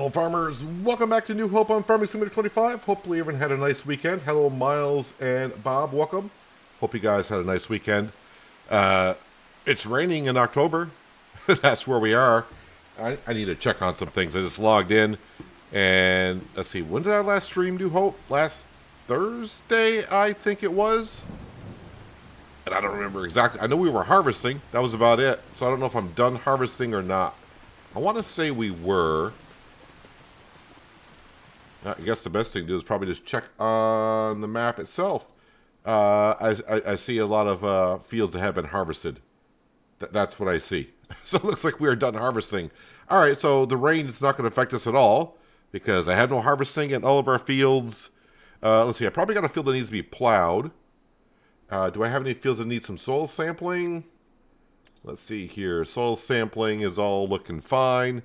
Hello farmers, welcome back to New Hope on Farming Simulator 25. Hopefully everyone had a nice weekend. Hello Miles and Bob, welcome. Hope you guys had a nice weekend. It's raining in October. That's where we are. I need to check on some things. I just logged in and let's see, when did I last stream New Hope? Last Thursday, I think it was. And I don't remember exactly. I know we were harvesting. That was about it. So I don't know if I'm done harvesting or not. I want to say we were. I guess the best thing to do is probably just check on the map itself. I see a lot of fields that have been harvested. That's what I see. So it looks like we are done harvesting. All right, so the rain is not going to affect us at all because I have no harvesting in all of our fields. Let's see, I probably got a field that needs to be plowed. Do I have any fields that need some soil sampling? Let's see here. Soil sampling is all looking fine.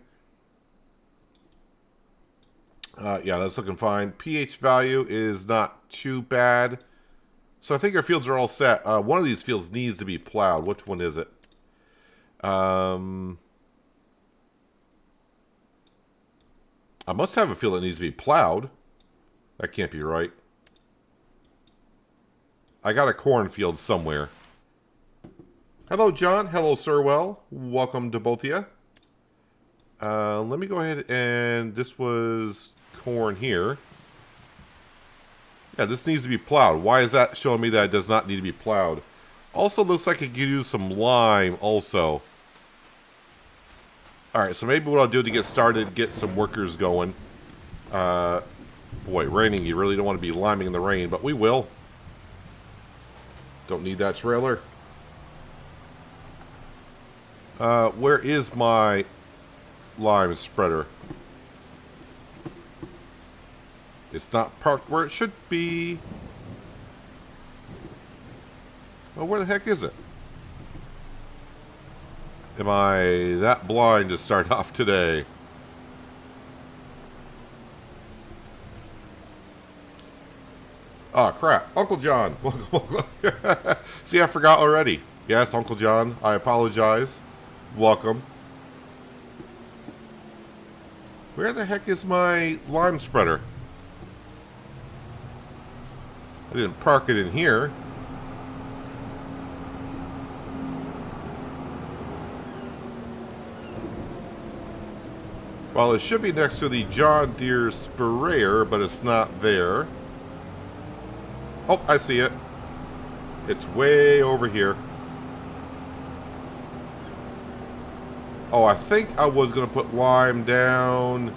Yeah, that's looking fine. pH value is not too bad. So I think our fields are all set. One of these fields needs to be plowed. Which one is it? I must have a field that needs to be plowed. That can't be right. I got a cornfield somewhere. Hello, John. Hello, Sirwell. Welcome to both of you. Let me go ahead and this was corn here. Yeah, this needs to be plowed. Why is that showing me that it does not need to be plowed? Also looks like it could use some lime also. Alright, so maybe what I'll do to get started, get some workers going. Boy, raining, you really don't want to be liming in the rain, but we will. Don't need that trailer. Where is my lime spreader? It's not parked where it should be. Well, where the heck is it? Am I that blind to start off today? Oh, crap. Uncle John. See, I forgot already. Yes, Uncle John. I apologize. Welcome. Where the heck is my lime spreader? I didn't park it in here. Well, it should be next to the John Deere sprayer, but it's not there. Oh, I see it. It's way over here. Oh, I think I was going to put lime down.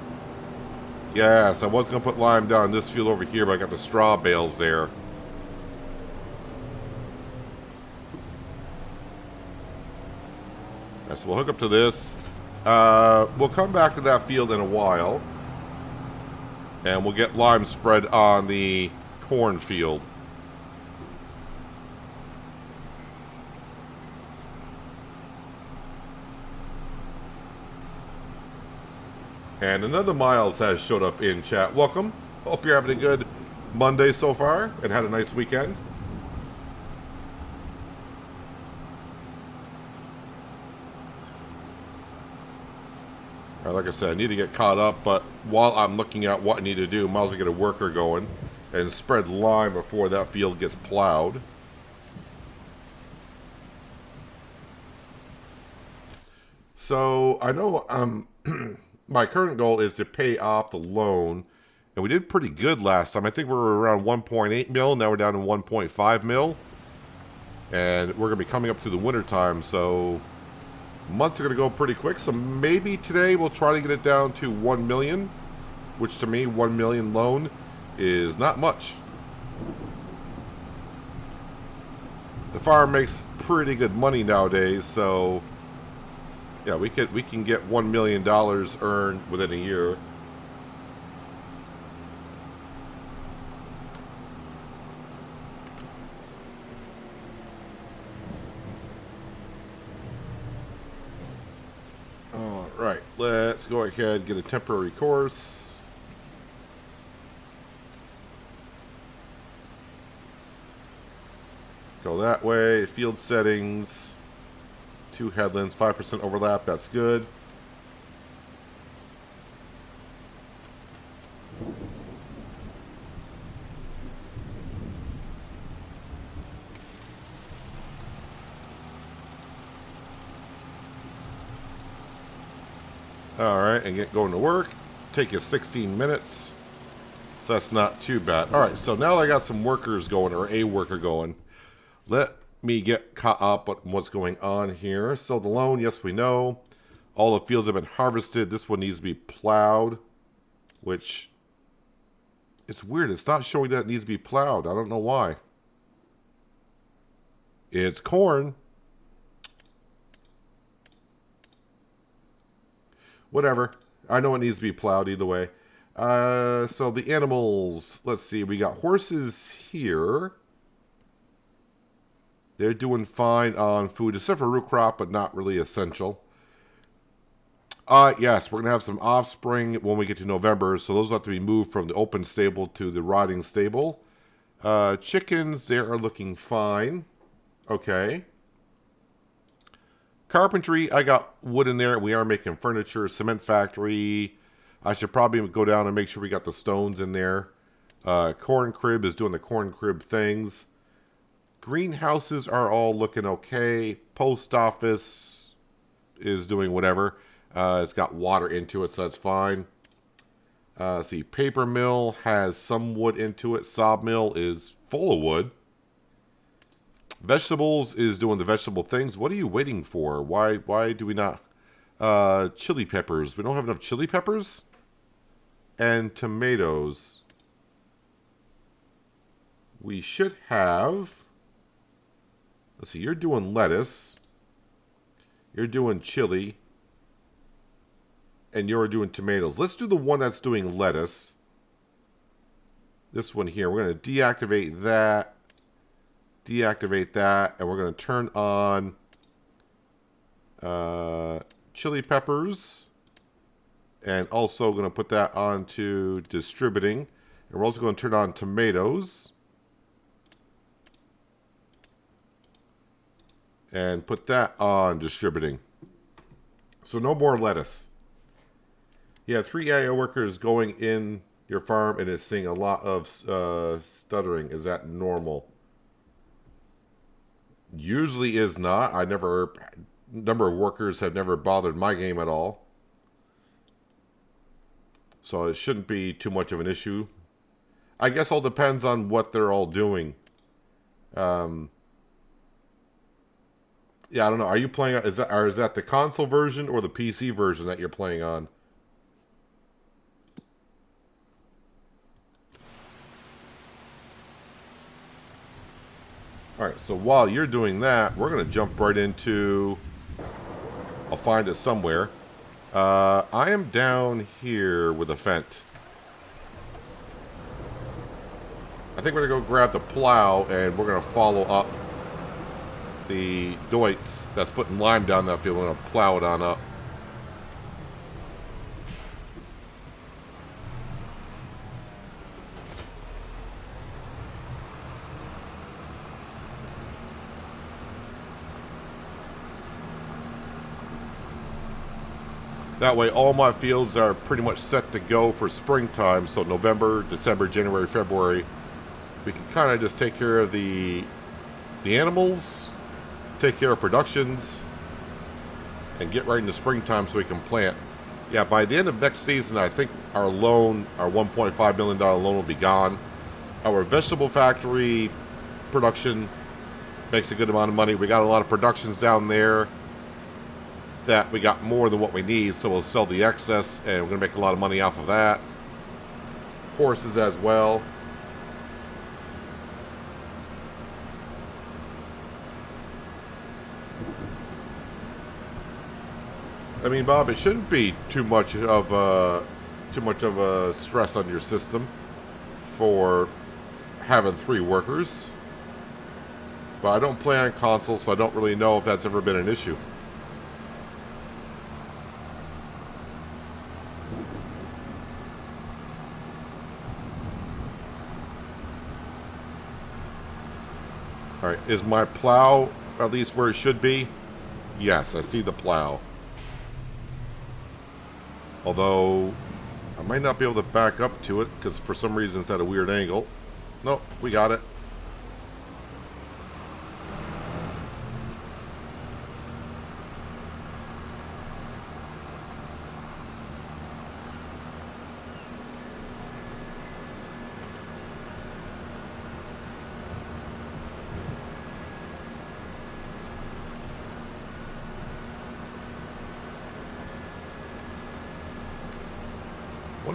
Yes, I was going to put lime down this field over here, but I got the straw bales there. Right, so we'll hook up to this. We'll come back to that field in a while. And we'll get lime spread on the cornfield. And another Miles has showed up in chat. Welcome. Hope you're having a good Monday so far and had a nice weekend. All right, like I said, I need to get caught up, but while I'm looking at what I need to do, I might as well get a worker going and spread lime before that field gets plowed. So I know my current goal is to pay off the loan, and we did pretty good last time. I think we were around 1.8 mil. Now we're down to 1.5 mil, and we're going to be coming up to the winter time, so months are going to go pretty quick. So maybe today we'll try to get it down to 1 million, which to me, 1 million loan is not much. The farm makes pretty good money nowadays, so yeah, we can get $1 million earned within a year. All right, let's go ahead and get a temporary course. Go that way. Field settings. 2 headlands, 5% overlap. That's good. Alright, and get going to work. Take you 16 minutes. So that's not too bad. Alright, so now that I got some workers going, or a worker going, let me get caught up on what's going on here. So the loan, yes, we know. All the fields have been harvested. This one needs to be plowed, which it's weird. It's not showing that it needs to be plowed. I don't know why. It's corn. Whatever. I know it needs to be plowed either way. So the animals, let's see. We got horses here. They're doing fine on food, except for root crop, but not really essential. Yes, we're going to have some offspring when we get to November, so those have to be moved from the open stable to the rotting stable. Chickens, they are looking fine. Okay. Carpentry, I got wood in there. We are making furniture. Cement factory, I should probably go down and make sure we got the stones in there. Corn crib is doing the corn crib things. Greenhouses are all looking okay. Post office is doing whatever. It's got water into it, so that's fine. See, paper mill has some wood into it. Sawmill is full of wood. Vegetables is doing the vegetable things. What are you waiting for? Why do we not? Chili peppers. We don't have enough chili peppers. And tomatoes. We should have. Let's see, you're doing lettuce. You're doing chili. And you're doing tomatoes. Let's do the one that's doing lettuce. This one here. We're going to deactivate that. Deactivate that. And we're going to turn on chili peppers. And also going to put that onto distributing. And we're also going to turn on tomatoes. And put that on distributing. So no more lettuce. Yeah, 3 AI workers going in your farm and it's seeing a lot of stuttering. Is that normal? Usually is not. Number of workers have never bothered my game at all. So it shouldn't be too much of an issue. I guess all depends on what they're all doing. Yeah, I don't know. Are you playing? Is that the console version or the PC version that you're playing on? All right. So while you're doing that, we're gonna jump right into. I'll find it somewhere. I am down here with a Fent. I think we're gonna go grab the plow and we're gonna follow up the Deutz that's putting lime down that field. We're going to plow it on up. That way all my fields are pretty much set to go for springtime. So November, December, January, February, we can kind of just take care of the animals, take care of productions, and get right into springtime so we can plant. Yeah, by the end of next season, I think our $1.5 million loan will be gone. Our vegetable factory production makes a good amount of money. We got a lot of productions down there that we got more than what we need, so we'll sell the excess, and we're going to make a lot of money off of that. Horses as well. I mean, Bob, it shouldn't be too much of a stress on your system for having 3 workers. But I don't play on console, so I don't really know if that's ever been an issue. All right, is my plow at least where it should be? Yes, I see the plow. Although, I might not be able to back up to it because for some reason it's at a weird angle. Nope, we got it.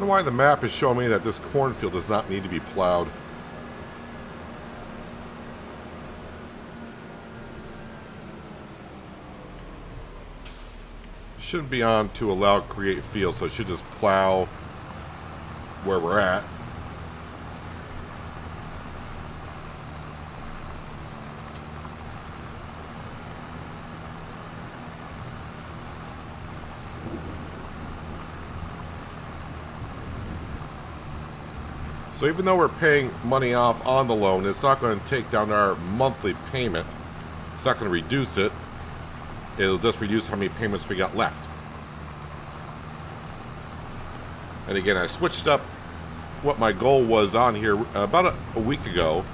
don't know why the map is showing me that this cornfield does not need to be plowed. Shouldn't be on to allow create field, so it should just plow where we're at. So even though we're paying money off on the loan, it's not going to take down our monthly payment. It's not going to reduce it. It'll just reduce how many payments we got left. And again, I switched up what my goal was on here about a week ago.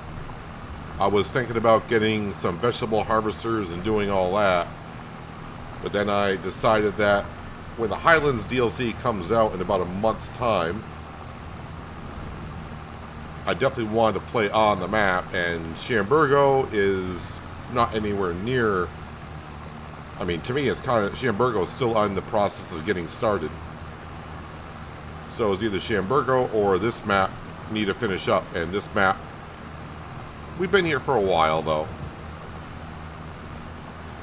I was thinking about getting some vegetable harvesters and doing all that. But then I decided that when the Highlands DLC comes out in about a month's time, I definitely wanted to play on the map, and Shamburgo is not anywhere near. I mean, to me, it's kind of, Shamburgo is still in the process of getting started. So it's either Shamburgo or this map need to finish up, and this map, we've been here for a while though.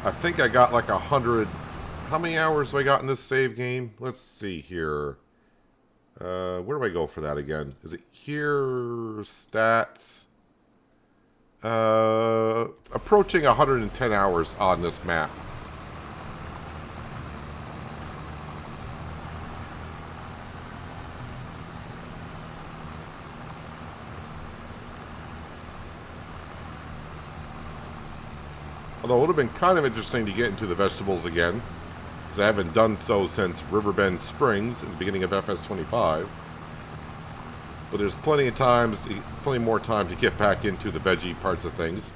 I think I got like 100. How many hours do I got in this save game? Let's see here. Where do I go for that again? Is it here? Stats. Approaching 110 hours on this map. Although it would have been kind of interesting to get into the vegetables again, because I haven't done so since Riverbend Springs at the beginning of FS25. But there's plenty more time to get back into the veggie parts of things.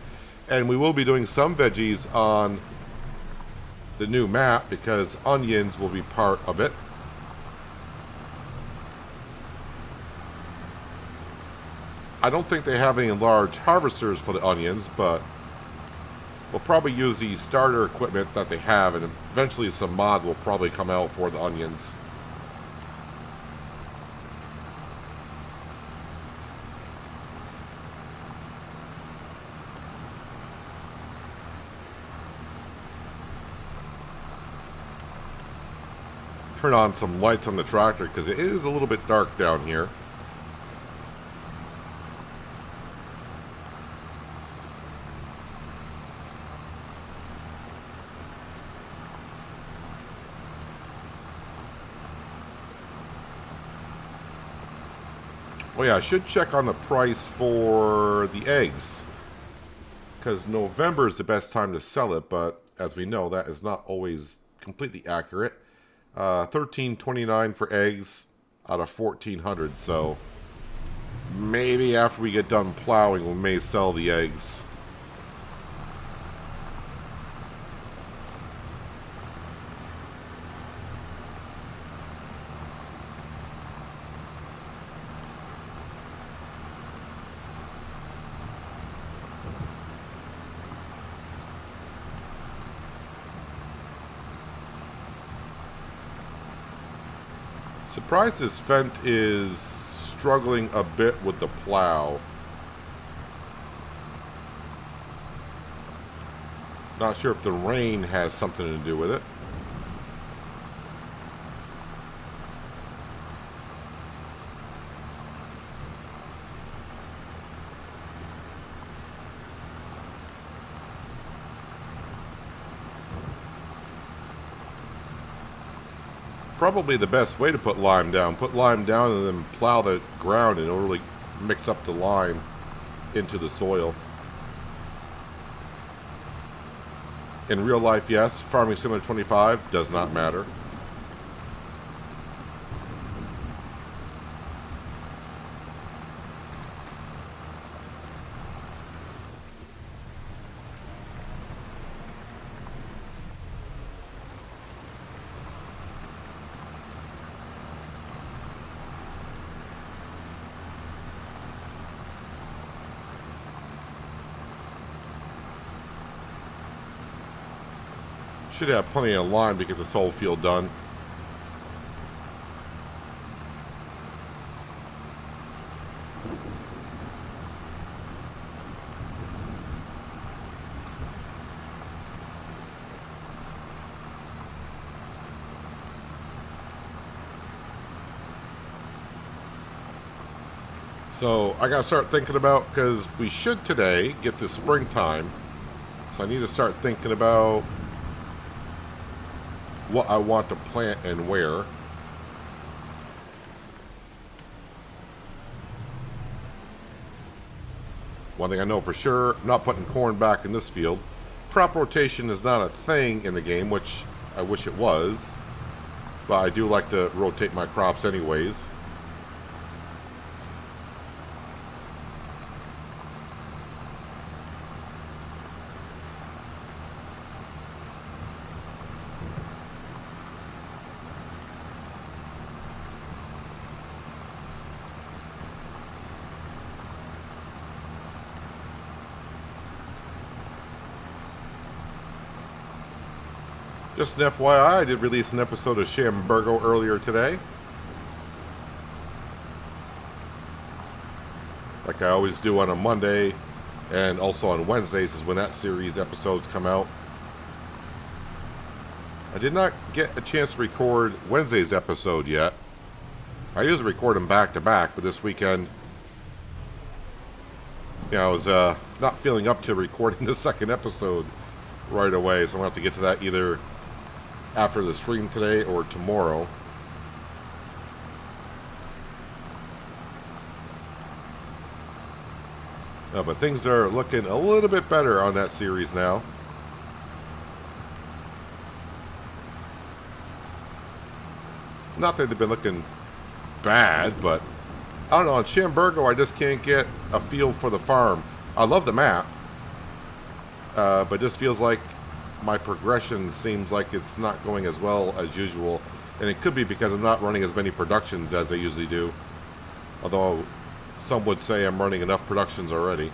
And we will be doing some veggies on the new map, because onions will be part of it. I don't think they have any large harvesters for the onions, but we'll probably use the starter equipment that they have, and eventually some mod will probably come out for the onions. Turn on some lights on the tractor because it is a little bit dark down here. Oh yeah, I should check on the price for the eggs, because November is the best time to sell it, but as we know, that is not always completely accurate. $13.29 for eggs out of 1,400, so maybe after we get done plowing, we may sell the eggs. Surprised this Fendt is struggling a bit with the plow. Not sure if the rain has something to do with it. Probably the best way to put lime down. Put lime down and then plow the ground, and it'll really mix up the lime into the soil. In real life, yes. Farming Simulator 25 does not matter. Should have plenty of lime to get this whole field done. So I gotta start thinking about, because we should today get to springtime, so I need to start thinking about what I want to plant and where. One thing I know for sure, I'm not putting corn back in this field. Crop rotation is not a thing in the game, which I wish it was, but I do like to rotate my crops anyways. Just an FYI, I did release an episode of Shamburgo earlier today. Like I always do on a Monday, and also on Wednesdays is when that series episodes come out. I did not get a chance to record Wednesday's episode yet. I usually record them back to back, but this weekend, I was not feeling up to recording the second episode right away, so I'm going to have to get to that either after the stream today or tomorrow. But things are looking a little bit better on that series now. Not that they've been looking bad, but I don't know, on Shamburgo I just can't get a feel for the farm. I love the map, but just feels like my progression seems like it's not going as well as usual, and it could be because I'm not running as many productions as I usually do, although some would say I'm running enough productions already.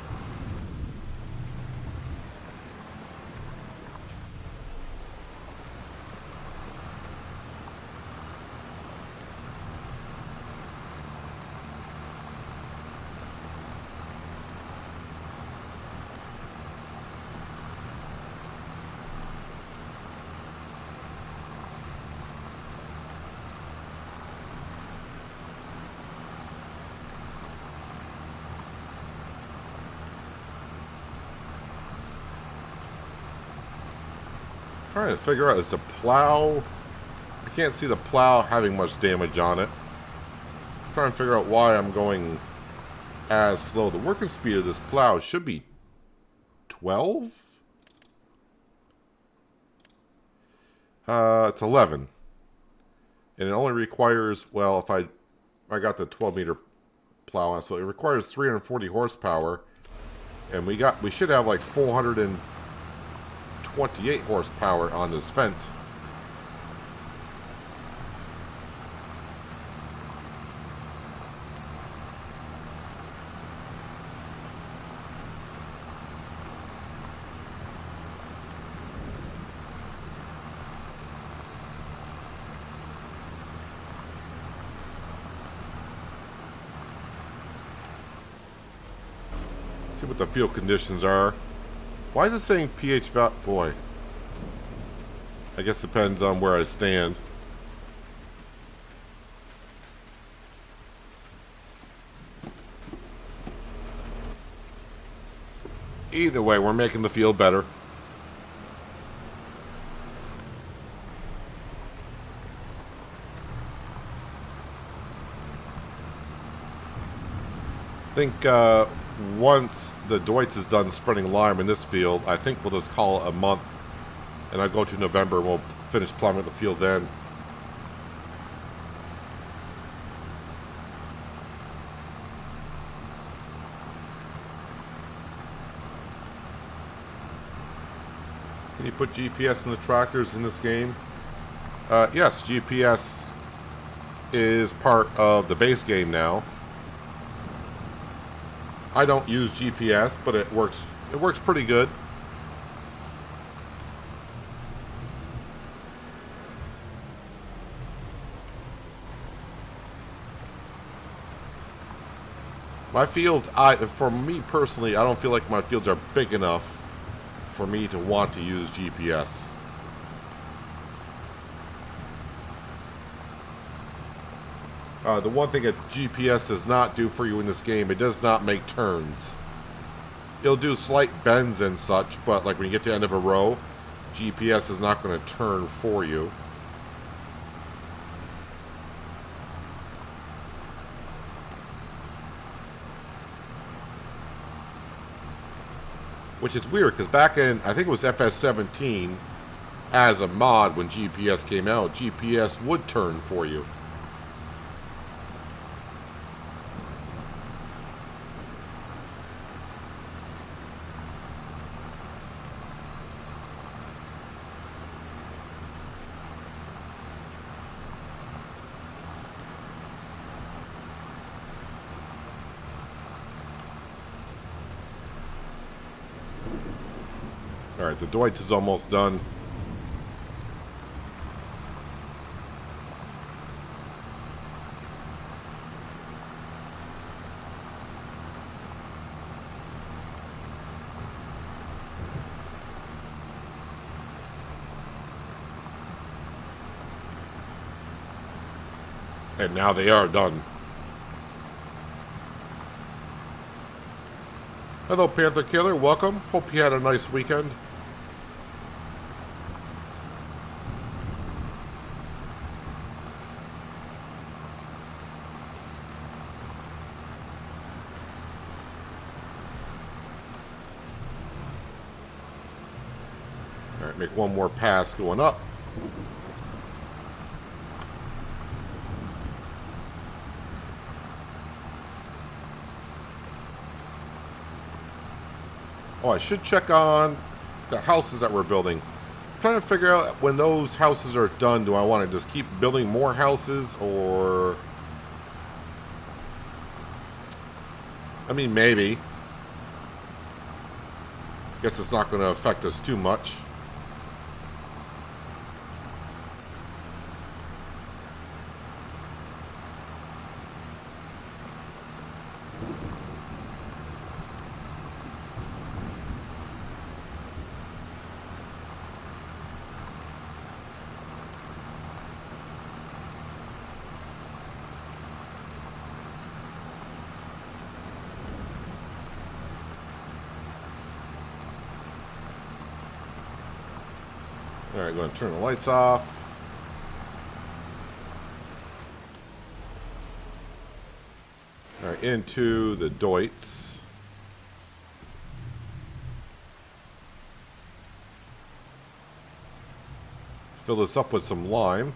Trying to figure out, is the plow, I can't see the plow having much damage on it. Trying to figure out why I'm going as slow. The working speed of this plow should be 12? It's 11. And it only requires, well, if I got the 12 meter plow on, so it requires 340 horsepower. And we should have like 428 horsepower on this Fendt. See what the field conditions are. Why is it saying pH value? Boy. I guess it depends on where I stand. Either way, we're making the field better. I think once the Deutz is done spreading lime in this field, I think we'll just call it a month, and I'll go to November and we'll finish plowing the field then. Can you put GPS in the tractors in this game? Yes, GPS is part of the base game now. I don't use GPS, but it works pretty good. My fields, for me personally, I don't feel like my fields are big enough for me to want to use GPS. The one thing that GPS does not do for you in this game, it does not make turns. It'll do slight bends and such, but like when you get to the end of a row, GPS is not going to turn for you. Which is weird, because back in, I think it was FS17, as a mod when GPS came out, GPS would turn for you. Alright, the Deutsch is almost done. And now they are done. Hello, Panther Killer. Welcome. Hope you had a nice weekend. All right, make one more pass going up. Oh, I should check on the houses that we're building. I'm trying to figure out when those houses are done, do I want to just keep building more houses, or... I mean, maybe. Guess it's not going to affect us too much. Alright, going to turn the lights off. Alright, into the Deutz. Fill this up with some lime,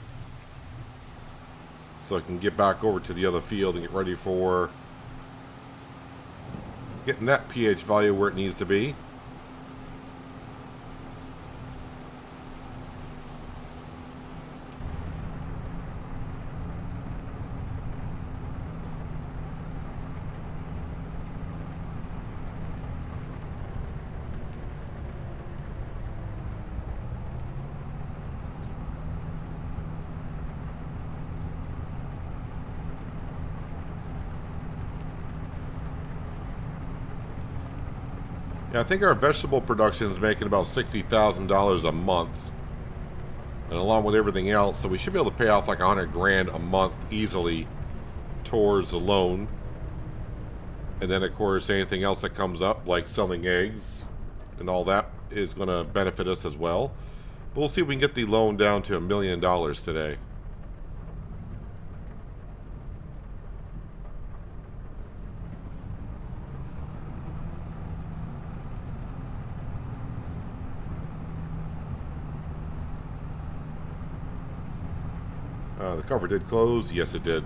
so I can get back over to the other field and get ready for getting that pH value where it needs to be. Yeah, I think our vegetable production is making about $60,000 a month, and along with everything else, so we should be able to pay off like $100,000 a month easily towards the loan. And then, of course, anything else that comes up, like selling eggs and all that, is going to benefit us as well. But we'll see if we can get the loan down to $1 million today. The cover did close. Yes, it did.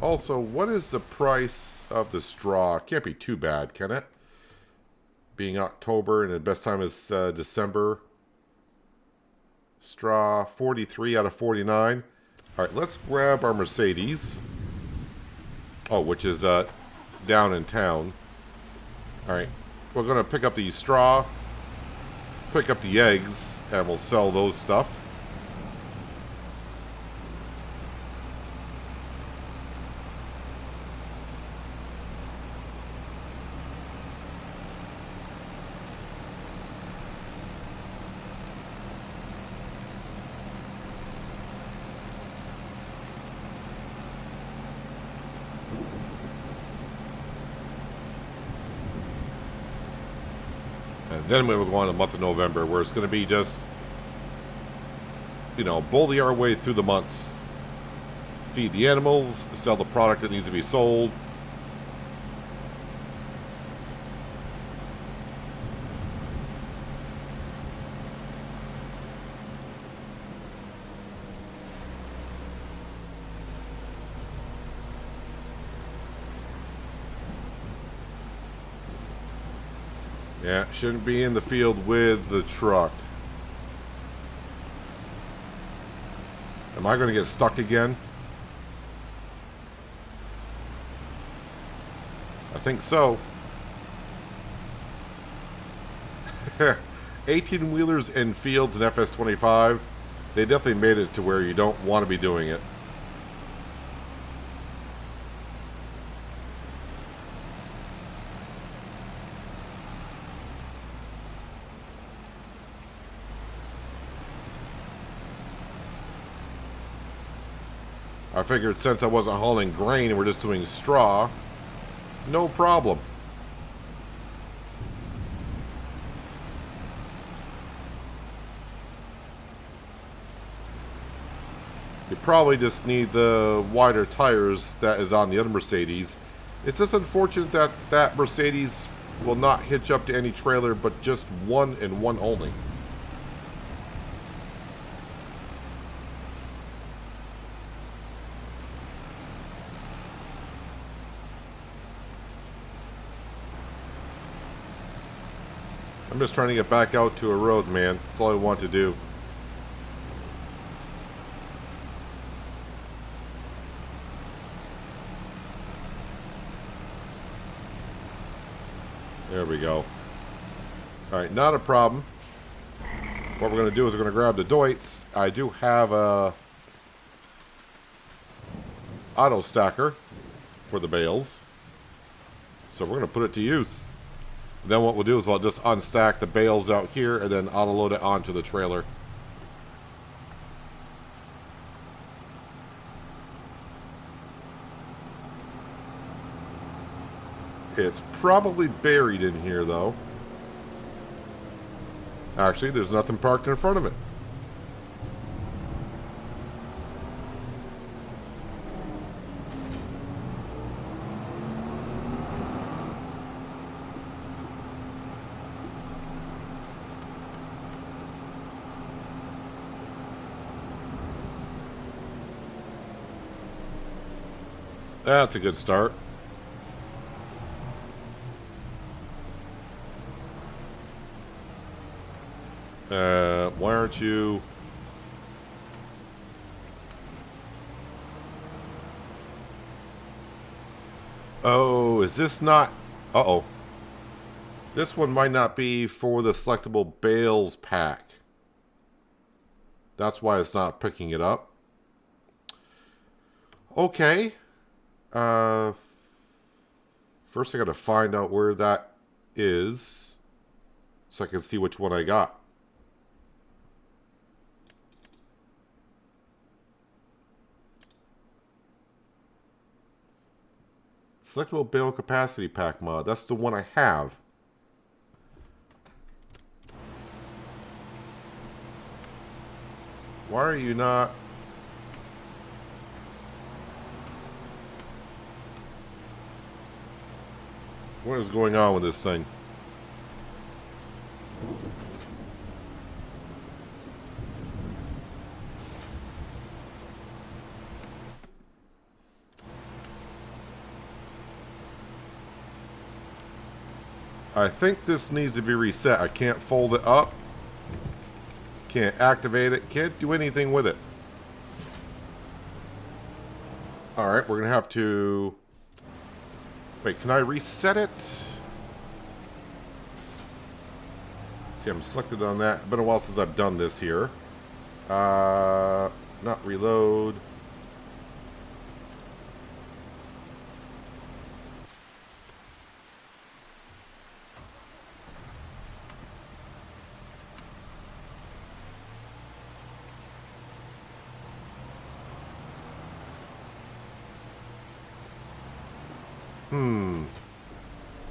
Also, what is the price of the straw? Can't be too bad, can it? Being October and the best time is December. Straw, 43 out of 49. All right, let's grab our Mercedes. Oh, which is down in town. All right, we're going to pick up the straw, pick up the eggs, and we'll sell those stuff. And then we will go on the month of November, where it's going to be just, you know, bully our way through the months. Feed the animals, sell the product that needs to be sold. Yeah, shouldn't be in the field with the truck. Am I going to get stuck again? I think so. 18-wheelers in fields in FS25, they definitely made it to where you don't want to be doing it. I figured since I wasn't hauling grain and we're just doing straw, no problem. You probably just need the wider tires that is on the other Mercedes. It's just unfortunate that that Mercedes will not hitch up to any trailer but just one and one only. I'm just trying to get back out to a road, man. That's all I want to do. There we go. Alright, not a problem. What we're going to do is we're going to grab the Deutz. I do have a auto stacker for the bales. So we're going to put it to use. Then what we'll do is I'll just unstack the bales out here and then auto load it onto the trailer. It's probably buried in here though. Actually, there's nothing parked in front of it. That's a good start. Why aren't you... Oh, is this not... Uh-oh. This one might not be for the selectable bales pack. That's why it's not picking it up. Okay. First I gotta find out where that is so I can see which one I got. Selectable bale capacity pack mod. That's the one I have. Why are you not... What is going on with this thing? I think this needs to be reset. I can't fold it up. Can't activate it. Can't do anything with it. Alright, we're going to have to... Wait, can I reset it? See, I'm selected on that. It's been a while since I've done this here. Not reload.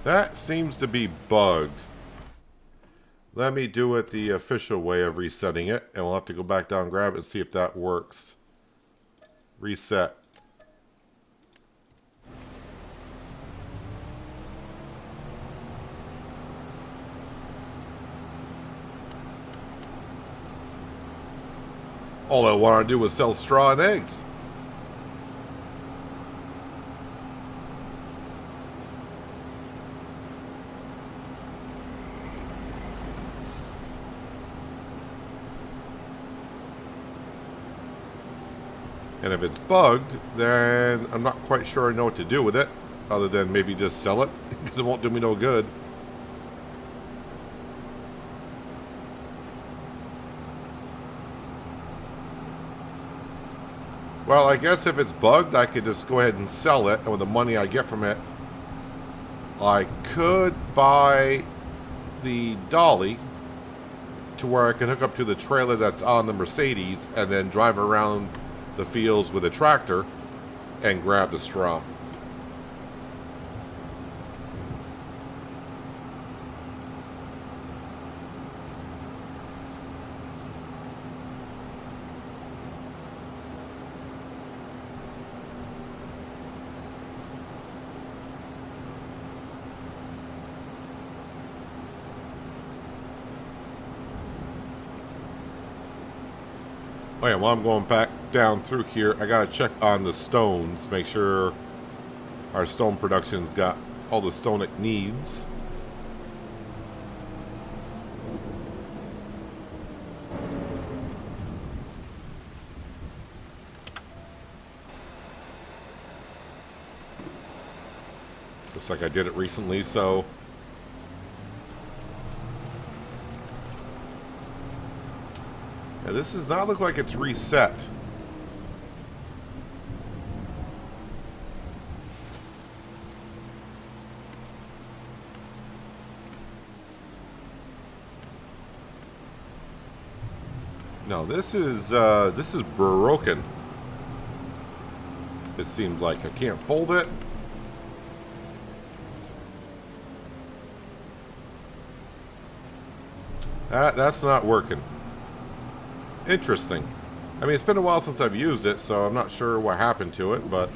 That seems to be bugged. Let me do it the official way of resetting it, and we'll have to go back down and grab it and see if that works. Reset. All I want to do was sell straw and eggs. And if it's bugged, then I'm not quite sure I know what to do with it, other than maybe just sell it, because it won't do me no good. Well, I guess if it's bugged, I could just go ahead and sell it, and with the money I get from it, I could buy the dolly to where I can hook up to the trailer that's on the Mercedes, and then drive around the fields with a tractor and grab the straw. Oh yeah, while I'm going back down through here, I gotta check on the stones, make sure our stone production's got all the stone it needs. Looks like I did it recently, so... Yeah, this does not look like it's reset. No, this is broken. It seems like I can't fold it. That's not working. Interesting. I mean, it's been a while since I've used it, so I'm not sure what happened to it, but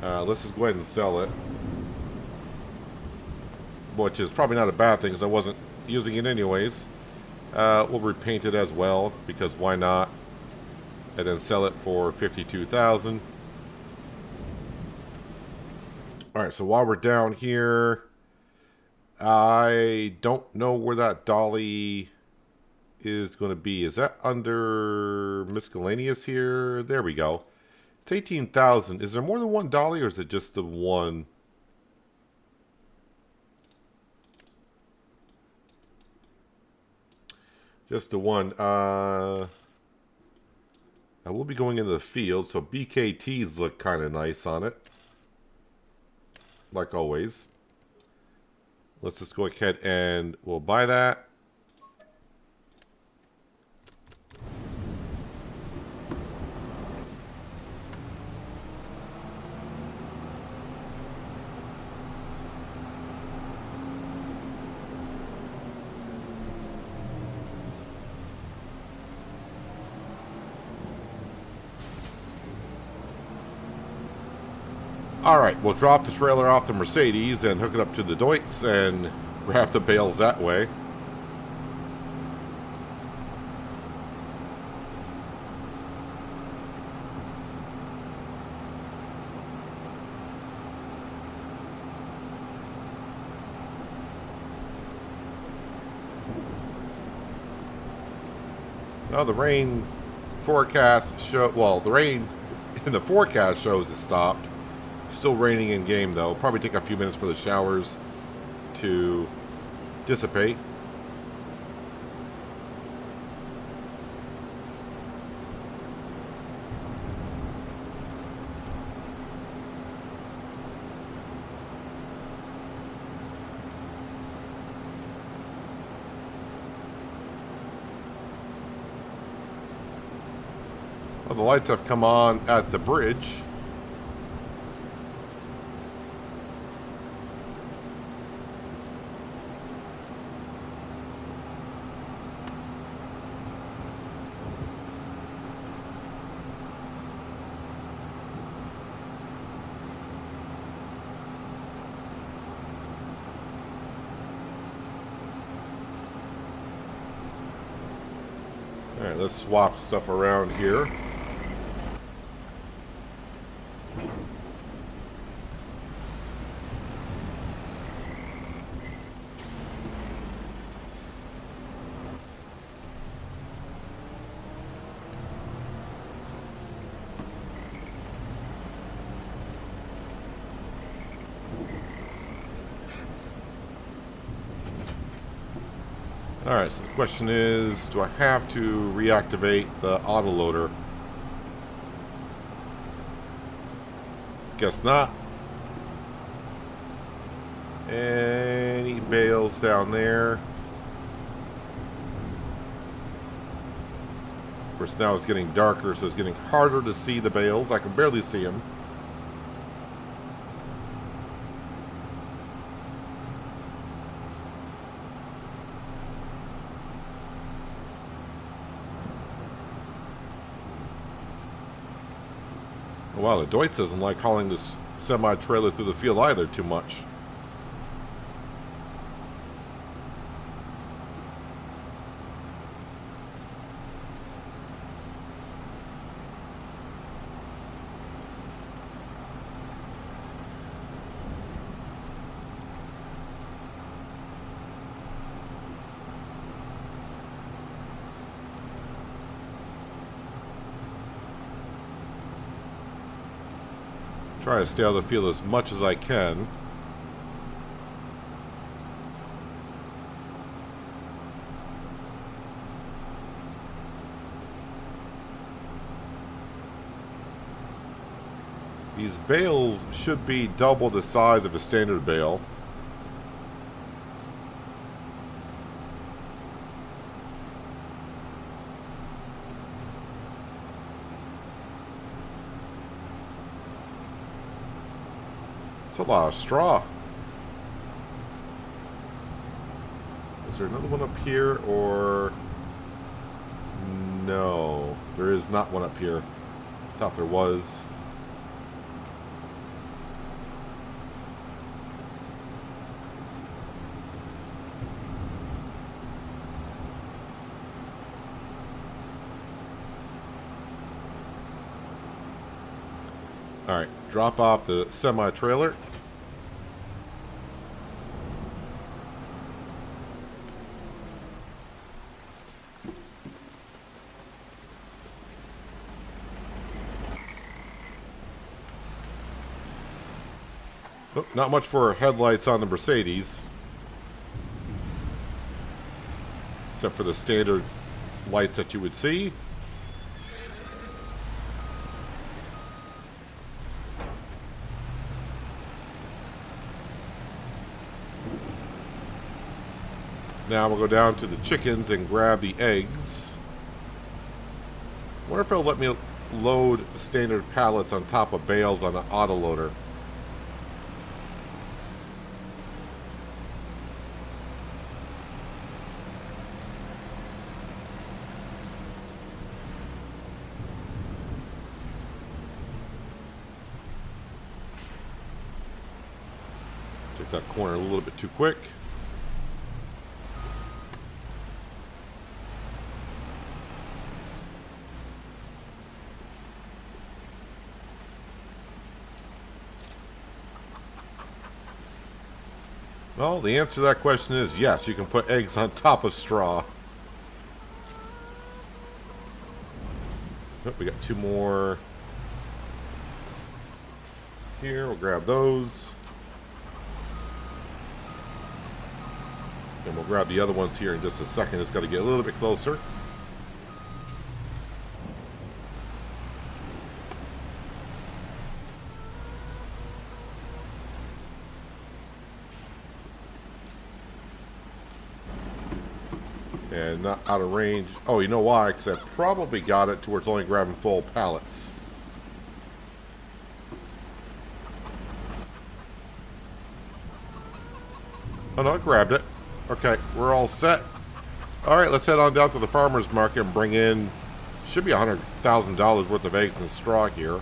let's just go ahead and sell it. Which is probably not a bad thing, because I wasn't using it anyways. We'll repaint it as well, because why not? And then sell it for $52,000. Alright, so while we're down here, I don't know where that dolly is going to be. Is that under miscellaneous here? There we go. It's 18,000. Is there more than one dolly, or is it just the one? Just the one. I will be going into the field, so BKTs look kind of nice on it. Like always. Let's just go ahead and we'll buy that. Alright, we'll drop the trailer off the Mercedes and hook it up to the Deutz and grab the bales that way. Well, the rain forecast show. Well, the rain in the forecast shows it stopped. Still raining in game though. Probably take a few minutes for the showers to dissipate. Well, the lights have come on at the bridge. Alright, let's swap stuff around here. Alright, so the question is, do I have to reactivate the autoloader? Guess not. Any bales down there? Of course, now it's getting darker, so it's getting harder to see the bales. I can barely see them. Wow, the Deutz doesn't like hauling this semi-trailer through the field either too much. Try to stay out of the field as much as I can. These bales should be double the size of a standard bale. It's a lot of straw. Is there another one up here, or... No, there is not one up here. Thought there was. Alright, drop off the semi-trailer. Oh, not much for headlights on the Mercedes. Except for the standard lights that you would see. Now we'll go down to the chickens and grab the eggs. I wonder if it'll let me load standard pallets on top of bales on an autoloader. Took that corner a little bit too quick. Well, the answer to that question is yes, you can put eggs on top of straw. Oh, we got 2 more here. We'll grab those. And we'll grab the other ones here in just a second. It's got to get a little bit closer. And not out of range. Oh, you know why? Because I probably got it to where it's only grabbing full pallets. Oh no, I grabbed it. Okay, we're all set. All right, let's head on down to the farmer's market and bring in, should be $100,000 worth of eggs and straw here.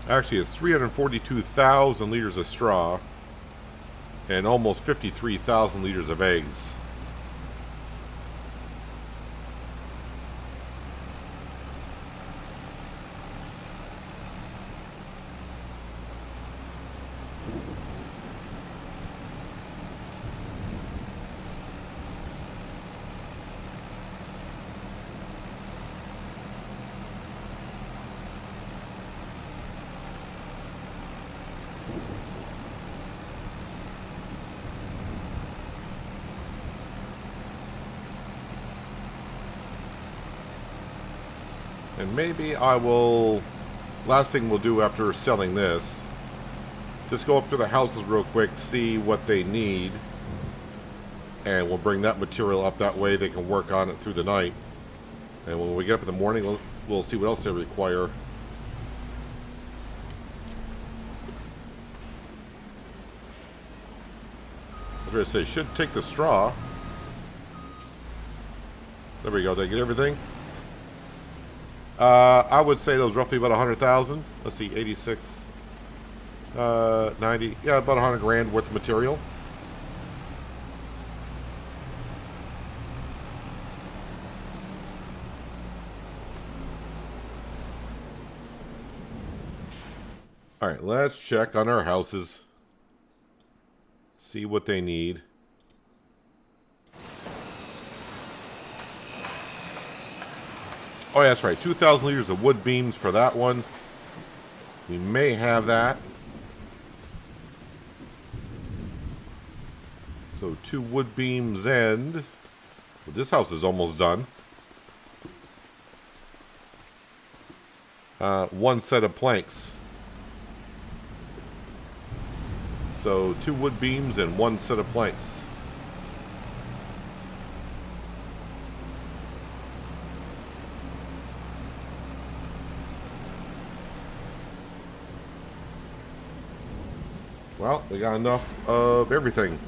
Actually, it's 342,000 liters of straw and almost 53,000 liters of eggs. And maybe I will, last thing we'll do after selling this, just go up to the houses real quick, see what they need, and we'll bring that material up. That way they can work on it through the night. And when we get up in the morning, we'll see what else they require. I was going to say, should take the straw. There we go. Did I get everything? I would say those roughly about 100,000. Let's see, 86, 90, yeah, about 100 grand worth of material. All right, let's check on our houses. See what they need. Oh, yeah, that's right. 2,000 liters of wood beams for that one. We may have that. So 2 wood beams and... Well, this house is almost done. 1 set of planks. So 2 wood beams and 1 set of planks. Well, we got enough of everything.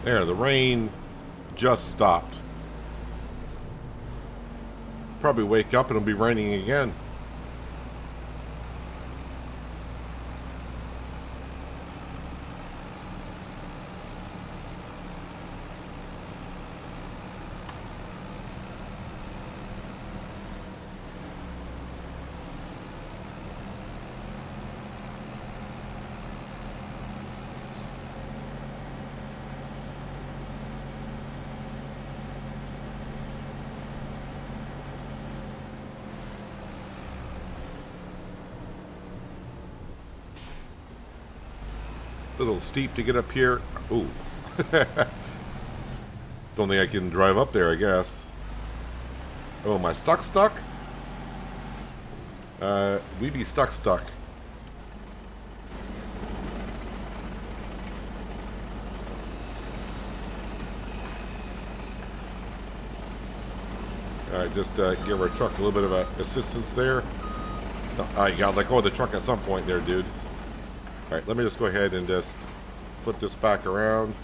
There, the rain just stopped. Probably wake up and it'll be raining again. Little steep to get up here. Ooh. Don't think I can drive up there, I guess. Oh, am I stuck? We be stuck. Alright, just give our truck a little bit of assistance there. You gotta let go of the truck at some point there, dude. Alright, let me just go ahead and just flip this back around.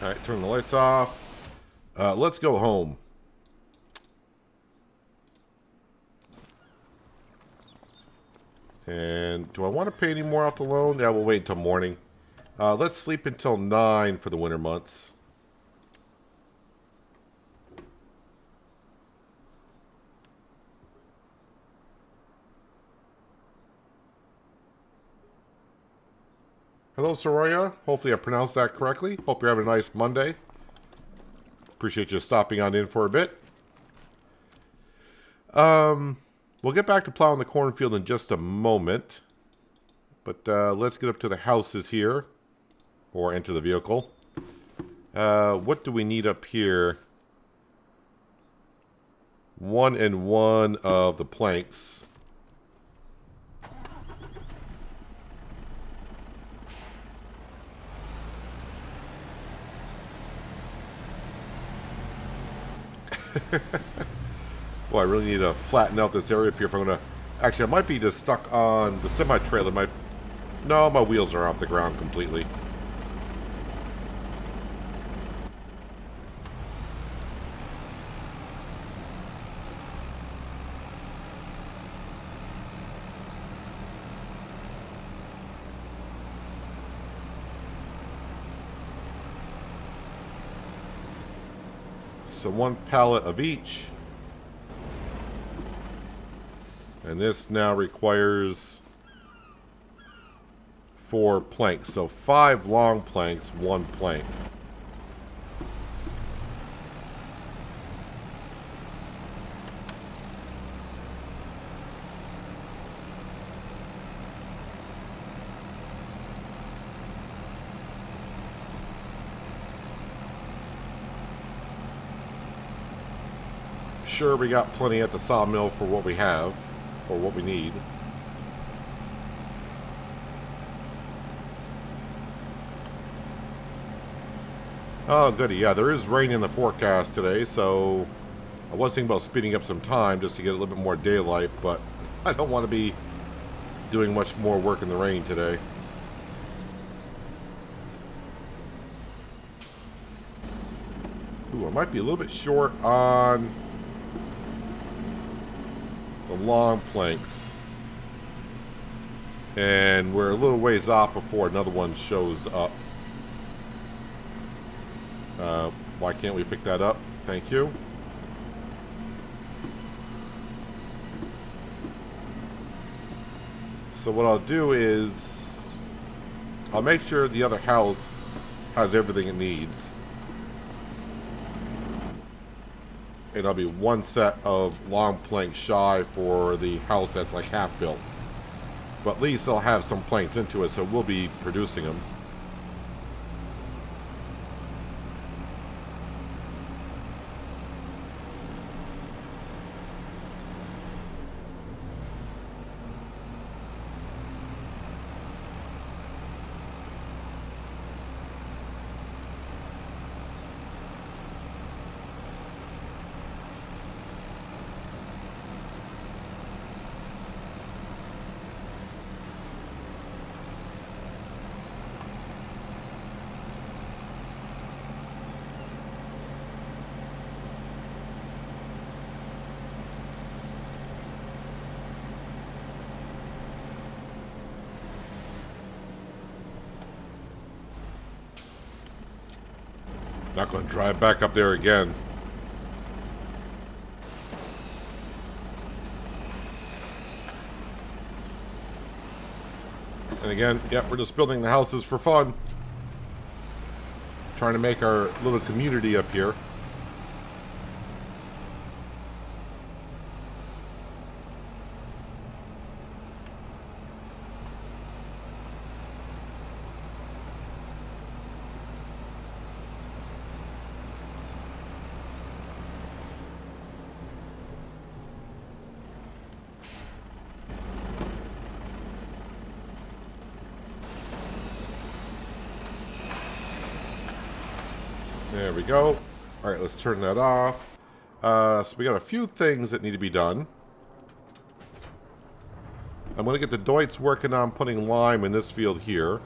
Alright, turn the lights off. Let's go home. And do I want to pay any more off the loan? Yeah, we'll wait until morning. Let's sleep until 9 for the winter months. Hello, Soraya. Hopefully I pronounced that correctly. Hope you're having a nice Monday. Appreciate you stopping on in for a bit. We'll get back to plowing the cornfield in just a moment. But let's get up to the houses here. Or enter the vehicle. What do we need up here? 1 and 1 of the planks. Boy, I really need to flatten out this area up here if I'm going to... Actually, I might be just stuck on the semi-trailer. No, my wheels are off the ground completely. So 1 pallet of each. And this now requires 4 planks. So 5 long planks, 1 plank. Sure, we got plenty at the sawmill for what we have, or what we need. Oh, goody. Yeah, there is rain in the forecast today, so I was thinking about speeding up some time just to get a little bit more daylight, but I don't want to be doing much more work in the rain today. Ooh, I might be a little bit short on the long planks. And we're a little ways off before another one shows up. Why can't we pick that up? Thank you. So what I'll do is I'll make sure the other house has everything it needs. And I'll be 1 set of long planks shy for the house that's like half built. But at least I'll have some planks into it, so we'll be producing them. Not going to drive back up there again. And again, yep, we're just building the houses for fun. Trying to make our little community up here. There we go. All right, let's turn that off. So we got a few things that need to be done. I'm going to get the Deutz working on putting lime in this field here.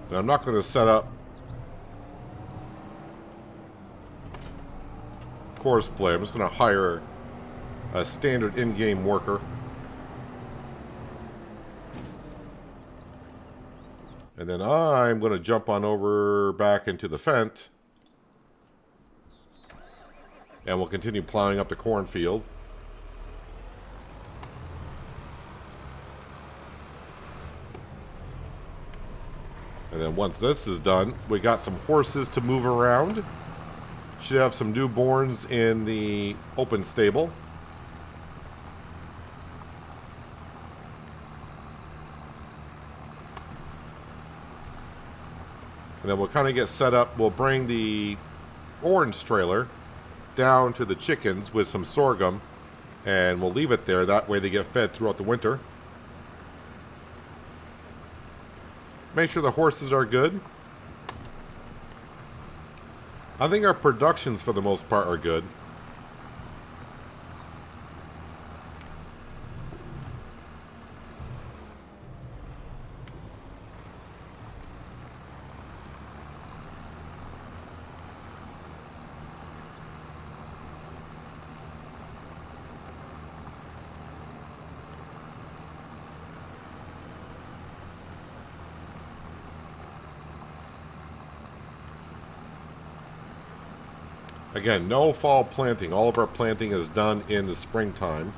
And I'm not going to set up course play. I'm just going to hire a standard in-game worker. And then I'm going to jump on over back into the Fent. And we'll continue plowing up the cornfield. And then once this is done, we got some horses to move around. Should have some newborns in the open stable. And then we'll kind of get set up. We'll bring the orange trailer down to the chickens with some sorghum. And we'll leave it there. That way they get fed throughout the winter. Make sure the horses are good. I think our productions for the most part are good. Again, no fall planting. All of our planting is done in the springtime.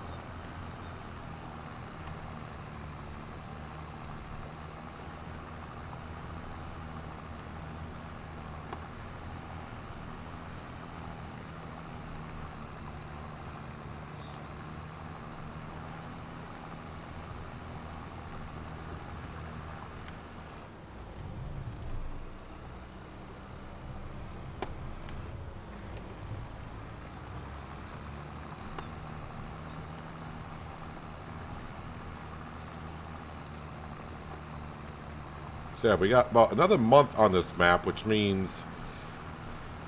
So yeah, we got about another month on this map, which means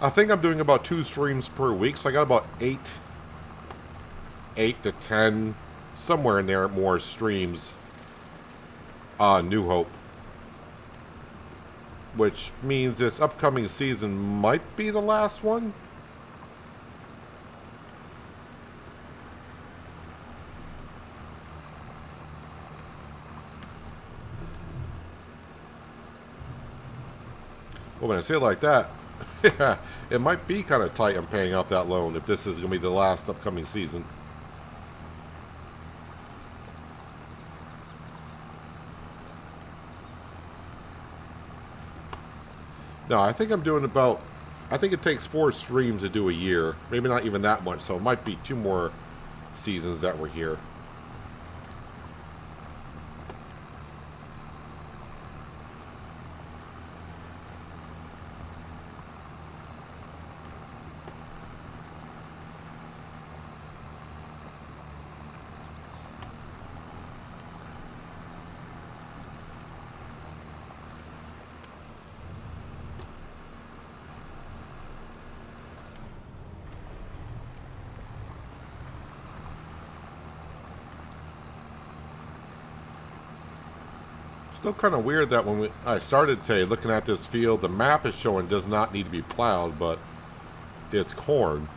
I think I'm doing about 2 streams per week. So I got about 8 to 10, somewhere in there, more streams on New Hope. Which means this upcoming season might be the last one. Well, when I say it like that, yeah, it might be kind of tight on paying off that loan if this is going to be the last upcoming season. No, I think I'm doing about, I think it takes 4 streams to do a year. Maybe not even that much, so it might be 2 more seasons that we're here. Still kind of weird that when I started today looking at this field, the map is showing does not need to be plowed, but it's corn.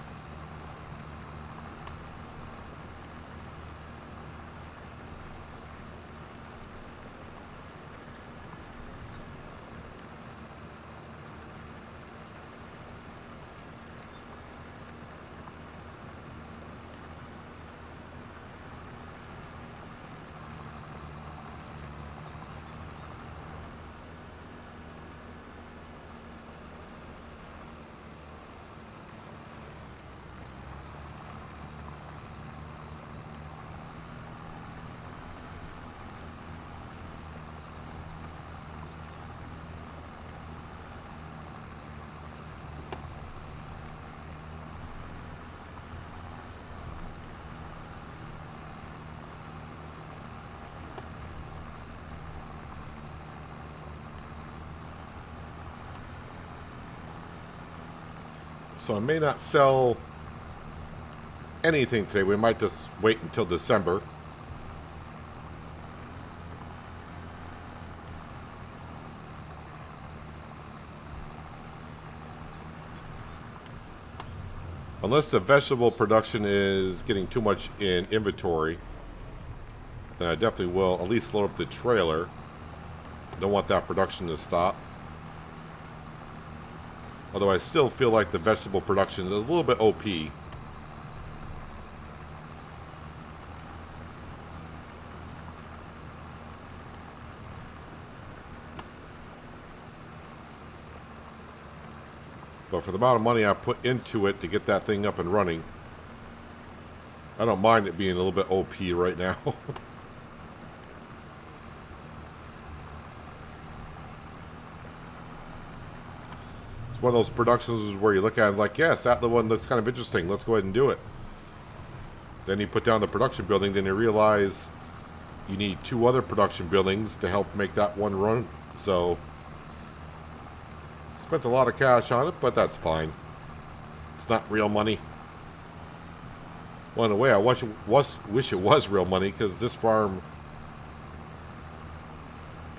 So I may not sell anything today. We might just wait until December. Unless the vegetable production is getting too much in inventory, then I definitely will at least load up the trailer. Don't want that production to stop. Although I still feel like the vegetable production is a little bit OP. But for the amount of money I put into it to get that thing up and running, I don't mind it being a little bit OP right now. It's one of those productions where you look at it and like, yes, that the one looks kind of interesting. Let's go ahead and do it. Then you put down the production building, then you realize you need 2 other production buildings to help make that one run. So spent a lot of cash on it, but that's fine. It's not real money. Well, in a way, I wish it was real money, because this farm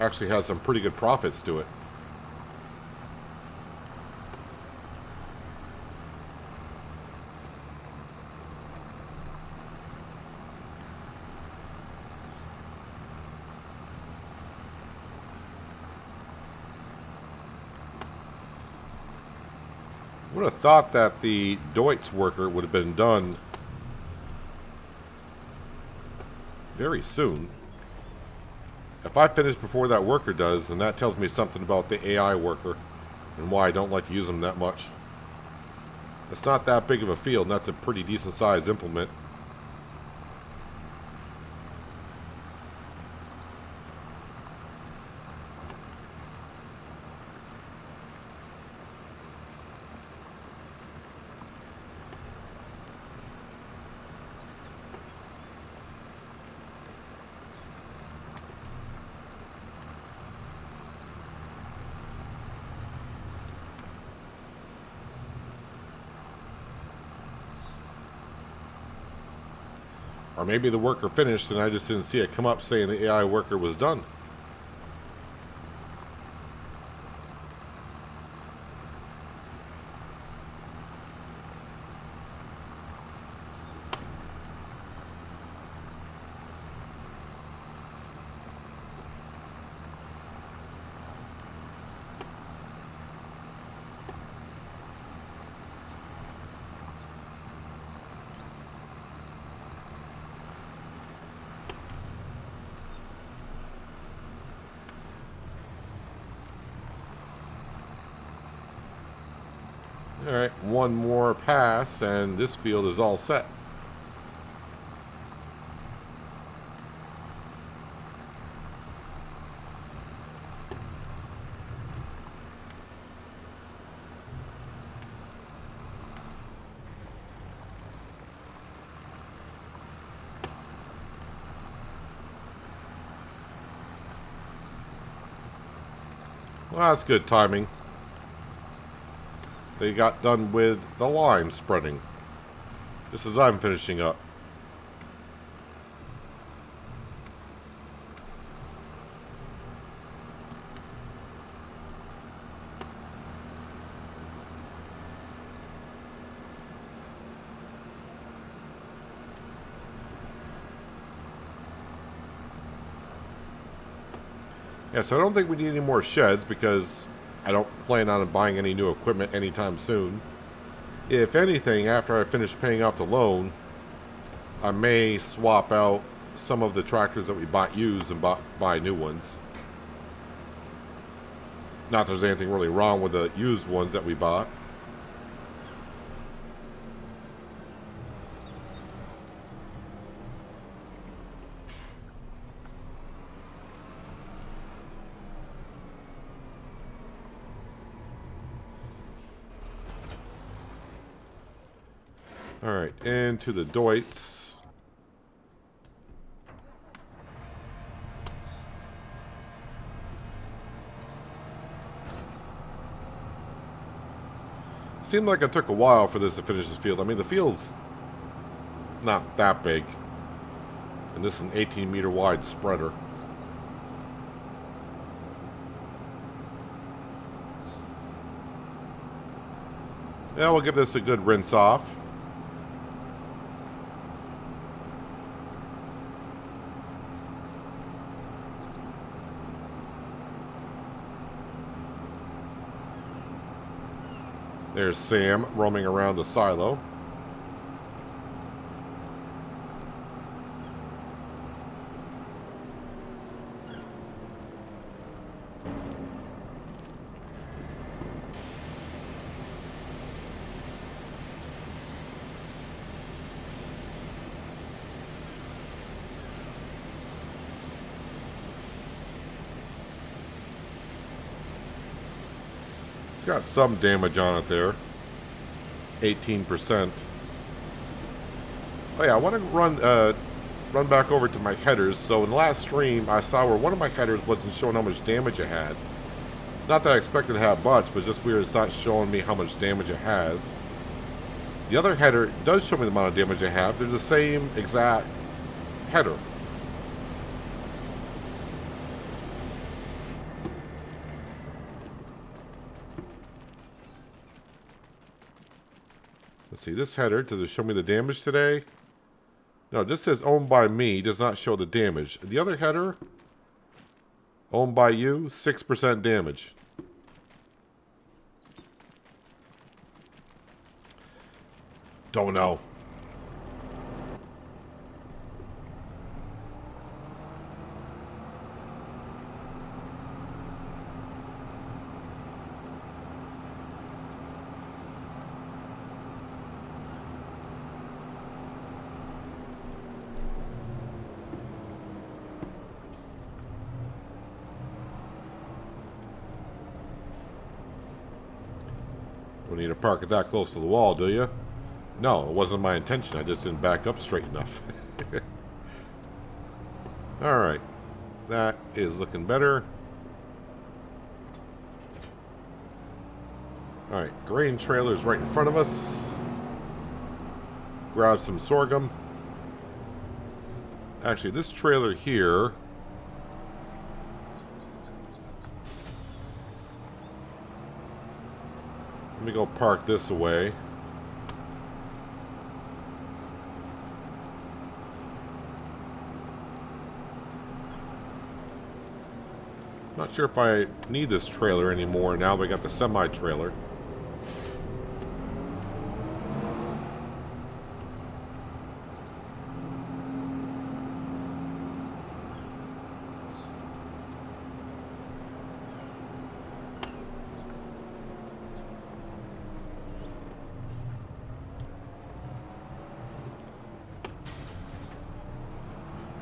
actually has some pretty good profits to it. I would have thought that the Deutz worker would have been done very soon. If I finish before that worker does, then that tells me something about the AI worker and why I don't like to use them that much. It's not that big of a field, and that's a pretty decent sized implement. Or maybe the worker finished and I just didn't see it come up saying the AI worker was done. Alright, one more pass and this field is all set. Well, that's good timing. They got done with the lime spreading, just as I'm finishing up. Yeah, so I don't think we need any more sheds because I don't plan on buying any new equipment anytime soon. If anything, after I finish paying off the loan, I may swap out some of the tractors that we bought used and buy new ones. Not that there's anything really wrong with the used ones that we bought. Alright, into the Deutz. Seemed like it took a while for this to finish this field. I mean, the field's not that big. And this is an 18-meter wide spreader. Yeah, we'll give this a good rinse off. There's Sam roaming around the silo. It's got some damage on it there. 18%. Oh yeah, I want to run back over to my headers. So in the last stream, I saw where one of my headers wasn't showing how much damage it had. Not that I expected to have much, but just weird it's not showing me how much damage it has. The other header does show me the amount of damage it have. They're the same exact header. Let's see, this header, does it show me the damage today? No, this says owned by me, does not show the damage. The other header, owned by you, 6% damage. Don't know. Don't need to park it that close to the wall, do you? No, it wasn't my intention. I just didn't back up straight enough. Alright. That is looking better. Alright, grain trailer is right in front of us. Grab some sorghum. Actually, this trailer here... Let me go park this away. Not sure if I need this trailer anymore now we got the semi-trailer.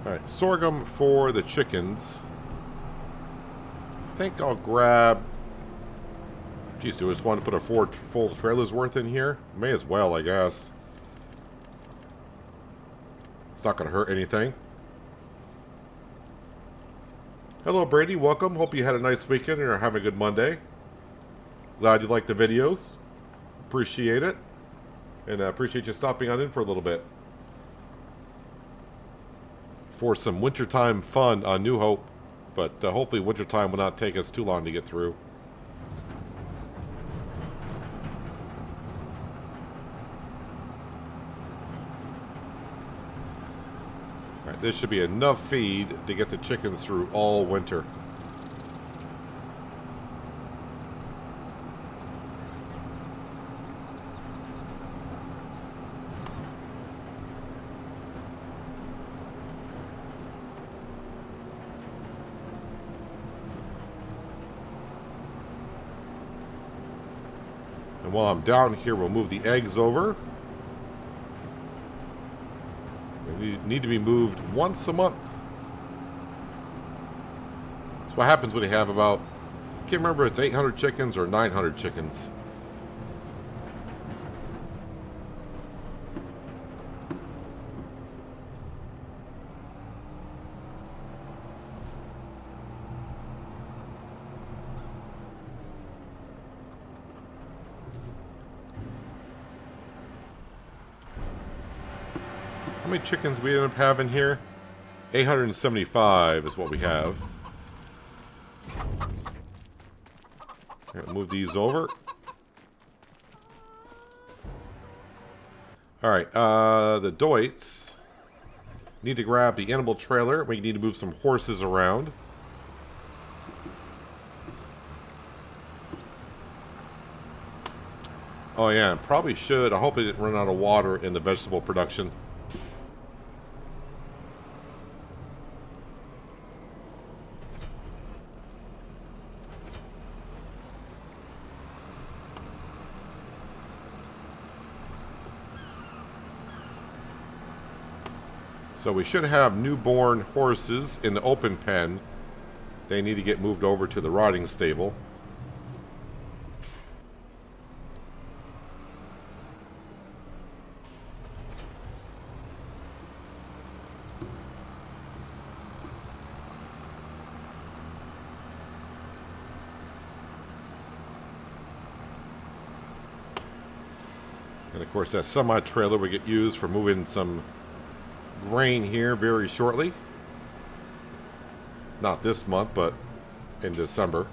Alright, sorghum for the chickens. I think I'll grab... Geez, do I just want to put a full trailer's worth in here? May as well, I guess. It's not going to hurt anything. Hello, Brady. Welcome. Hope you had a nice weekend and are having a good Monday. Glad you liked the videos. Appreciate it. And appreciate you stopping on in for a little bit. For some wintertime fun on New Hope. But hopefully wintertime will not take us too long to get through. Alright, this should be enough feed to get the chickens through all winter. And while I'm down here, we'll move the eggs over. They need to be moved once a month. That's what happens when you have about, I can't remember if it's 800 chickens or 900 chickens. How many chickens we end up having here? 875 is what we have. Move these over. Alright, the Deutz need to grab the animal trailer. We need to move some horses around. Oh yeah, probably should. I hope it didn't run out of water in the vegetable production. So we should have newborn horses in the open pen. They need to get moved over to the rotting stable. And of course that semi-trailer will get used for moving some grain here very shortly. Not this month, but in December.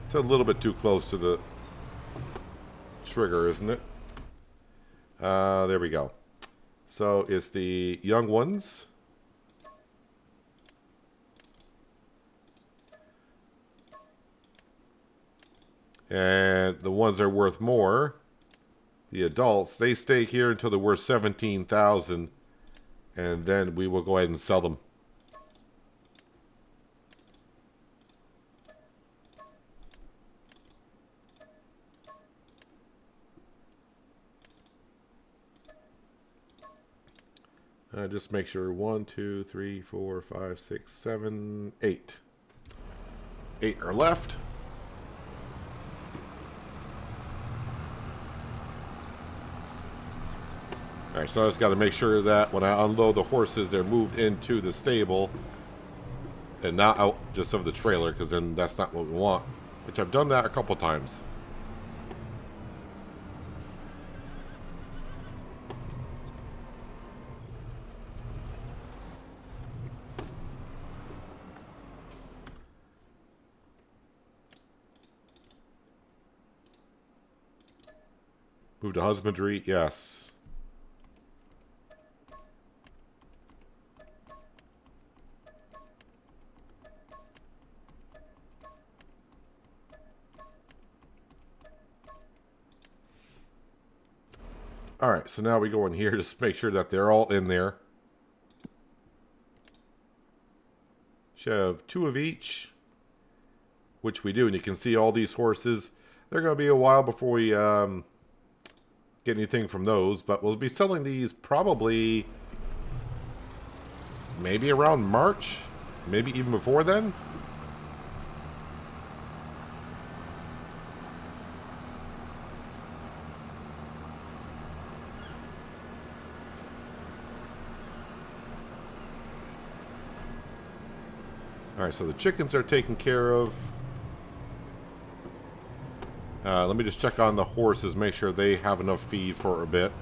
It's a little bit too close to the trigger, isn't it? There we go. So it's the young ones. And the ones that are worth more, the adults, they stay here until they're worth 17,000, and then we will go ahead and sell them. Just make sure 1, 2, 3, 4, 5, 6, 7, 8. 8 are left. Alright, so I just got to make sure that when I unload the horses, they're moved into the stable and not out just of the trailer, because then that's not what we want. Which I've done that a couple times. Move to husbandry, yes. Alright, so now we go in here to just make sure that they're all in there. Should have 2 of each, which we do, and you can see all these horses. They're going to be a while before we get anything from those, but we'll be selling these probably maybe around March, maybe even before then. Alright, so the chickens are taken care of. Let me just check on the horses, make sure they have enough feed for a bit.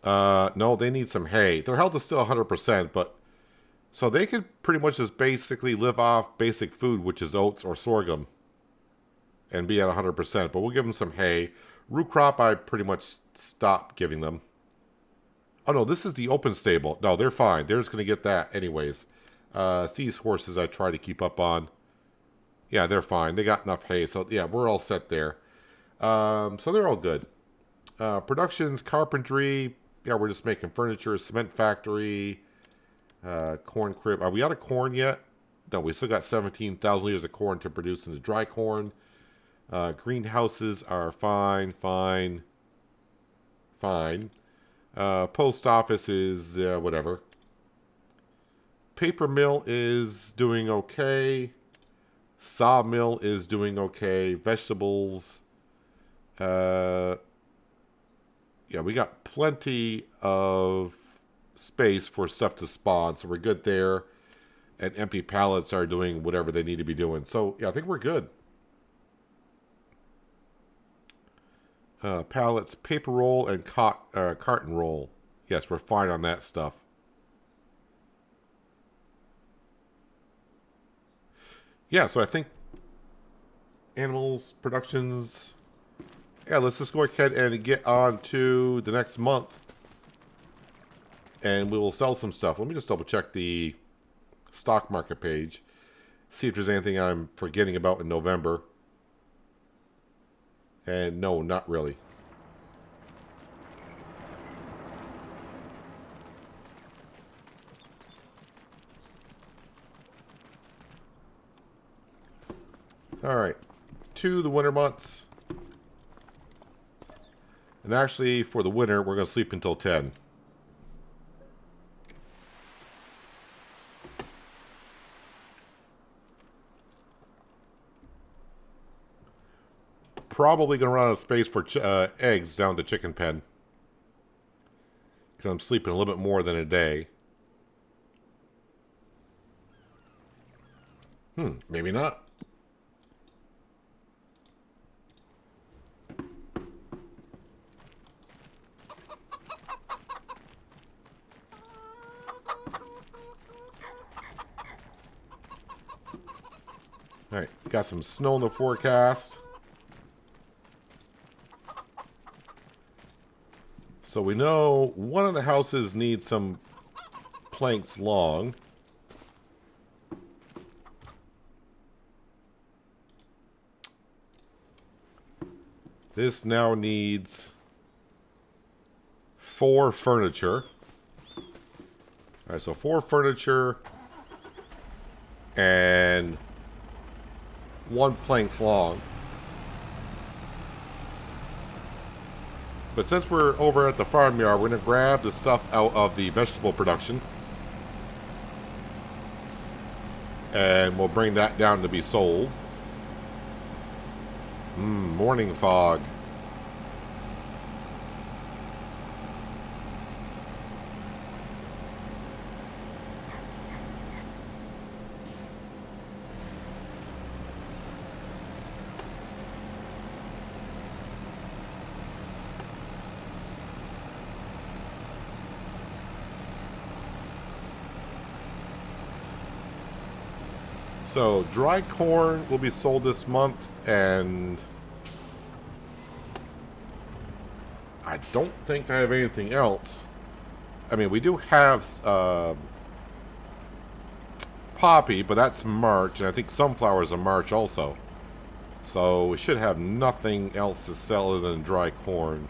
No, they need some hay. Their health is still 100%, but... So they could pretty much just basically live off basic food, which is oats or sorghum. And be at 100%, but we'll give them some hay. Root crop, I pretty much stopped giving them. Oh no, this is the open stable. No, they're fine. They're just going to get that anyways. These horses I try to keep up on. Yeah, they're fine. They got enough hay. So yeah, we're all set there. So they're all good. Productions, carpentry. Yeah, we're just making furniture. Cement factory. Corn crib. Are we out of corn yet? No, we still got 17,000 liters of corn to produce in the dry corn. Greenhouses are fine. Post office is whatever. Paper mill is doing okay. Sawmill is doing okay. Vegetables. Yeah, we got plenty of space for stuff to spawn, so we're good there. and empty pallets are doing whatever they need to be doing. So, yeah, I think we're good. Pallets, paper roll, and carton roll. Yes, we're fine on that stuff. Yeah, so I think animals, productions. Yeah, let's just go ahead and get on to the next month. And we will sell some stuff. Let me just double check the stock market page. See if there's anything I'm forgetting about in November. And no, not really. Alright, to the winter months. And actually, for the winter, we're going to sleep until 10. Probably going to run out of space for eggs down the chicken pen. Because I'm sleeping a little bit more than a day. Maybe not. Alright, got some snow in the forecast. So we know one of the houses needs some planks long. This now needs 4 furniture. Alright, so 4 furniture and 1 planks long. But since we're over at the farmyard, we're going to grab the stuff out of the vegetable production. And we'll bring that down to be sold. Morning fog. So, dry corn will be sold this month, and I don't think I have anything else. I mean, we do have poppy, but that's March, and I think sunflowers are March also. So, we should have nothing else to sell other than dry corn.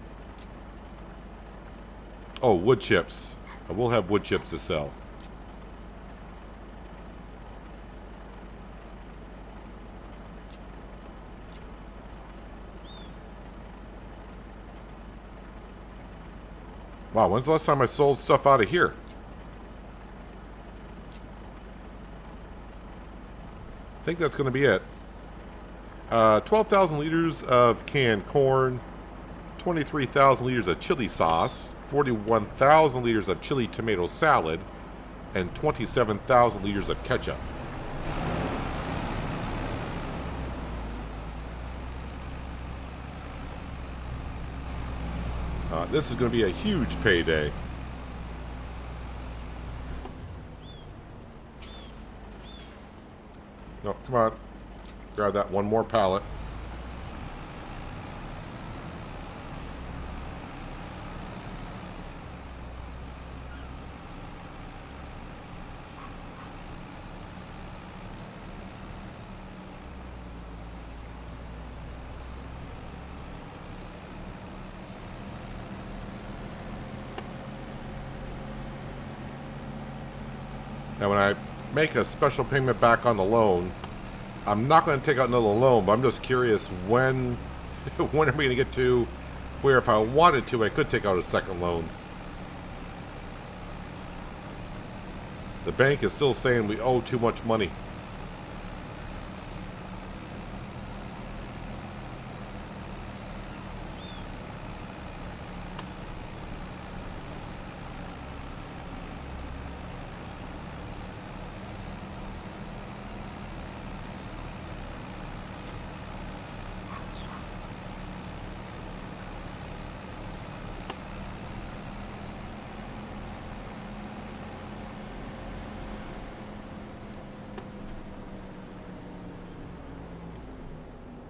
Oh, wood chips. We'll have wood chips to sell. Wow, when's the last time I sold stuff out of here? I think that's going to be it. 12,000 liters of canned corn, 23,000 liters of chili sauce, 41,000 liters of chili tomato salad, and 27,000 liters of ketchup. This is going to be a huge payday. No, come on. Grab that one more pallet. Now, when I make a special payment back on the loan, I'm not going to take out another loan, but I'm just curious when, when are we going to get to where if I wanted to, I could take out a second loan. The bank is still saying we owe too much money.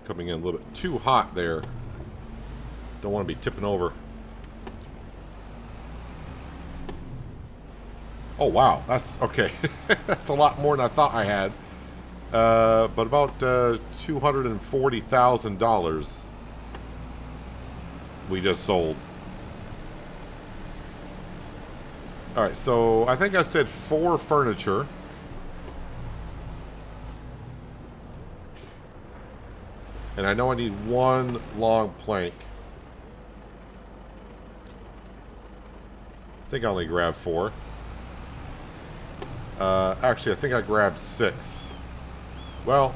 Coming in a little bit too hot there. Don't want to be tipping over. Oh, wow. That's okay. That's a lot more than I thought I had. But about $240,000 we just sold. All right, so I think I said 4 furniture. And I know I need 1 long plank. I think I only grabbed 4. Actually, I think I grabbed 6. Well,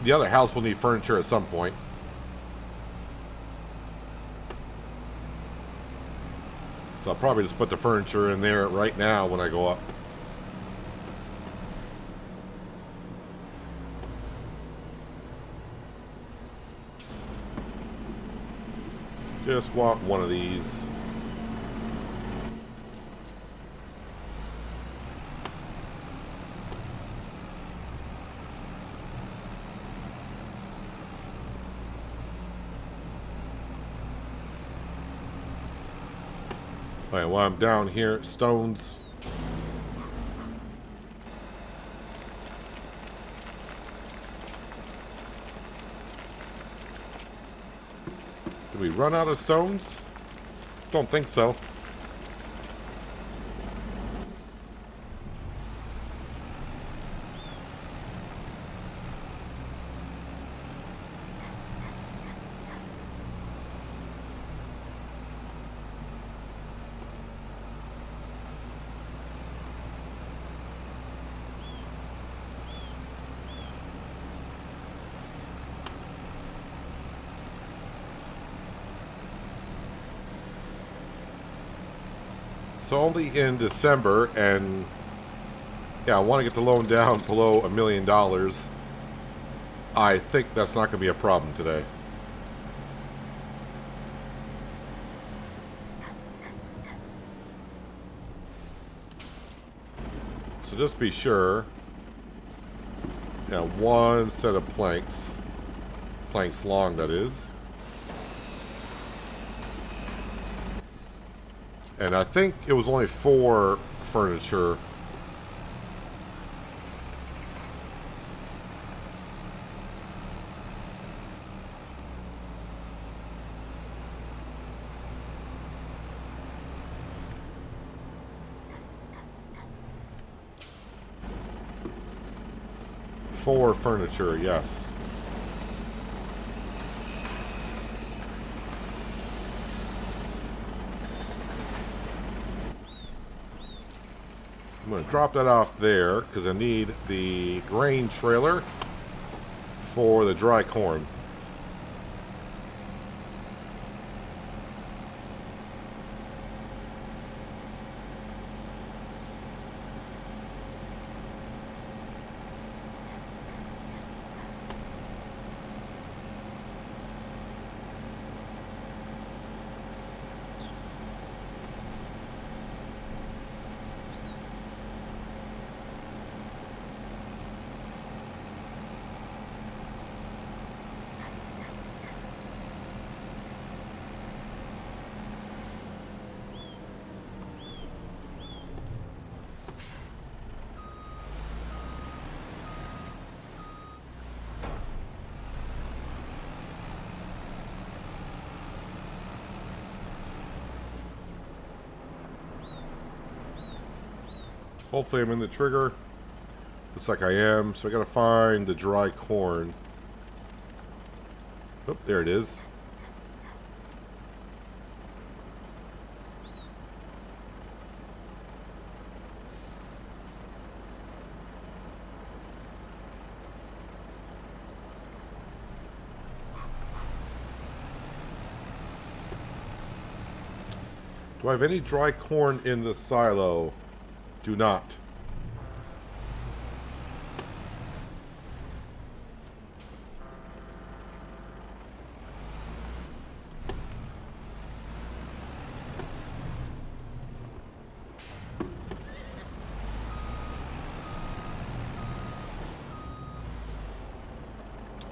the other house will need furniture at some point. So I'll probably just put the furniture in there right now when I go up. Just want one of these. All right, while I'm down here, stones. Did we run out of stones? Don't think so. So only in December, and yeah, I want to get the loan down below $1 million. I think that's not going to be a problem today. So just be sure. Yeah, 1 set of planks. Planks long, that is. And I think it was only 4 furniture. Four furniture, yes. I'm going to drop that off there because I need the grain trailer for the dry corn. Hopefully I'm in the trigger. Looks like I am. So I gotta find the dry corn. Oh, there it is. Do I have any dry corn in the silo? Do not.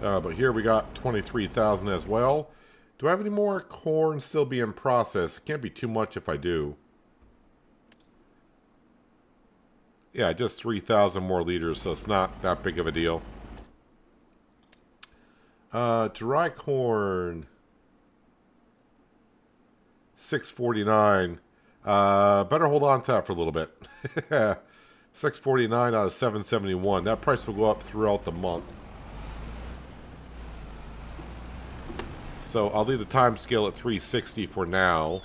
But here we got 23,000 as well. Do I have any more corn still being processed? It can't be too much if I do. Yeah, just 3,000 more liters, so it's not that big of a deal. Dry corn, 649. Better hold on to that for a little bit. 649 out of 771. That price will go up throughout the month. So I'll leave the time scale at 360 for now,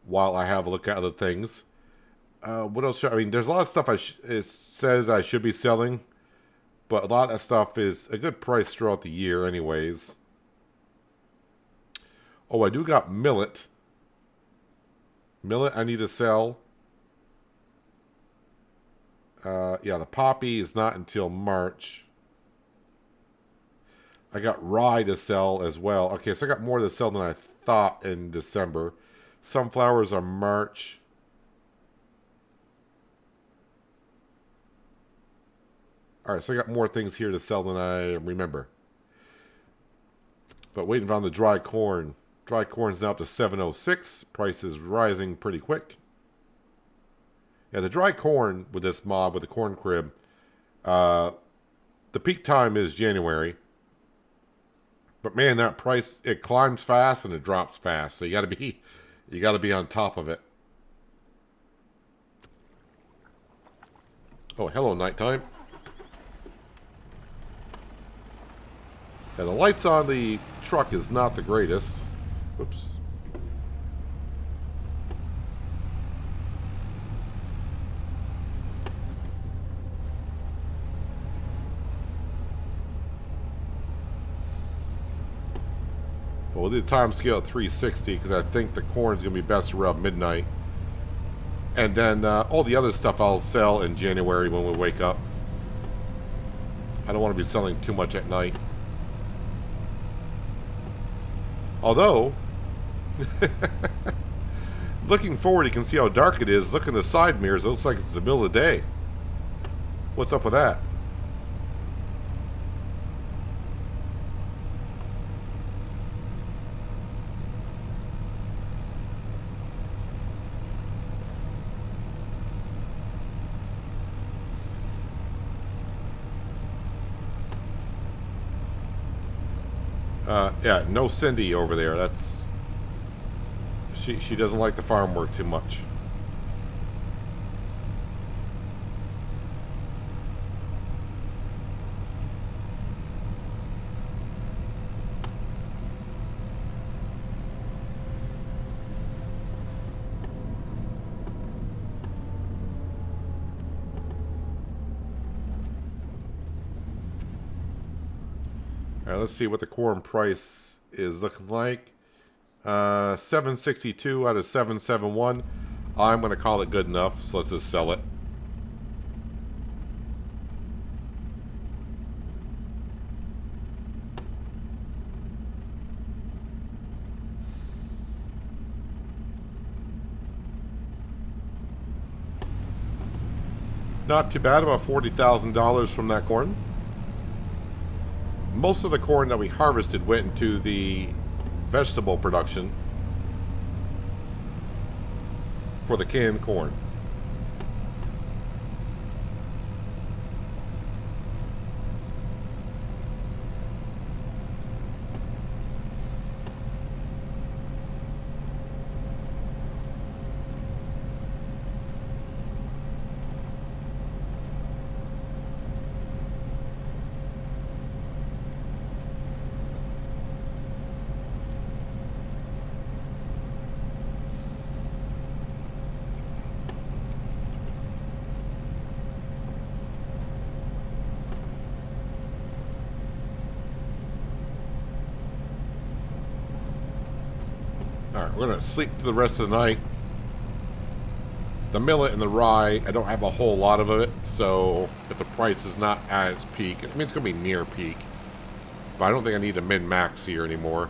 while I have a look at other things. What else? I mean, there's a lot of stuff it says I should be selling, but a lot of that stuff is a good price throughout the year anyways. Oh, I do got millet. Millet I need to sell. Yeah, the poppy is not until March. I got rye to sell as well. Okay, so I got more to sell than I thought in December. Sunflowers are March. Alright, so I got more things here to sell than I remember. But waiting on the dry corn. Dry corn's now up to 706. Price is rising pretty quick. Yeah, the dry corn with this mod, with the corn crib, the peak time is January. But man, that price, it climbs fast and it drops fast. So you gotta be on top of it. Oh, hello, nighttime. Yeah, the lights on the truck is not the greatest. Oops. We'll do the time scale at 360 because I think the corn's going to be best around midnight. And then all the other stuff I'll sell in January when we wake up. I don't want to be selling too much at night. Although, looking forward, you can see how dark it is. Look in the side mirrors. It looks like it's the middle of the day. What's up with that? Yeah, no Cindy over there. That's she doesn't like the farm work too much. All right, let's see what the corn price is looking like. 762 out of 771. I'm going to call it good enough, so let's just sell it. Not too bad, about $40,000 from that corn. Most of the corn that we harvested went into the vegetable production for the canned corn. Alright, we're going to sleep through the rest of the night. The millet and the rye, I don't have a whole lot of it, so if the price is not at its peak, I mean it's going to be near peak, but I don't think I need a min-max here anymore.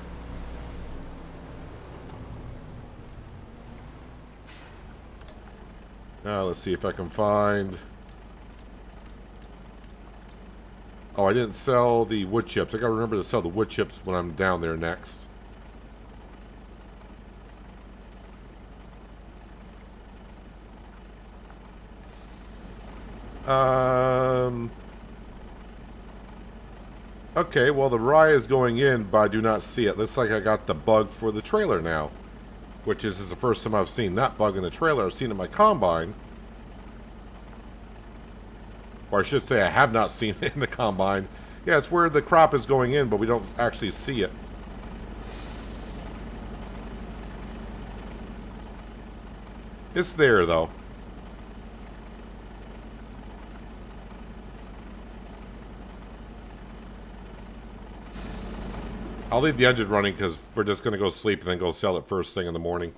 Now let's see if I can find Oh, I didn't sell the wood chips. I gotta remember to sell the wood chips when I'm down there next. Okay, well the rye is going in, but I do not see it. Looks like I got the bug for the trailer now. Which is the first time I've seen that bug in the trailer. I've seen it in my combine. Or I should say I have not seen it in the combine. Yeah, it's where the crop is going in, but we don't actually see it. It's there, though. I'll leave the engine running because we're just going to go sleep and then go sell it first thing in the morning.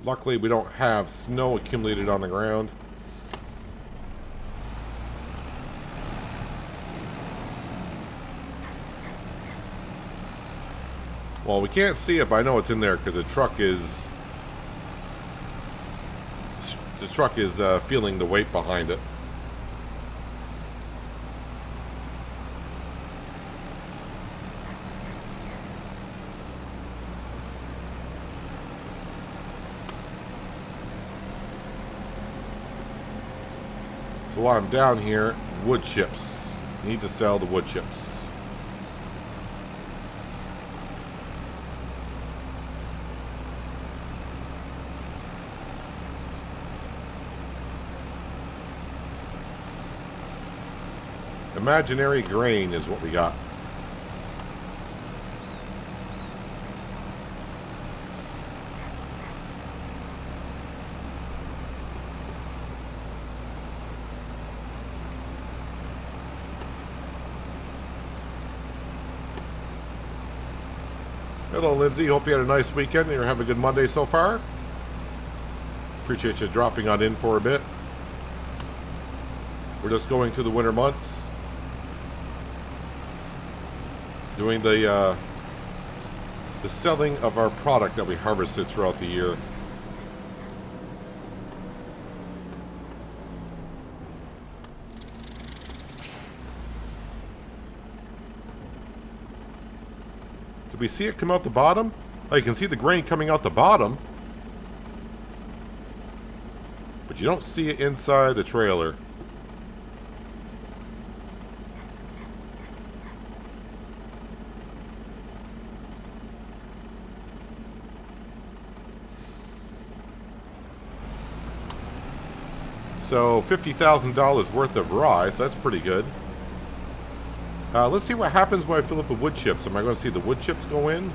Luckily, we don't have snow accumulated on the ground. Well, we can't see it, but I know it's in there because the truck is feeling the weight behind it. So while I'm down here, wood chips. Need to sell the wood chips. Imaginary grain is what we got. Hello, Lindsay. Hope you had a nice weekend and you're having a good Monday so far. Appreciate you dropping on in for a bit. We're just going through the winter months. Doing the selling of our product that we harvested throughout the year. Did we see it come out the bottom? Oh, you can see the grain coming out the bottom. But you don't see it inside the trailer. So $50,000 worth of rye, so that's pretty good. Let's see what happens when I fill up the wood chips. Am I going to see the wood chips go in?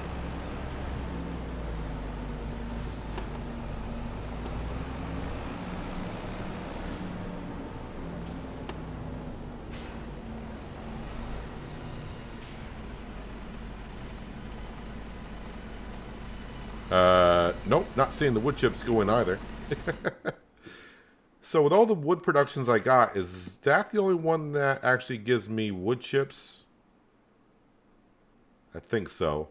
Nope, not seeing the wood chips go in either. So with all the wood productions I got, is that the only one that actually gives me wood chips? I think so.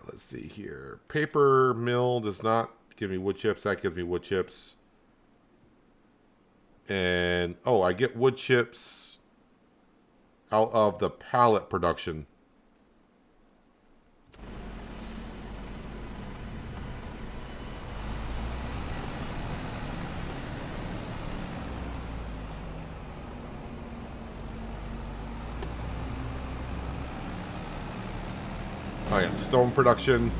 Let's see here. Paper mill does not give me wood chips. That gives me wood chips. And, oh, I get wood chips out of the pallet production. Oh yeah, stone production.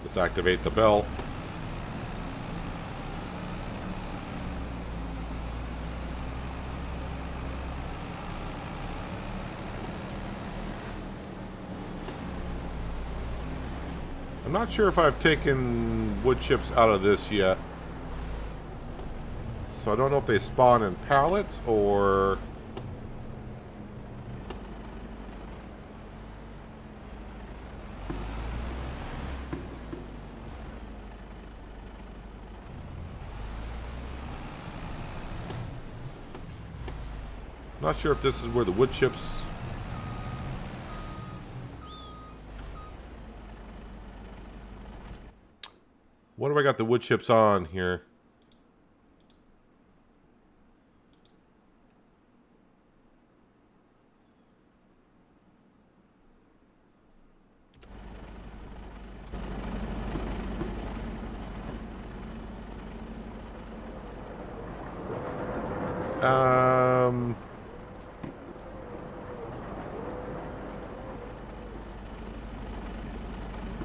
Just activate the bell. I'm not sure if I've taken wood chips out of this yet. So I don't know if they spawn in pallets or... Not sure if this is where the wood chips... What do I got the wood chips on here?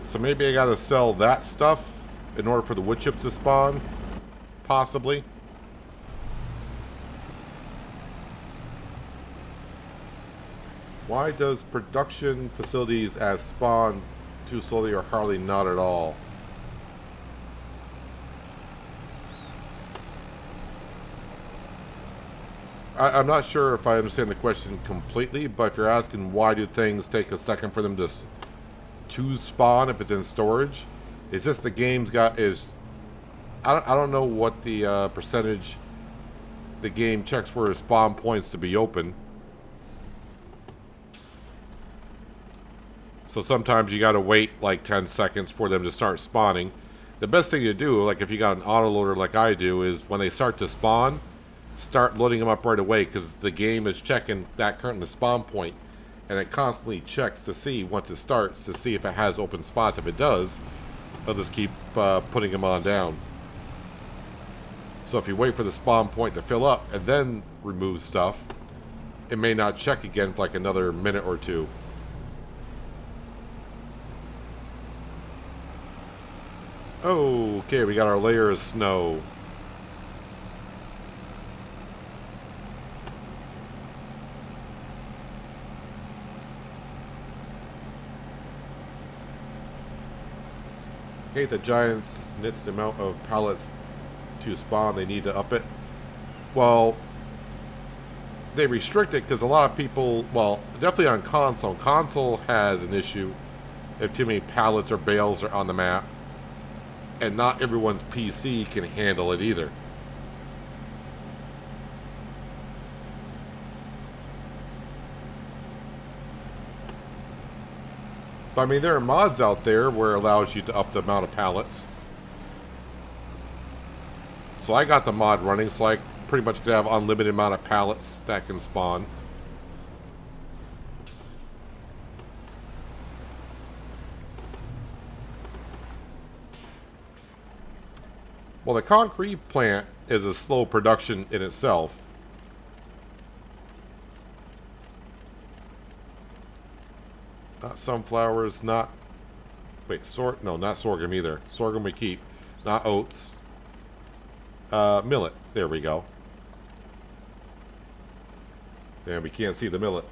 So maybe I gotta sell that stuff in order for the wood chips to spawn, possibly. Why does production facilities as spawn too slowly or hardly not at all? I'm not sure if I understand the question completely, but if you're asking why do things take a second for them to spawn if it's in storage, is this the game's got is... I don't know what the percentage the game checks for spawn points to be open. So sometimes you gotta wait like 10 seconds for them to start spawning. The best thing to do, like if you got an autoloader like I do, is when they start to spawn, start loading them up right away, because the game is checking that current spawn point, and it constantly checks to see once it starts to see if it has open spots. If it does, they'll just keep putting them on down. So if you wait for the spawn point to fill up and then remove stuff, it may not check again for like another minute or two. Okay, we got our layer of snow. Okay, the Giants nits the amount of pallets to spawn. They need to up it. Well, they restrict it because a lot of people, well, definitely on console. Console has an issue if too many pallets or bales are on the map. And not everyone's PC can handle it either. But I mean, there are mods out there where it allows you to up the amount of pallets. So I got the mod running, so I pretty much could have unlimited amount of pallets that can spawn. Well, the concrete plant is a slow production in itself. Not sunflowers, not... Wait, no, not sorghum either. Sorghum we keep. Not oats. Millet. There we go. And we can't see the millet.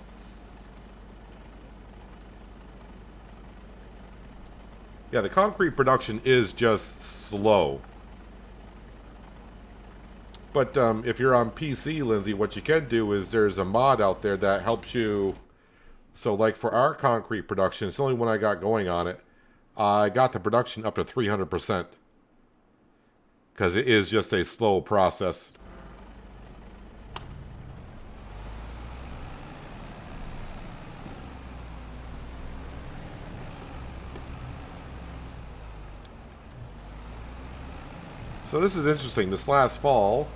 Yeah, the concrete production is just slow. But if you're on PC, Lindsay, what you can do is there's a mod out there that helps you. So like for our concrete production, it's the only one I got going on it. I got the production up to 300%. Because it is just a slow process. So this is interesting. This last fall,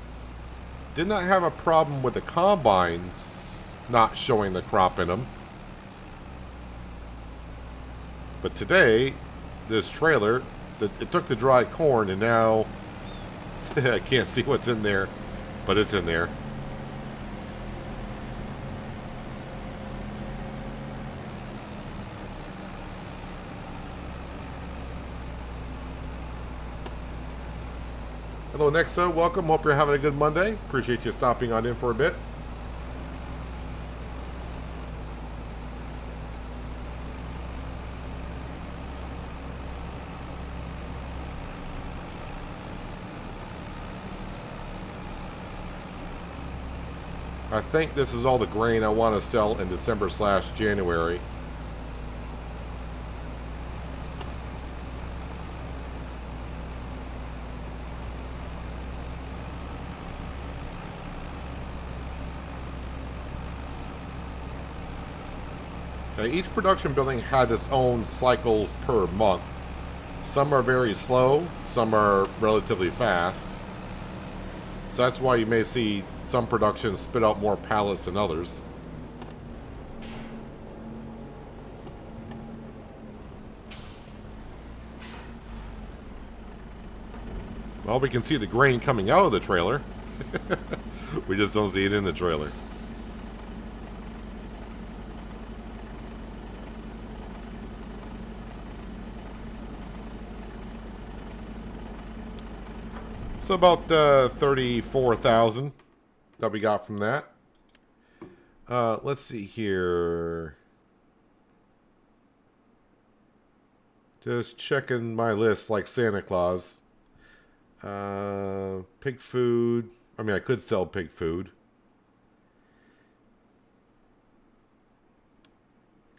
did not have a problem with the combines not showing the crop in them. But today, this trailer, it took the dry corn and now I can't see what's in there, but it's in there. Hello, Nexa. Welcome. Hope you're having a good Monday. Appreciate you stopping on in for a bit. I think this is all the grain I want to sell in December/January. Each production building has its own cycles per month. Some are very slow, some are relatively fast. So that's why you may see some productions spit out more pallets than others. Well, we can see the grain coming out of the trailer. We just don't see it in the trailer. So about 34,000 that we got from that. Let's see here. Just checking my list like Santa Claus. Pig food. I mean, I could sell pig food.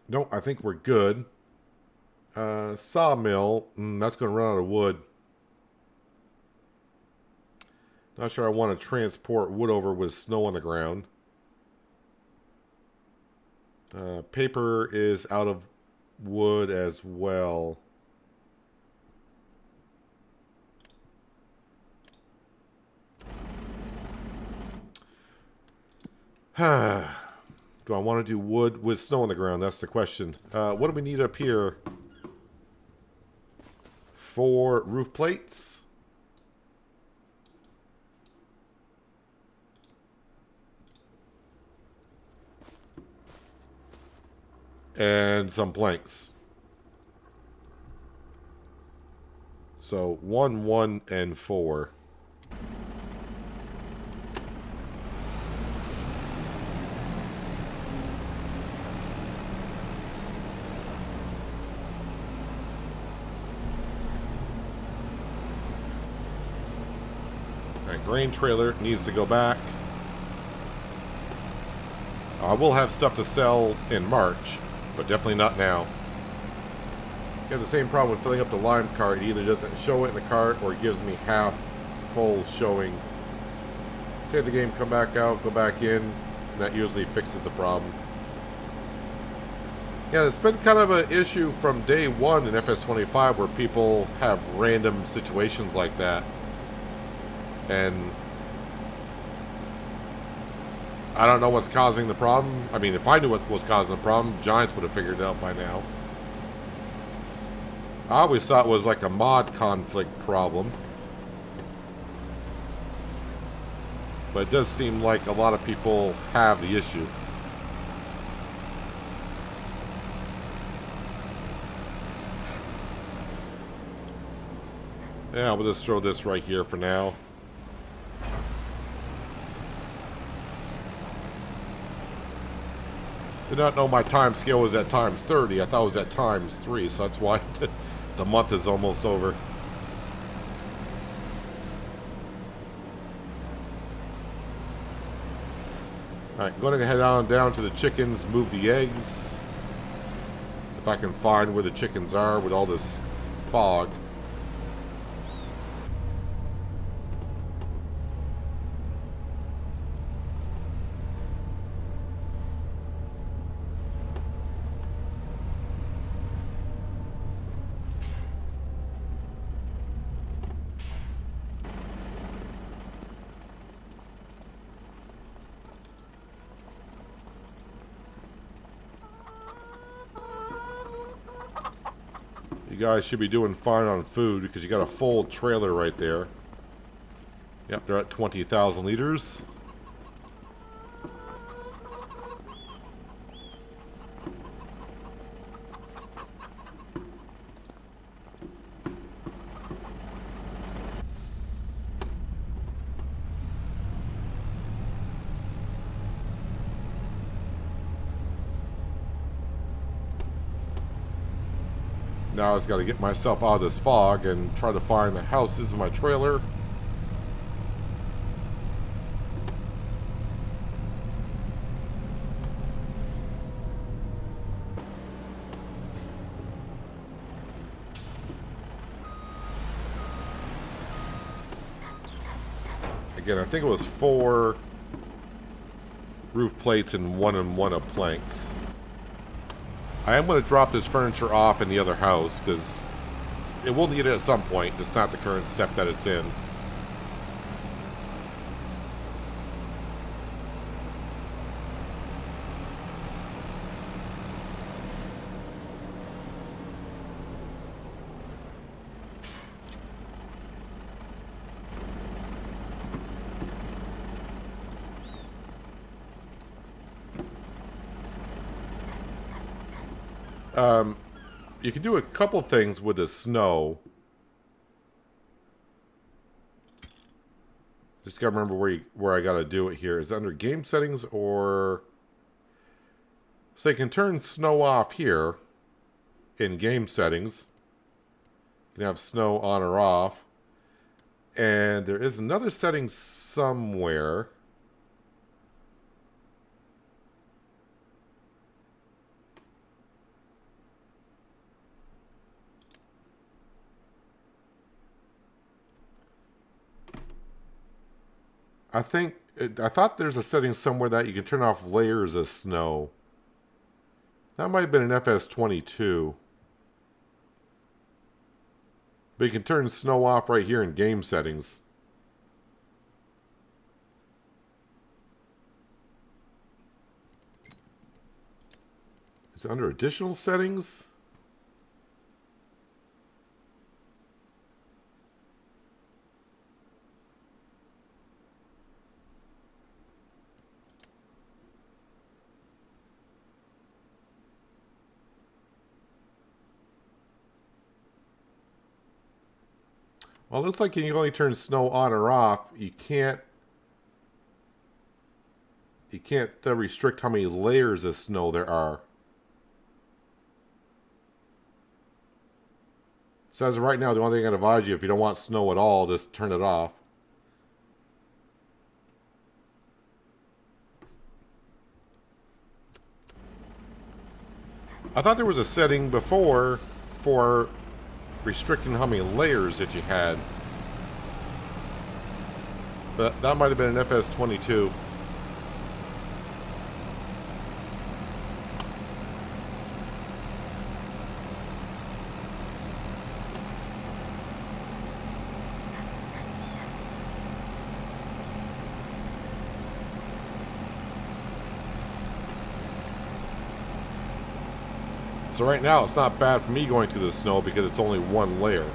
No, I think we're good. Sawmill. That's going to run out of wood. Not sure I want to transport wood over with snow on the ground. Paper is out of wood as well. Do I want to do wood with snow on the ground? That's the question. What do we need up here? 4 roof plates. And some planks. So 1, 1, and 4. Alright, grain trailer needs to go back. I will have stuff to sell in March, but definitely not now. You have the same problem with filling up the lime cart. It either doesn't show it in the cart or it gives me half full showing. Save the game, come back out, go back in, and that usually fixes the problem. Yeah, it's been kind of an issue from day one in FS25 where people have random situations like that. And I don't know what's causing the problem. I mean, if I knew what was causing the problem, Giants would have figured it out by now. I always thought it was like a mod conflict problem. But it does seem like a lot of people have the issue. Yeah, we'll just throw this right here for now. Did not know my time scale was at times 30. I thought it was at times 3, so that's why the month is almost over. Alright, going to head on down to the chickens, move the eggs. If I can find where the chickens are with all this fog. You guys should be doing fine on food because you got a full trailer right there. Yep, they're at 20,000 liters. Now I just got to get myself out of this fog and try to find the houses in my trailer. Again, I think it was 4 roof plates and 1 of planks. I am going to drop this furniture off in the other house because it will need it at some point. Just not the current step that it's in. You can do a couple things with the snow. Just gotta remember where I gotta do it here. Is it under game settings or... So you can turn snow off here in game settings. You can have snow on or off. And there is another setting somewhere. I thought there's a setting somewhere that you can turn off layers of snow. That might have been an FS22. But you can turn snow off right here in game settings. Is it under additional settings? Well, it looks like you can only turn snow on or off. You can't restrict how many layers of snow there are. So as of right now, the only thing I'd advise you, if you don't want snow at all, just turn it off. I thought there was a setting before for restricting how many layers that you had. But that might have been an FS22. So right now, it's not bad for me going through the snow because it's only one layer.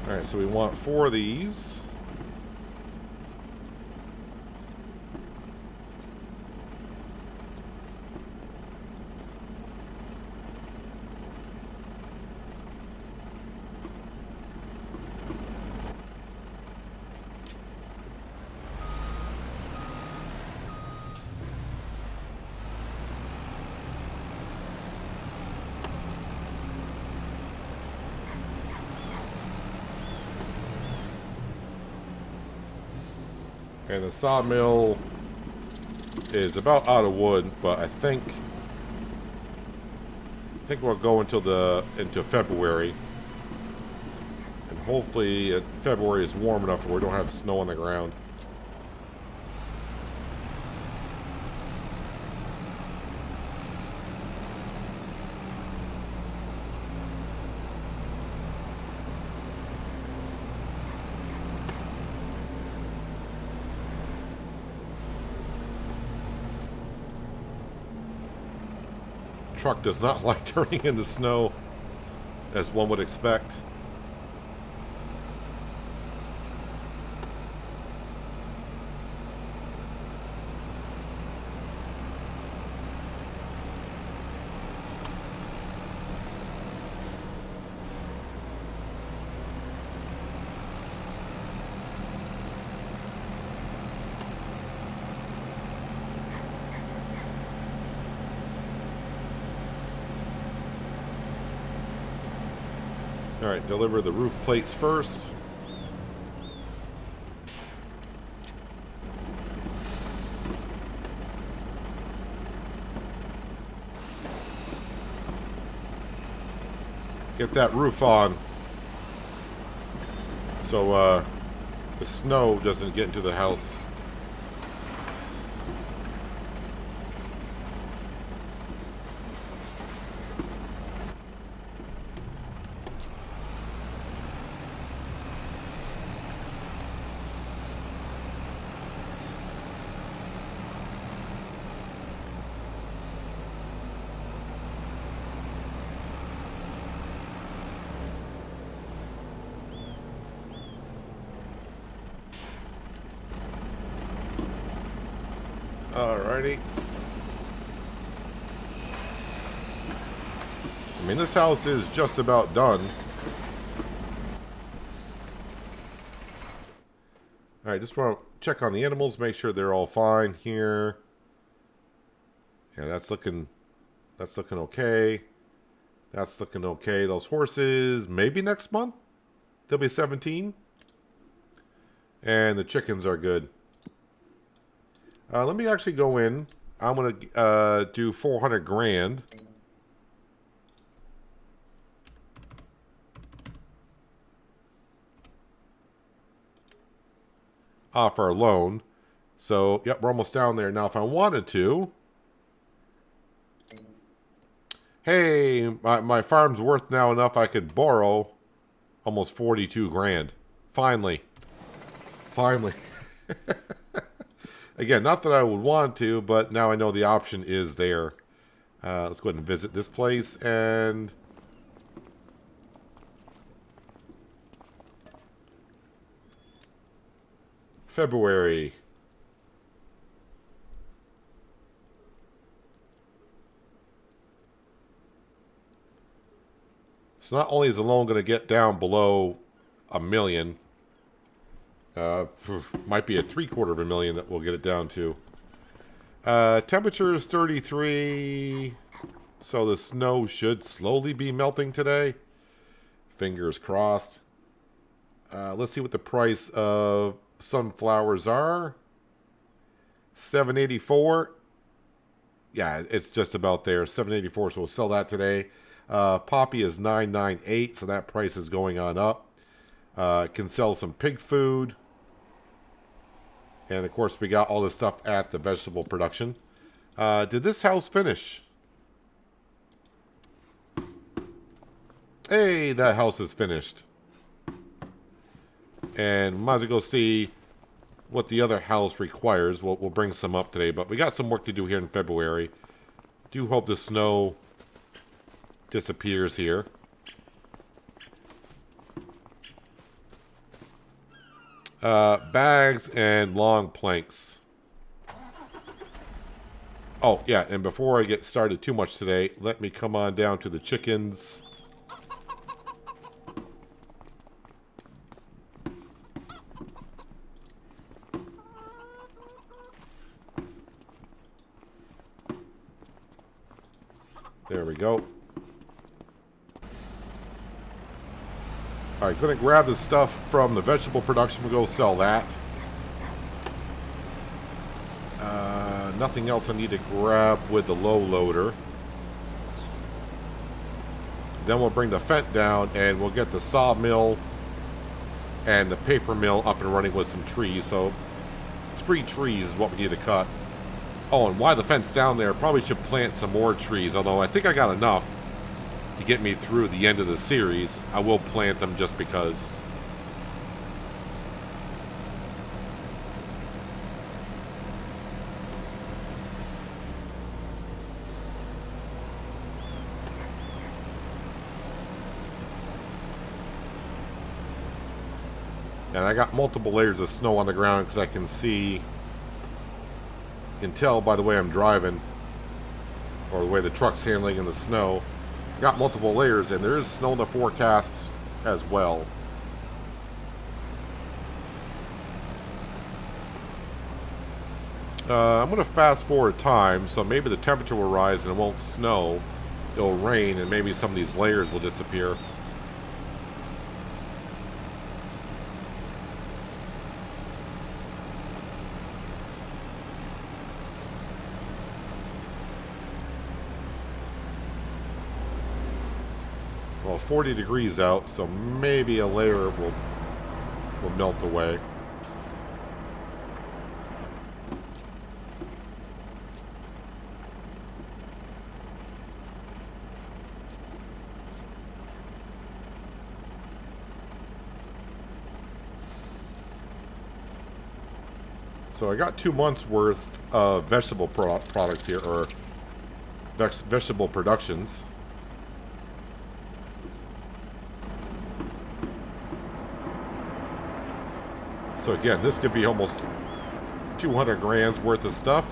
Alright, so we want 4 of these. And the sawmill is about out of wood, but I think we'll go into February, and hopefully February is warm enough where we don't have snow on the ground. Truck does not like turning in the snow, as one would expect. Alright, deliver the roof plates first. Get that roof on. So the snow doesn't get into the house. Alrighty. I mean, this house is just about done. Alright, just want to check on the animals, make sure they're all fine here. Yeah, that's looking okay. That's looking okay. Those horses, maybe next month. They'll be 17. And the chickens are good. Let me actually go in. I'm going to do 400 grand. Offer a loan. So, yep, we're almost down there. Now, if I wanted to... Hey, my farm's worth now enough I could borrow almost 42 grand. Finally. Finally. Again, not that I would want to, but now I know the option is there. Let's go ahead and visit this place and... February. So not only is the loan going to get down below $1 million, might be a $750,000 that we'll get it down to. Temperature is 33, so the snow should slowly be melting today. Fingers crossed. Let's see what the price of sunflowers are. $784. Yeah, it's just about there. $784, so we'll sell that today. Poppy is $998, so that price is going on up. Can sell some pig food. And, of course, we got all this stuff at the vegetable production. Did this house finish? Hey, that house is finished. And might as well go see what the other house requires. We'll bring some up today. But we got some work to do here in February. Do hope the snow disappears here. Bags and long planks. Oh, yeah, and before I get started too much today, let me come on down to the chickens. There we go. Alright, going to grab the stuff from the vegetable production. We'll go sell that. Nothing else I need to grab with the low loader. Then we'll bring the fent down and we'll get the sawmill and the paper mill up and running with some trees. So 3 trees is what we need to cut. Oh, and while the fence down there, probably should plant some more trees. Although I think I got enough to get me through the end of the series. I will plant them just because. And I got multiple layers of snow on the ground because I can see, can tell by the way I'm driving or the way the truck's handling in the snow. Got multiple layers, and there is snow in the forecast as well. I'm going to fast forward time, so maybe the temperature will rise and it won't snow. It'll rain, and maybe some of these layers will disappear. well, 40 degrees out, so maybe a layer will melt away. So I got 2 months worth of vegetable products here, or vegetable productions. So again, this could be almost 200 grams worth of stuff.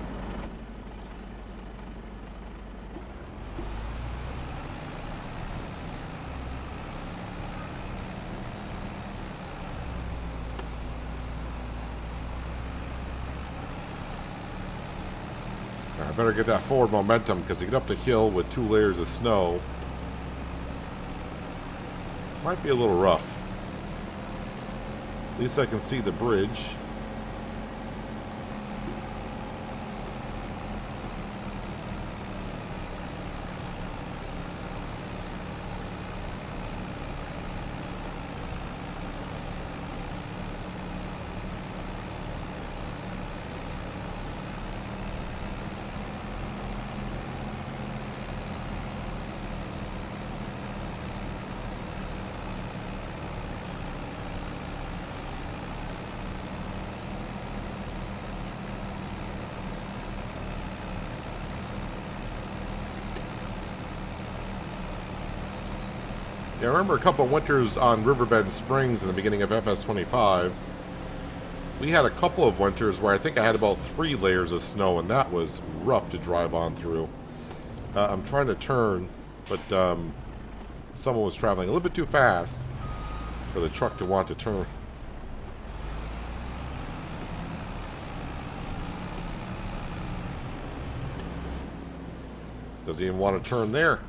I better get that forward momentum, because to get up the hill with 2 layers of snow might be a little rough. At least I can see the bridge. Yeah, I remember a couple of winters on Riverbend Springs in the beginning of FS25. We had a couple of winters where I think I had about 3 layers of snow, and that was rough to drive on through. I'm trying to turn, but someone was traveling a little bit too fast for the truck to want to turn. Doesn't even want to turn there.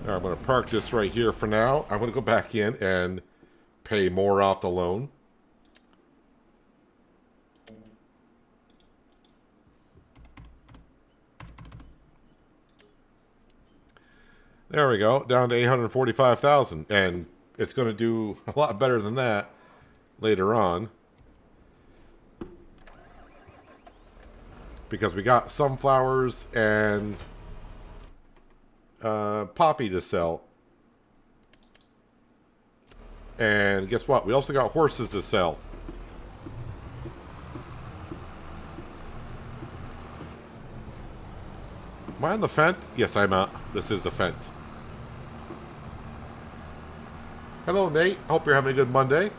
I'm going to park this right here for now. I'm going to go back in and pay more off the loan. There we go, down to 845,000, and it's going to do a lot better than that later on, because we got sunflowers and poppy to sell. And guess what? We also got horses to sell. Am I on the Fent? Yes, I'm out. This is the Fent. Hello, Nate. Hope you're having a good Monday.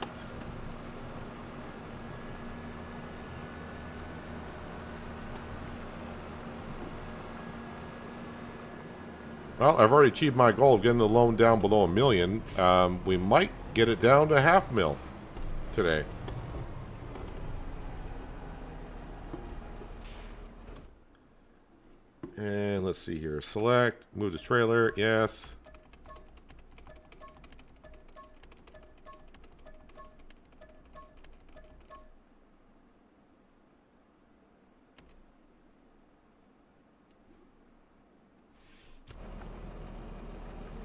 Well, I've already achieved my goal of getting the loan down below $1 million. We might get it down to $500,000 today. And let's see here. Select, move this trailer. Yes.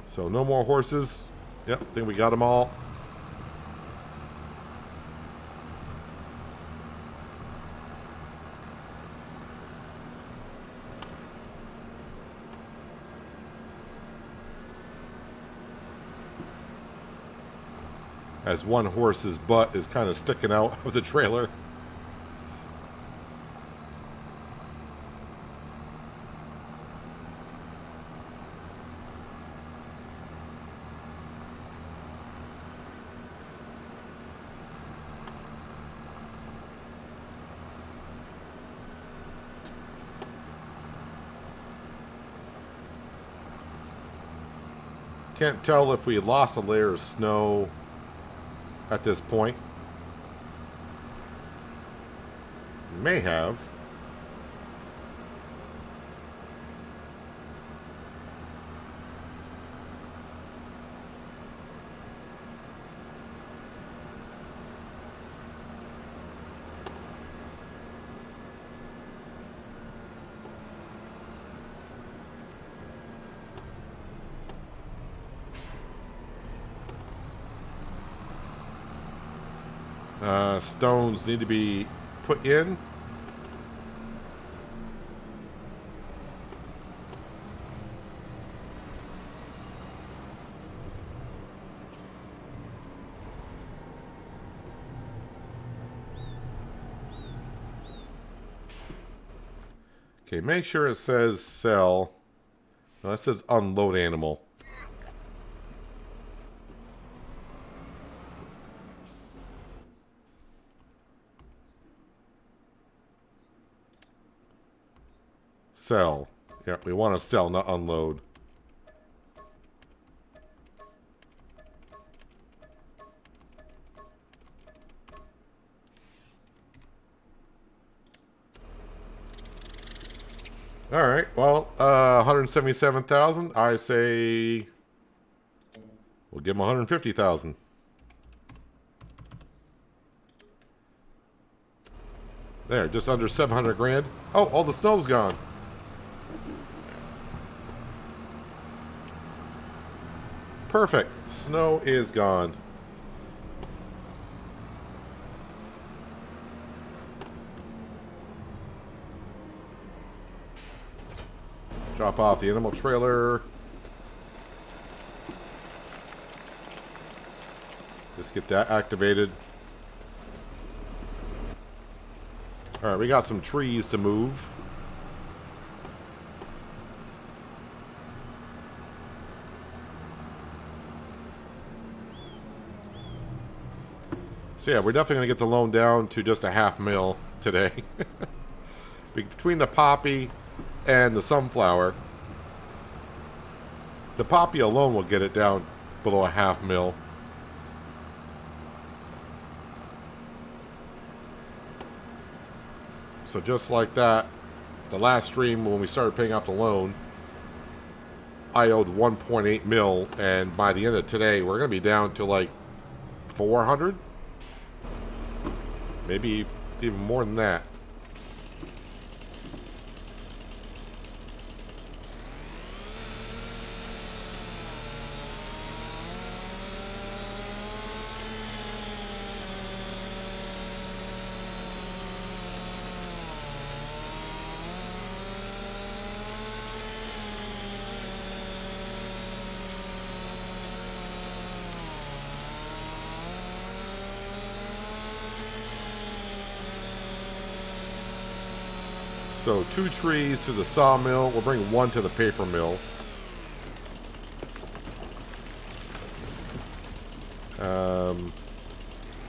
So no more horses. Yep, I think we got them all. As one horse's butt is kind of sticking out of the trailer. Can't tell if we lost a layer of snow at this point. May have. Stones need to be put in. Okay, make sure it says sell. No, it says unload animal. Sell. Yeah, we want to sell, not unload. All right. Well, 177,000. I say we'll give him 150,000. There, just under 700 grand. Oh, all the snow's gone. Perfect. Snow is gone. Drop off the animal trailer. Just get that activated. Alright, we got some trees to move. So yeah, we're definitely going to get the loan down to just a $500,000 today. Between the poppy and the sunflower, the poppy alone will get it down below a $500,000. So just like that, the last stream when we started paying off the loan, I owed 1.8 mil, and by the end of today, we're going to be down to like 400. Maybe even more than that. So 2 trees to the sawmill. We'll bring 1 to the paper mill.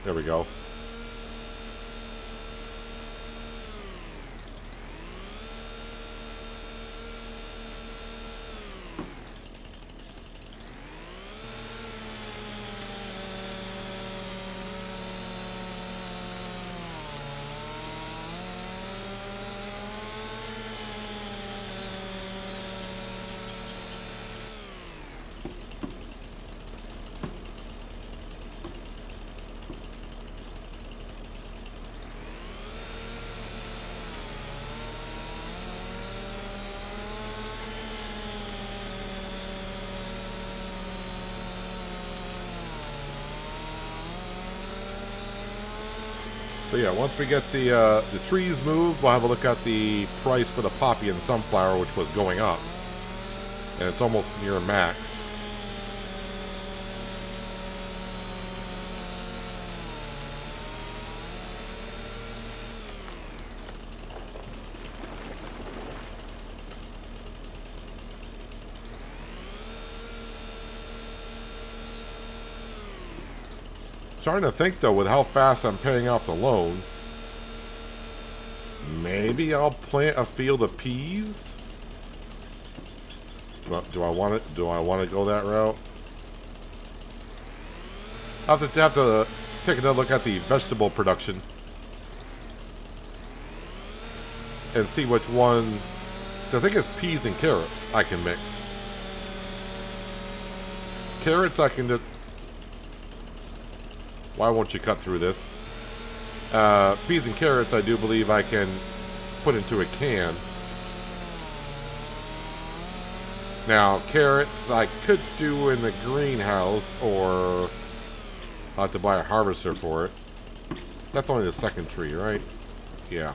There we go. So yeah, once we get the trees moved, we'll have a look at the price for the poppy and sunflower, which was going up. And it's almost near max. Starting to think though, with how fast I'm paying off the loan, maybe I'll plant a field of peas. Do I want it? Do I want to go that route? I'll have to take another look at the vegetable production. and see which one. So I think it's peas and carrots I can mix. Carrots I can just... Why won't you cut through this? Peas and carrots I do believe I can put into a can. Now, carrots I could do in the greenhouse, or I'll have to buy a harvester for it. That's only the second tree, right? Yeah.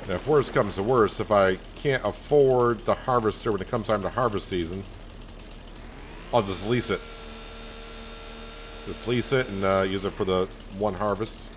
Now, if worse comes to worse, if I can't afford the harvester when it comes time to harvest season, I'll just lease it. Just lease it and use it for the one harvest.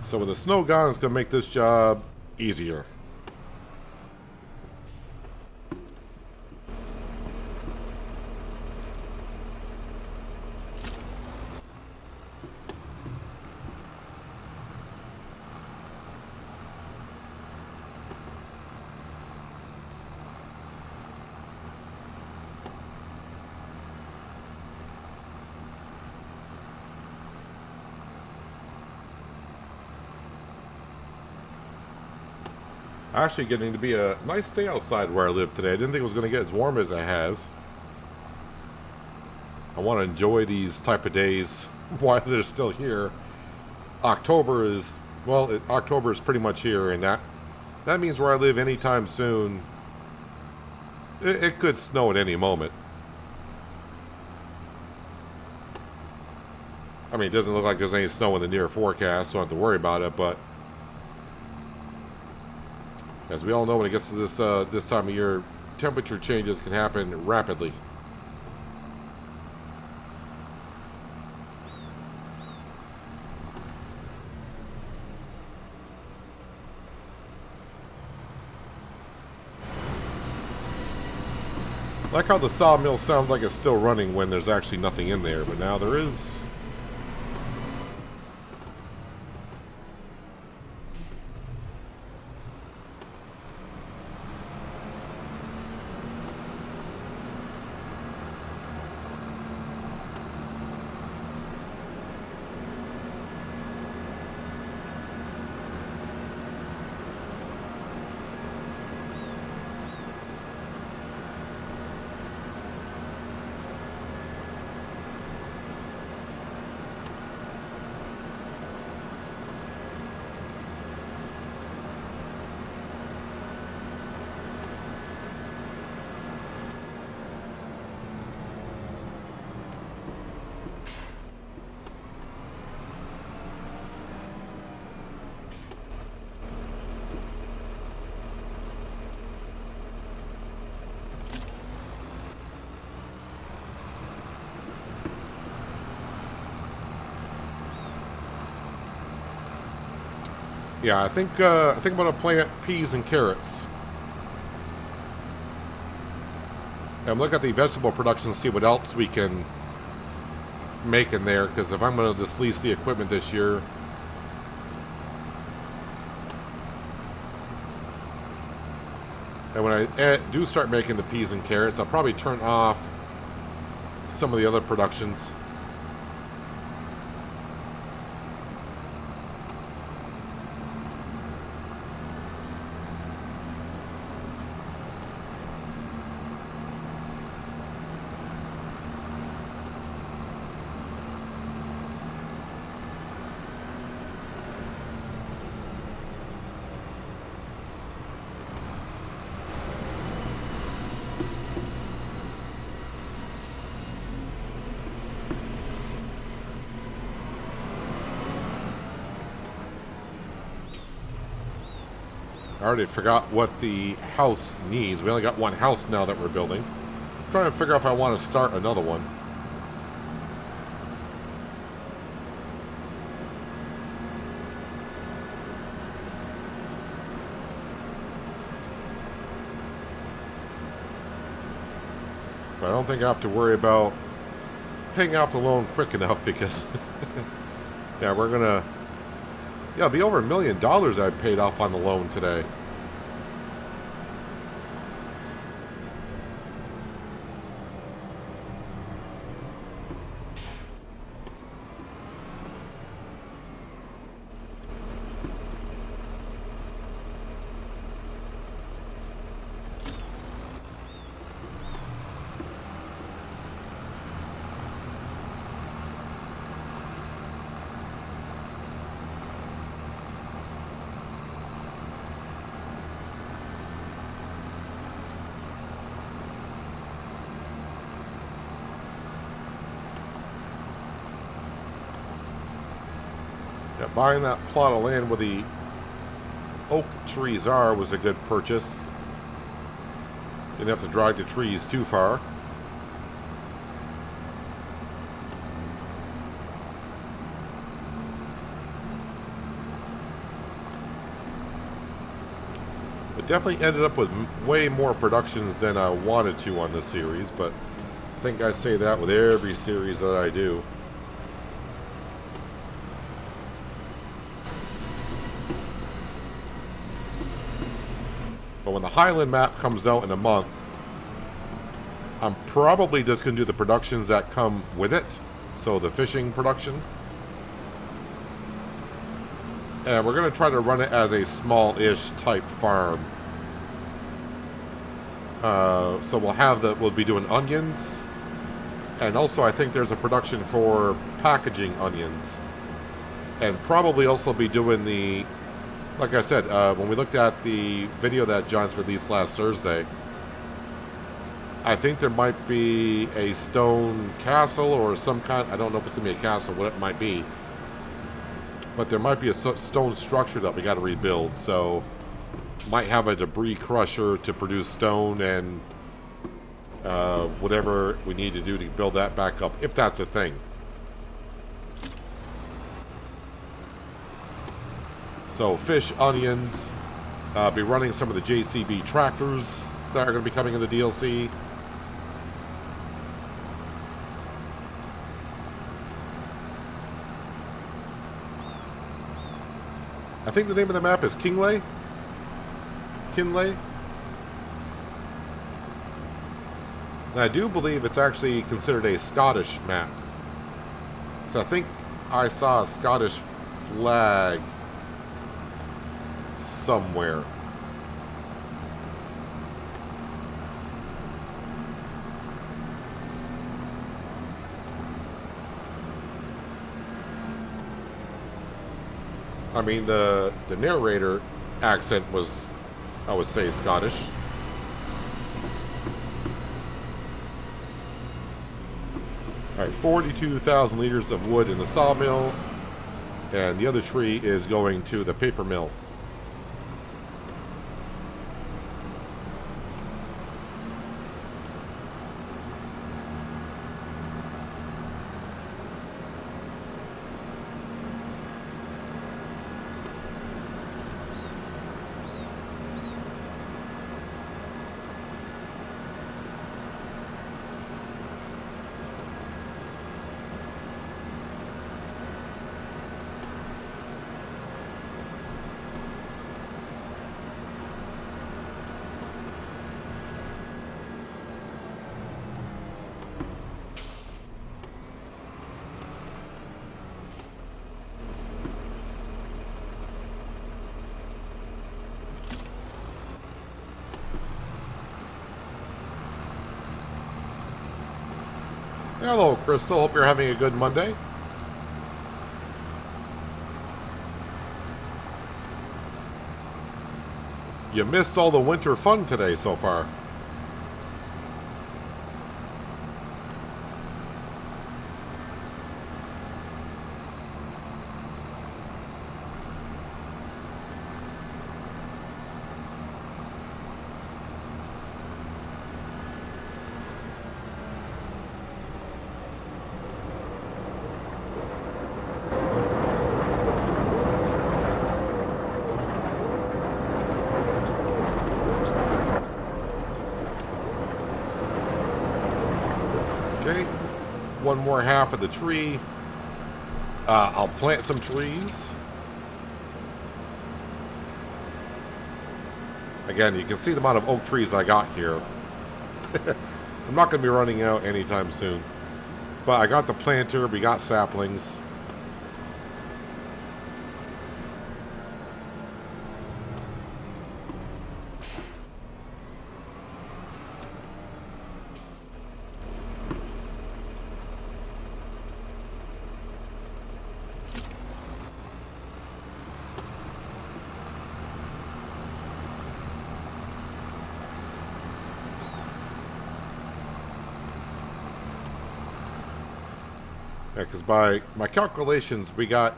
So with the snow gone, it's going to make this job easier. Actually getting to be a nice day outside where I live today. I didn't think it was going to get as warm as it has. I want to enjoy these type of days while they're still here. October is, well, October is pretty much here, and that means where I live anytime soon, it could snow at any moment. I mean, it doesn't look like there's any snow in the near forecast, so I don't have to worry about it, but as we all know, when it gets to this time of year, temperature changes can happen rapidly. I like how the sawmill sounds like it's still running when there's actually nothing in there, but now there is. Yeah, I think I'm gonna plant peas and carrots. And look at the vegetable production and see what else we can make in there. Because if I'm gonna just lease the equipment this year, and when I do start making the peas and carrots, I'll probably turn off some of the other productions. I already forgot what the house needs. We only got one house now that we're building. I'm trying to figure out if I want to start another one. But I don't think I have to worry about paying out the loan quick enough because, yeah, we're going to, yeah, it'll be over $1 million I paid off on the loan today. Yeah, buying that plot of land where the oak trees are was a good purchase. Didn't have to drag the trees too far. It definitely ended up with way more productions than I wanted to on this series, but I think I say that with every series that I do. But when the Highland map comes out in a month, I'm probably just going to do the productions that come with it. So the fishing production. And we're going to try to run it as a small-ish type farm. So we'll be doing onions. And also I think there's a production for packaging onions. And probably also be doing the, like I said, when we looked at the video that John's released last Thursday, I think there might be a stone castle or some kind, I don't know if it's going to be a castle, what it might be. But there might be a stone structure that we got to rebuild, so might have a debris crusher to produce stone and whatever we need to do to build that back up, if that's a thing. So fish, onions, be running some of the JCB tractors that are going to be coming in the DLC. I think the name of the map is Kinley. And I do believe it's actually considered a Scottish map. So I think I saw a Scottish flag somewhere. I mean, the narrator accent was, I would say, Scottish. Alright, 42,000 liters of wood in the sawmill, and the other tree is going to the paper mill. Hello, Crystal. Hope you're having a good Monday. You missed all the winter fun today so far. Okay, one more half of the tree. I'll plant some trees. Again, you can see the amount of oak trees I got here. I'm not going to be running out anytime soon. But I got the planter, we got saplings. Because by my calculations, we're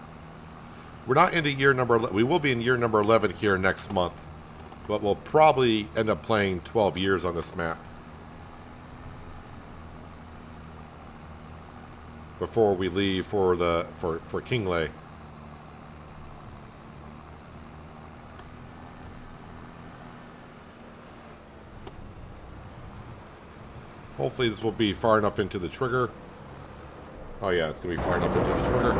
not into year number. We will be in year number 11 here next month, but we'll probably end up playing 12 years on this map before we leave for Kingley. Hopefully, this will be far enough into the trigger. Oh yeah, it's going to be far enough into the trigger.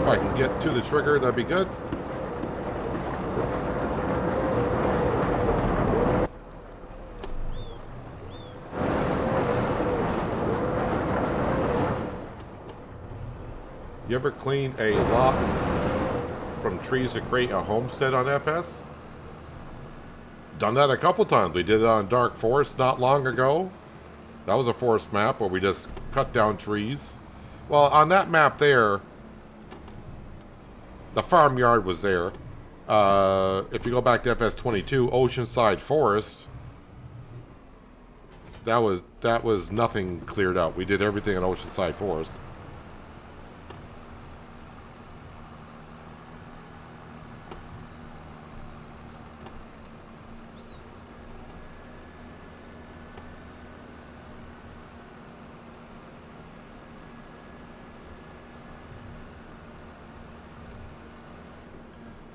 If I can get to the trigger, that'd be good. You ever cleaned a lot from trees to create a homestead on FS? Done that a couple times. We did it on Dark Forest not long ago. That was a forest map where we just cut down trees. Well, on that map there, the farmyard was there. If you go back to FS22, Oceanside Forest, that was nothing cleared out. We did everything in Oceanside Forest.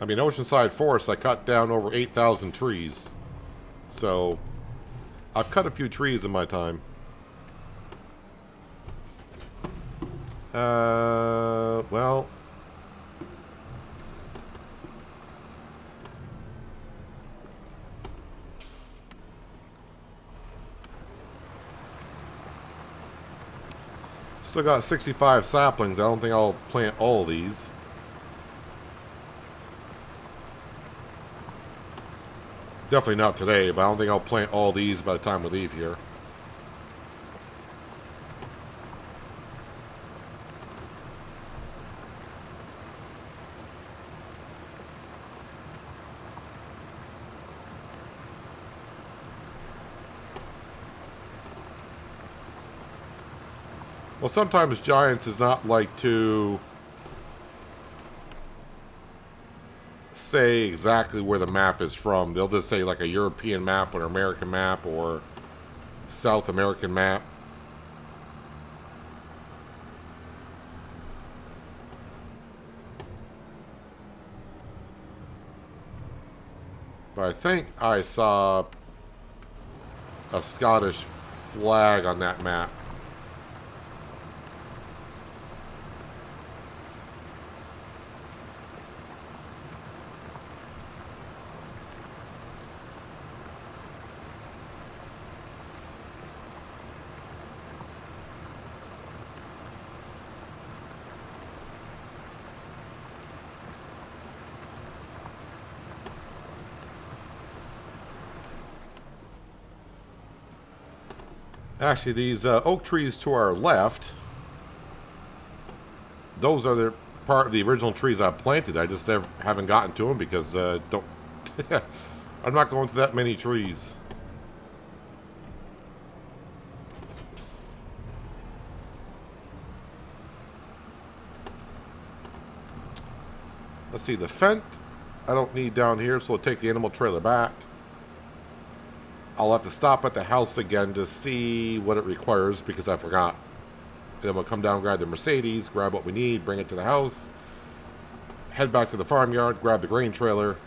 I mean, Oceanside Forest, I cut down over 8,000 trees. So, I've cut a few trees in my time. Well... Still got 65 saplings. I don't think I'll plant all of these. Definitely not today, but I don't think I'll plant all these by the time we leave here. Well, sometimes Giants does not like to say exactly where the map is from. They'll just say like a European map or an American map or South American map. But I think I saw a Scottish flag on that map. Actually, these oak trees to our left, those are the part of the original trees I planted. I just haven't gotten to them because I'm not going to that many trees. Let's see, the fence I don't need down here, so I'll take the animal trailer back. I'll have to stop at the house again to see what it requires because I forgot. Then we'll come down, grab the Mercedes, grab what we need, bring it to the house, head back to the farmyard, grab the grain trailer,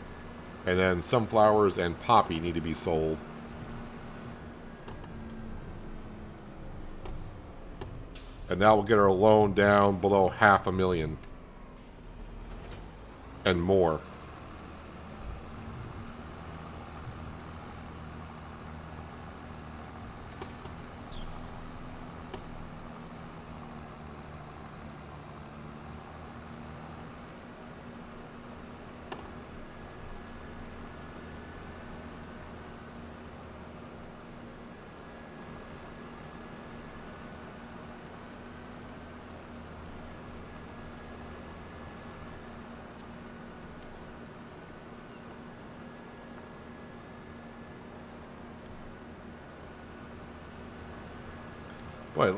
And then sunflowers and poppy need to be sold. And that will get our loan down below $500,000 and more. Boy,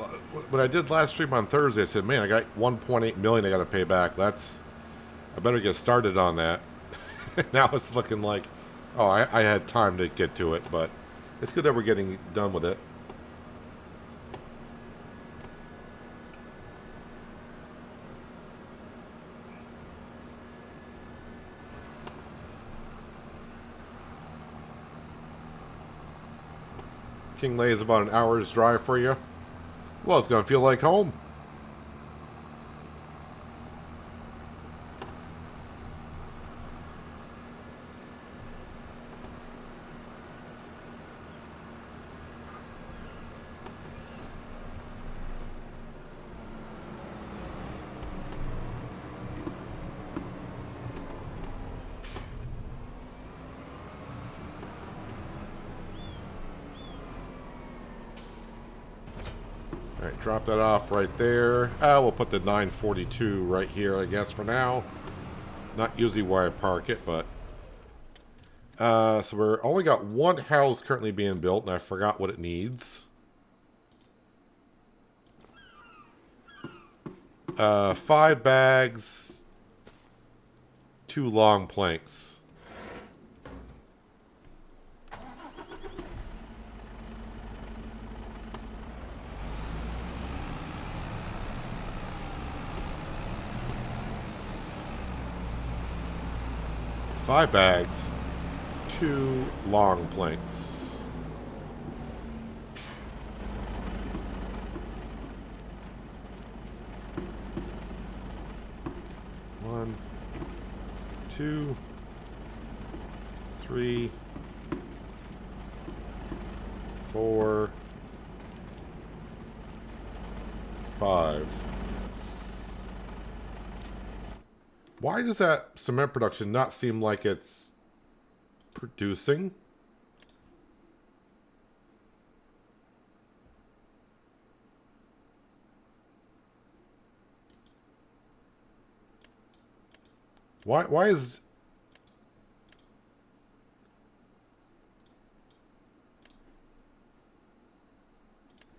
what I did last stream on Thursday, I said, man, I got 1.8 million I got to pay back. I better get started on that. Now it's looking like, oh, I had time to get to it, but it's good that we're getting done with it. Kingley is about an hour's drive for you. Well, it's going to feel like home. Alright, drop that off right there. We'll put the 942 right here, I guess, for now. Not usually where I park it, but... so we're only got one house currently being built, and I forgot what it needs. 5 bags, 2 long planks. Five bags, 2 long planks. One, 2, 3, 4, 5. Why does that cement production not seem like it's producing? Why is...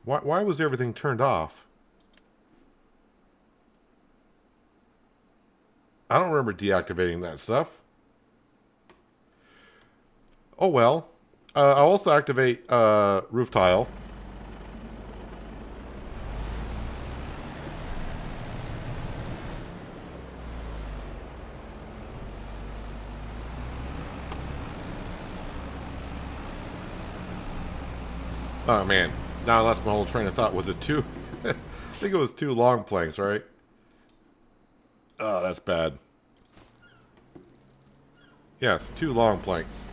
Why was everything turned off? I don't remember deactivating that stuff. Oh well. I'll also activate roof tile. Oh man. Now I lost my whole train of thought. Was it 2? I think it was 2 long planks, right? Oh, that's bad. Yes, 2 long planks.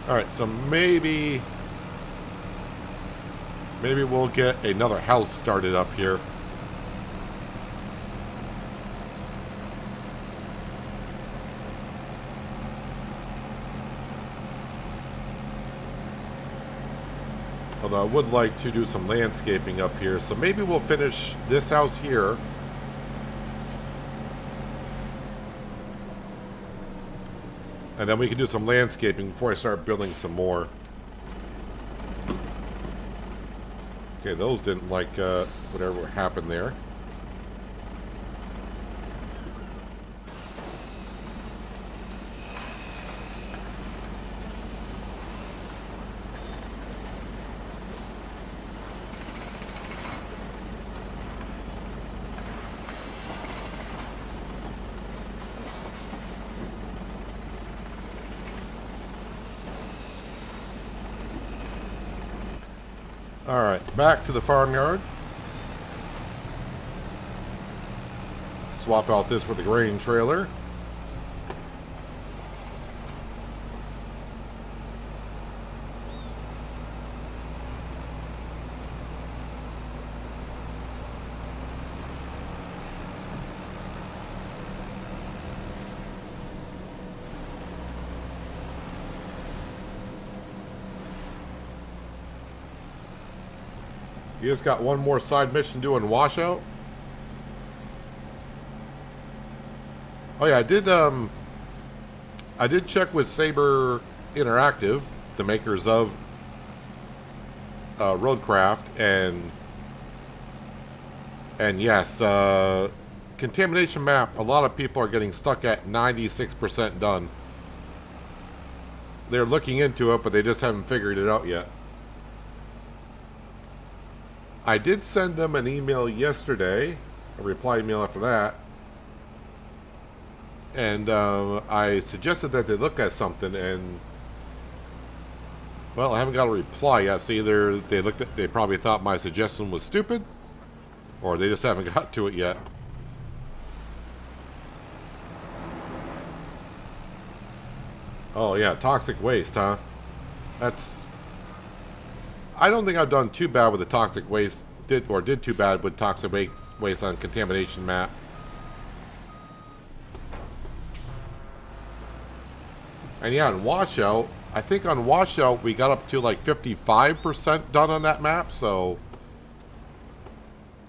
Alright, so maybe we'll get another house started up here. Although I would like to do some landscaping up here, so maybe we'll finish this house here. And then we can do some landscaping before I start building some more. Okay, those didn't like whatever happened there. Alright, back to the farmyard. Swap out this for the grain trailer. You just got one more side mission doing washout. Oh yeah, I did check with Saber Interactive, the makers of Roadcraft, and yes, contamination map. A lot of people are getting stuck at 96% done. They're looking into it, but they just haven't figured it out yet. I did send them an email yesterday, a reply email after that, and I suggested that they look at something, and well, I haven't got a reply yet. So either they probably thought my suggestion was stupid, or they just haven't got to it yet. Oh yeah, toxic waste, huh? I don't think I've done too bad with the toxic waste, did too bad with toxic waste on contamination map. And yeah, on washout, I think on washout we got up to like 55% done on that map, so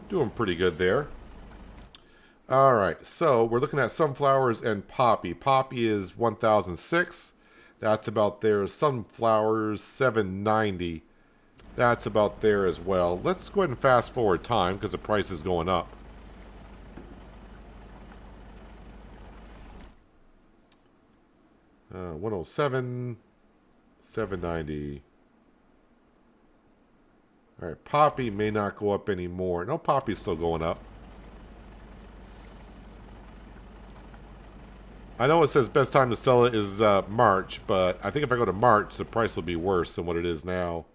doing pretty good there. Alright, so we're looking at sunflowers and poppy. Poppy is 1006. That's about there. Sunflowers 790. That's about there as well. Let's go ahead and fast forward time because the price is going up. Uh, 107, 790. All right, poppy may not go up anymore. No, poppy's still going up. I know it says best time to sell it is March, but I think if I go to March, the price will be worse than what it is now.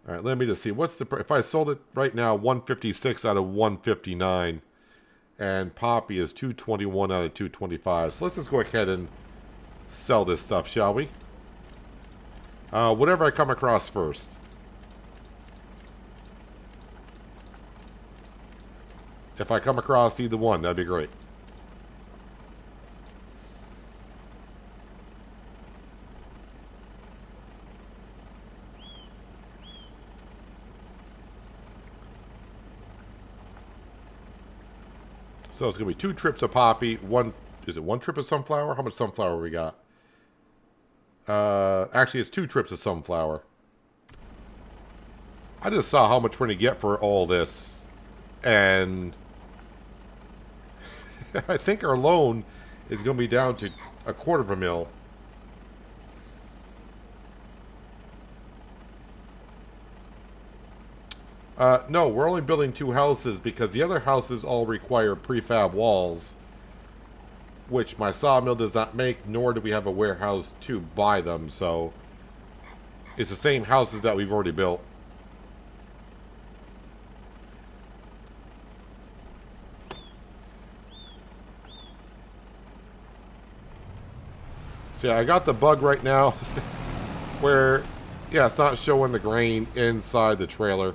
All right, let me just see. What's the if I sold it right now, 156 out of 159, and poppy is 221 out of 225. So let's just go ahead and sell this stuff, shall we? Whatever I come across first. If I come across either one, that'd be great. So it's going to be 2 trips of poppy, is it 1 trip of sunflower? How much sunflower we got? Actually, it's 2 trips of sunflower. I just saw how much we're going to get for all this, and I think our loan is going to be down to $250,000. No, we're only building 2 houses because the other houses all require prefab walls, which my sawmill does not make, nor do we have a warehouse to buy them, so it's the same houses that we've already built. So yeah, I got the bug right now where, yeah, it's not showing the grain inside the trailer.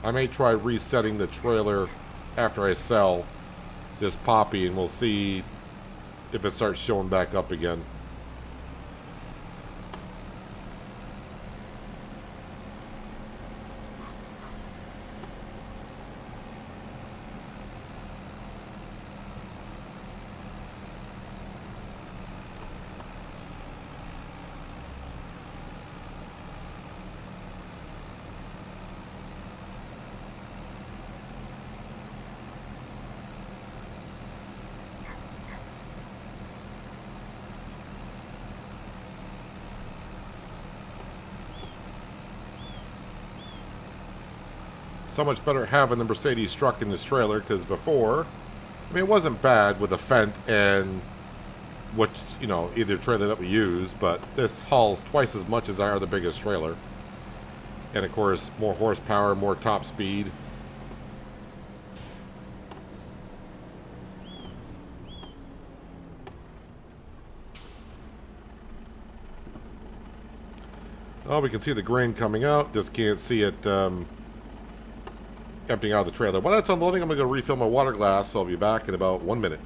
I may try resetting the trailer after I sell this poppy, and we'll see if it starts showing back up again. So much better having the Mercedes truck in this trailer, because before, I mean, it wasn't bad with the Fendt and which, you know, either trailer that we use, but this hauls twice as much as our other biggest trailer. And of course, more horsepower, more top speed. Oh, we can see the grain coming out, just can't see it emptying out of the trailer. While that's unloading, I'm going to go refill my water glass, so I'll be back in about 1 minute.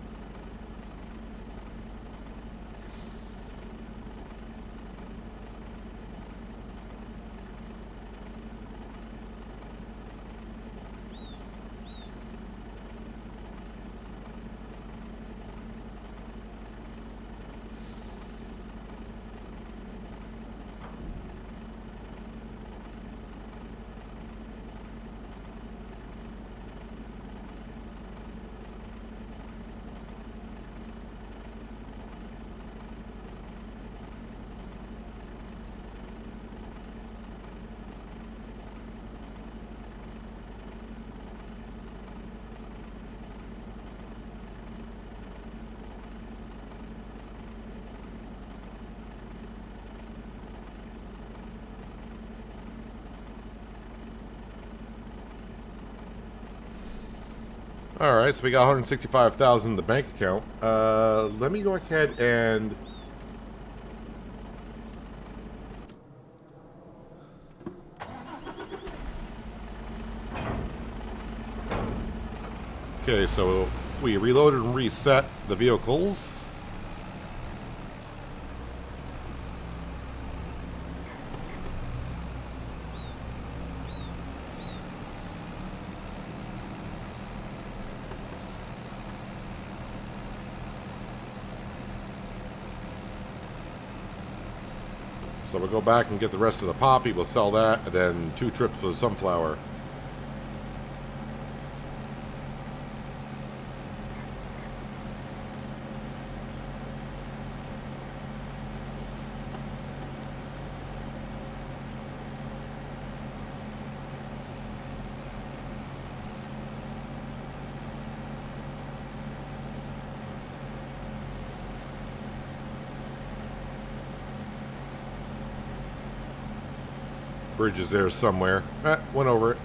Alright, so we got $165,000 in the bank account. Let me go ahead and... Okay, so we reloaded and reset the vehicles. So we'll go back and get the rest of the poppy, we'll sell that, and then 2 trips with sunflower. Bridge is there somewhere. Went over it.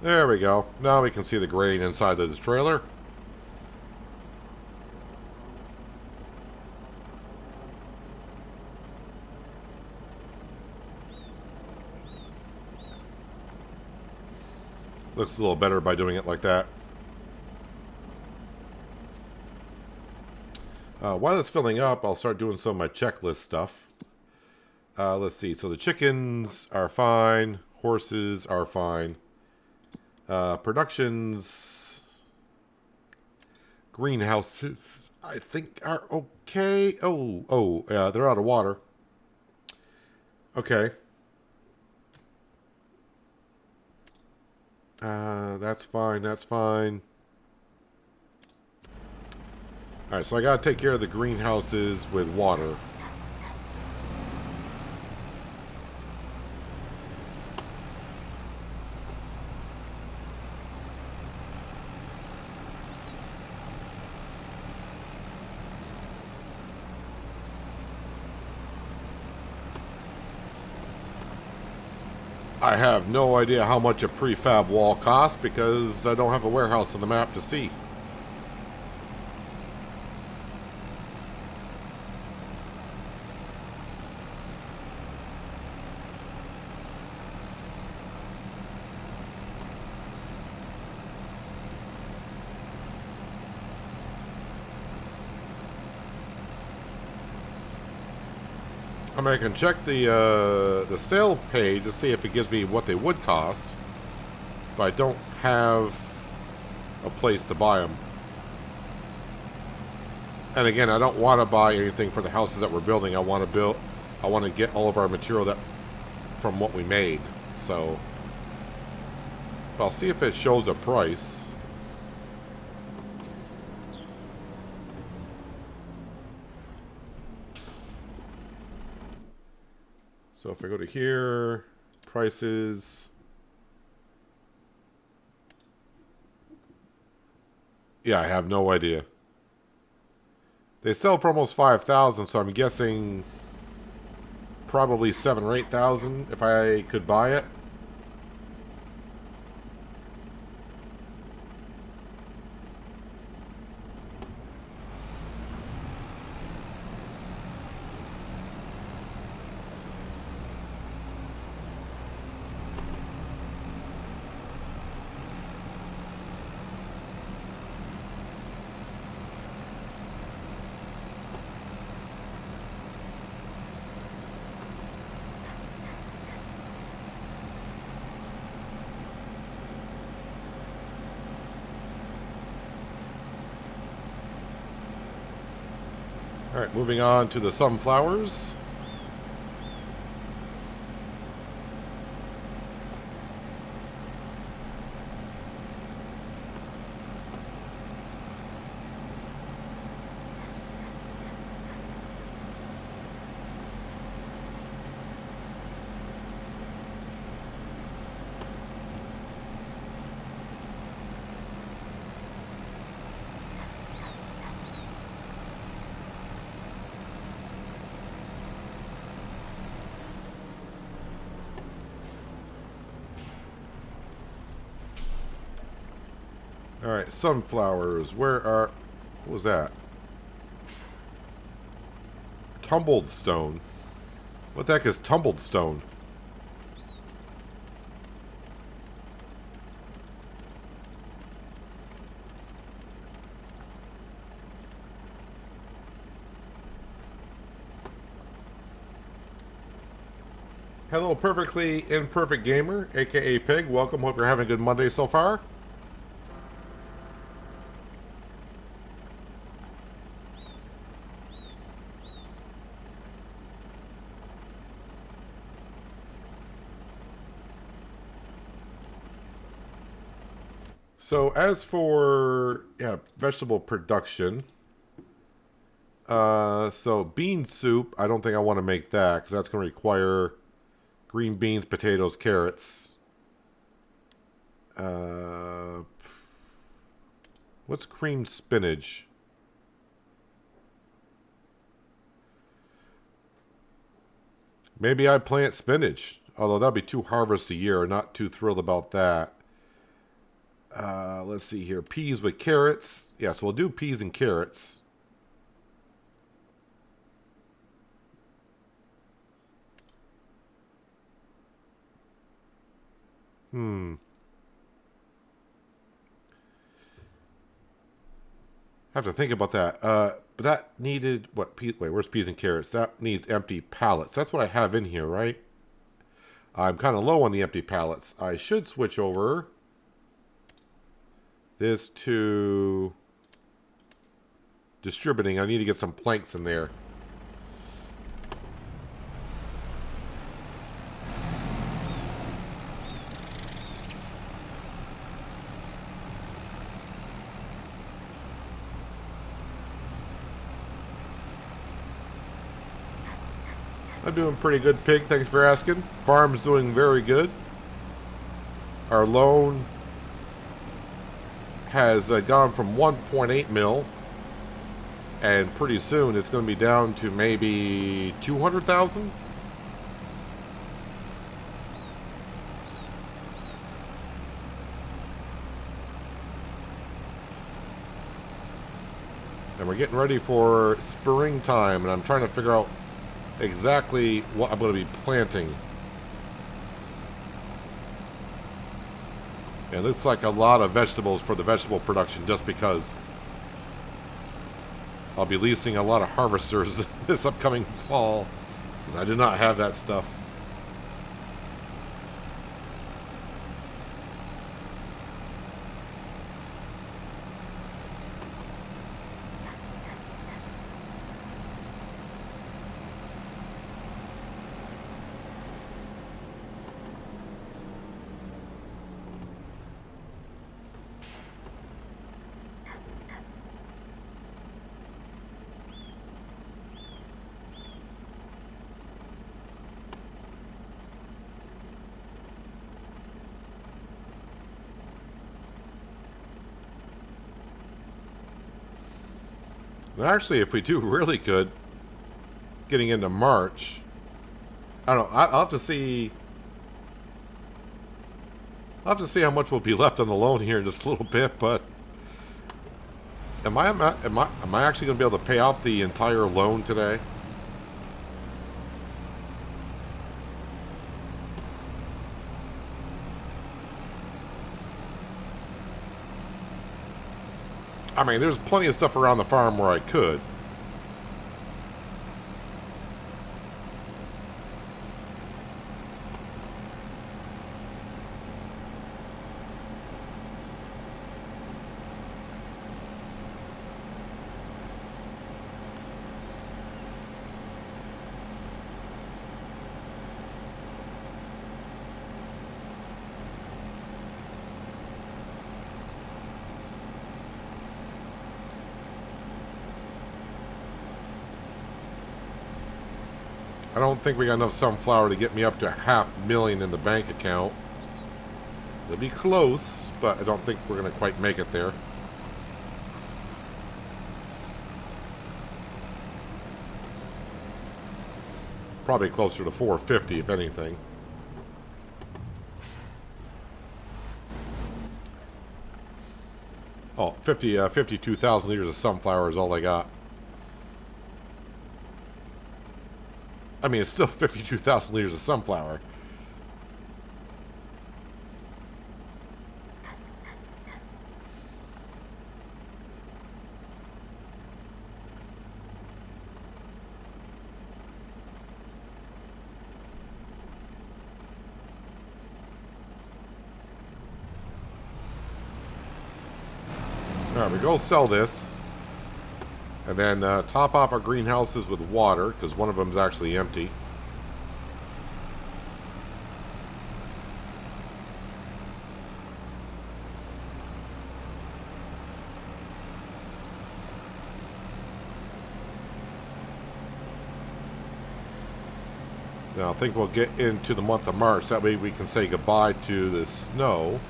There we go. Now we can see the grain inside of this trailer. Looks a little better by doing it like that. While it's filling up, I'll start doing some of my checklist stuff. Let's see. So the chickens are fine. Horses are fine. Productions, greenhouses, I think are okay. Yeah, they're out of water. Okay. That's fine, that's fine. Alright, so I gotta take care of the greenhouses with water. I have no idea how much a prefab wall costs because I don't have a warehouse on the map to see. I mean, I can check the sale page to see if it gives me what they would cost, but I don't have a place to buy them. And again, I don't want to buy anything for the houses that we're building. I want to get all of our material that from what we made. So I'll see if it shows a price. So if I go to here, prices. Yeah, I have no idea. They sell for almost 5,000, so I'm guessing probably 7,000 or 8,000 if I could buy it. Alright, moving on to the sunflowers. Alright, sunflowers. Where are... What was that? Tumbled stone. What the heck is tumbled stone? Hello, Perfectly Imperfect Gamer, aka Pig. Welcome. Hope you're having a good Monday so far. So as for vegetable production, so bean soup, I don't think I want to make that because that's going to require green beans, potatoes, carrots. What's creamed spinach? Maybe I plant spinach, although that'll be 2 harvests a year. Not too thrilled about that. Let's see here. Peas with carrots. Yeah, so we'll do peas and carrots. Have to think about that. But that needed what? Wait, where's peas and carrots? That needs empty pallets. That's what I have in here, right? I'm kind of low on the empty pallets. I should switch over this to distributing. I need to get some planks in there. I'm doing pretty good, Pig. Thanks for asking. Farm's doing very good. Our loan has gone from 1.8 mil, and pretty soon it's going to be down to maybe 200,000. And we're getting ready for springtime, and I'm trying to figure out exactly what I'm going to be planting. And it looks like a lot of vegetables for the vegetable production just because I'll be leasing a lot of harvesters this upcoming fall because I do not have that stuff. And actually, if we do really good getting into March, I don't know. I'll have to see. I'll have to see how much will be left on the loan here in just a little bit. But am I actually going to be able to pay off the entire loan today? I mean, there's plenty of stuff around the farm where I could. I don't think we got enough sunflower to get me up to $500,000 in the bank account. It'll be close, but I don't think we're going to quite make it there. Probably closer to 450 if anything. Oh, 52,000 liters of sunflower is all I got. I mean, it's still 52,000 liters of sunflower. All right, we go sell this. And then top off our greenhouses with water, because one of them is actually empty. Now I think we'll get into the month of March. That way we can say goodbye to the snow.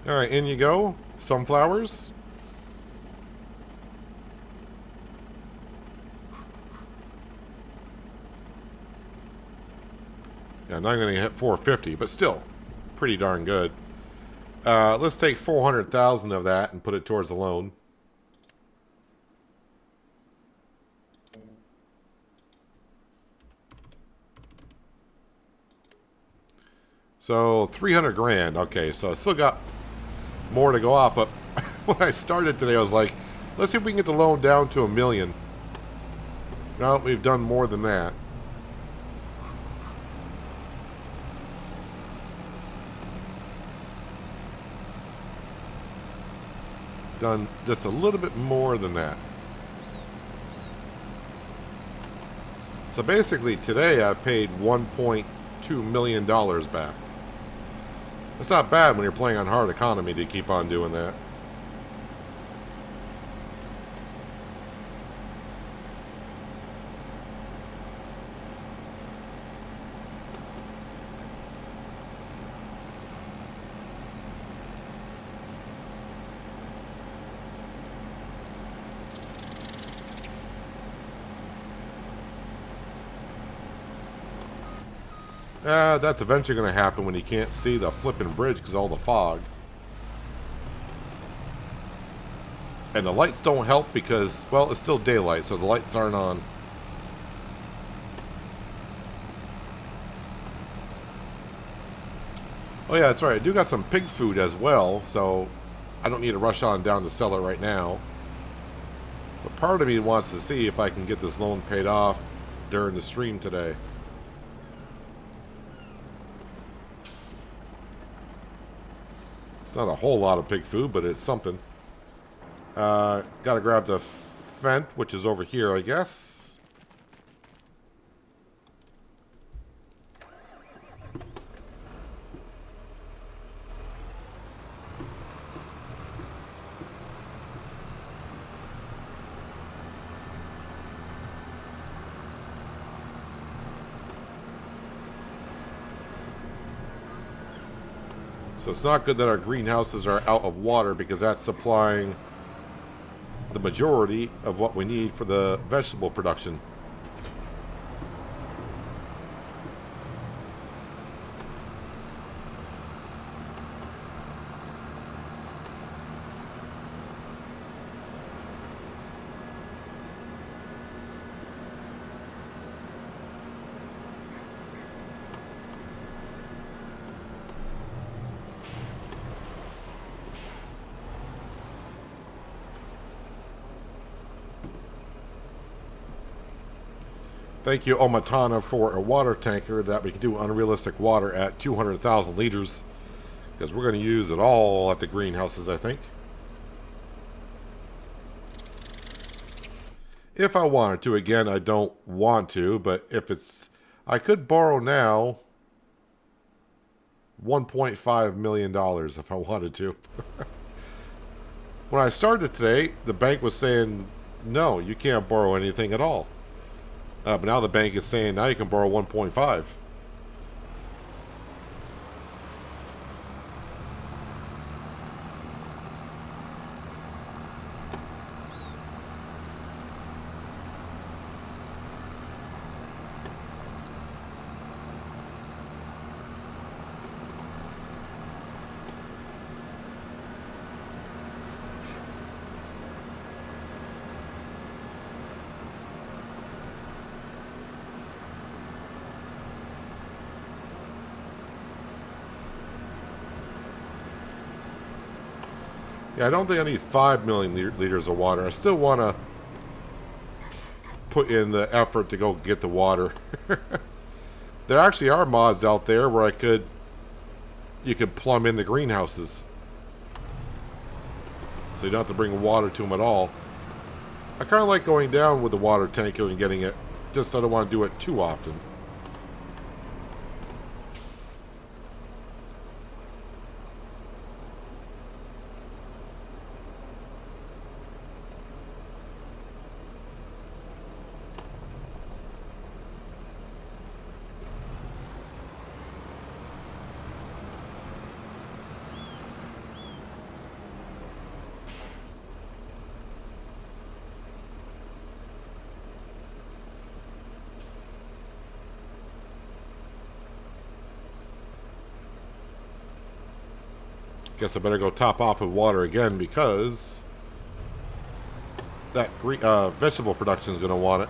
All right, in you go. Sunflowers. Yeah, not going to hit 450, but still pretty darn good. Let's take 400,000 of that and put it towards the loan. So 300 grand. Okay, so I still got more to go up, but when I started today, I was like, let's see if we can get the loan down to $1 million. Well, we've done more than that. Done just a little bit more than that. So basically today I paid $1.2 million back. It's not bad when you're playing on hard economy to keep on doing that. That's eventually going to happen when you can't see the flipping bridge because of all the fog. And the lights don't help because, well, it's still daylight, so the lights aren't on. Oh yeah, that's right. I do got some pig food as well, so I don't need to rush on down to sell it right now. But part of me wants to see if I can get this loan paid off during the stream today. It's not a whole lot of pig food, but it's something. Gotta grab the Fent, which is over here, I guess. So it's not good that our greenhouses are out of water because that's supplying the majority of what we need for the vegetable production. Thank you, Omatana, for a water tanker that we can do unrealistic water at 200,000 liters. Because we're going to use it all at the greenhouses, I think. If I wanted to. Again, I don't want to. But if it's... I could borrow now $1.5 million if I wanted to. When I started today, the bank was saying, no, you can't borrow anything at all. But now the bank is saying now you can borrow 1.5. Yeah, I don't think I need 5 million liters of water. I still want to put in the effort to go get the water. There actually are mods out there where you could plumb in the greenhouses. So you don't have to bring water to them at all. I kind of like going down with the water tanker and getting it. Just I don't want to do it too often. Guess I better go top off with water again because that vegetable production is going to want it.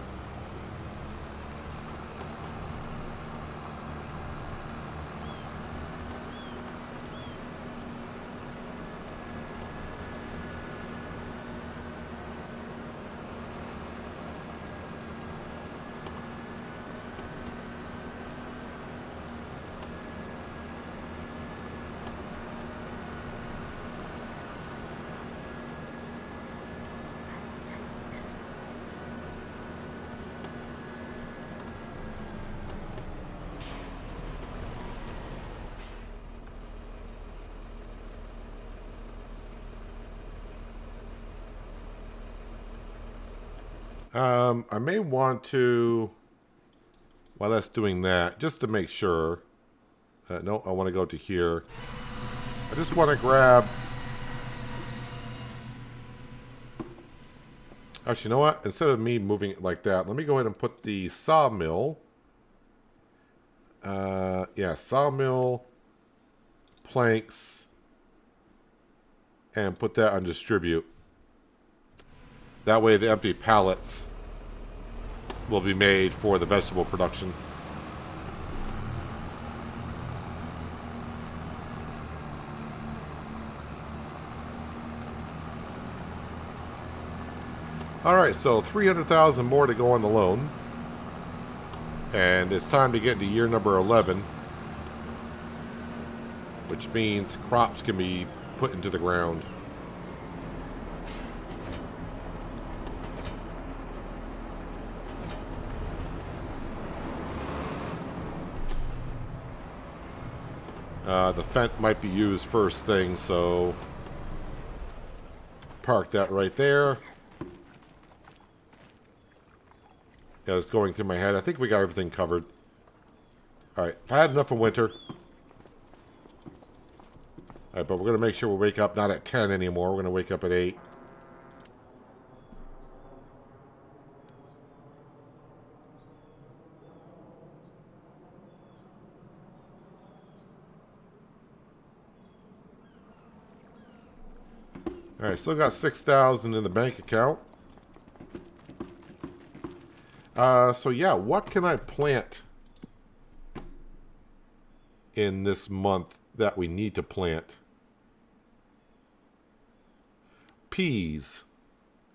I may want to, while that's doing that, just to make sure. No, I want to go to here. I just want to grab... Actually, you know what? Instead of me moving it like that, let me go ahead and put the sawmill. Yeah, sawmill, planks, and put that on distribute. That way the empty pallets will be made for the vegetable production. Alright, so 300,000 more to go on the loan. And it's time to get into year number 11. Which means crops can be put into the ground. The fence might be used first thing, so park that right there. Yeah, it's going through my head. I think we got everything covered. Alright, if I had enough of winter. Alright, but we're going to make sure we wake up not at 10 anymore. We're going to wake up at 8. Alright, still got 6,000 in the bank account. So yeah, what can I plant in this month that we need to plant? Peas.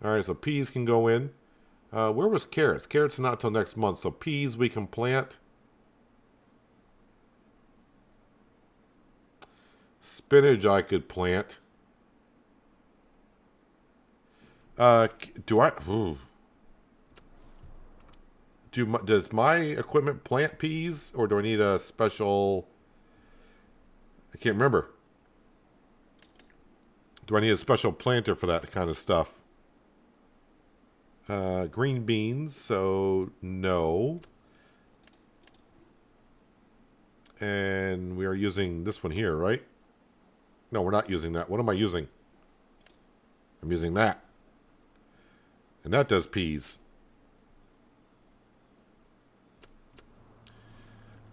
Alright, so peas can go in. Where was carrots? Carrots are not till next month, so peas we can plant. Spinach I could plant. Does my equipment plant peas, or do I need a special? I can't remember. Do I need a special planter for that kind of stuff? Green beans, so no. And we are using this one here, right? No, we're not using that. What am I using? I'm using that. And that does peas.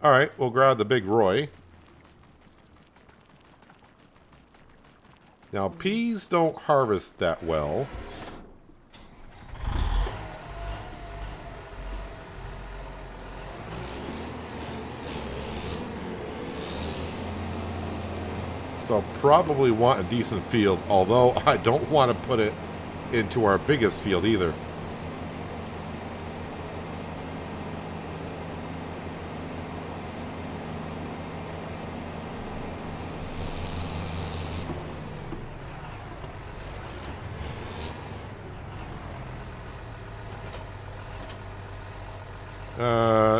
Alright, we'll grab the big Roy. Now, peas don't harvest that well. So probably want a decent field, although I don't want to put it into our biggest field either.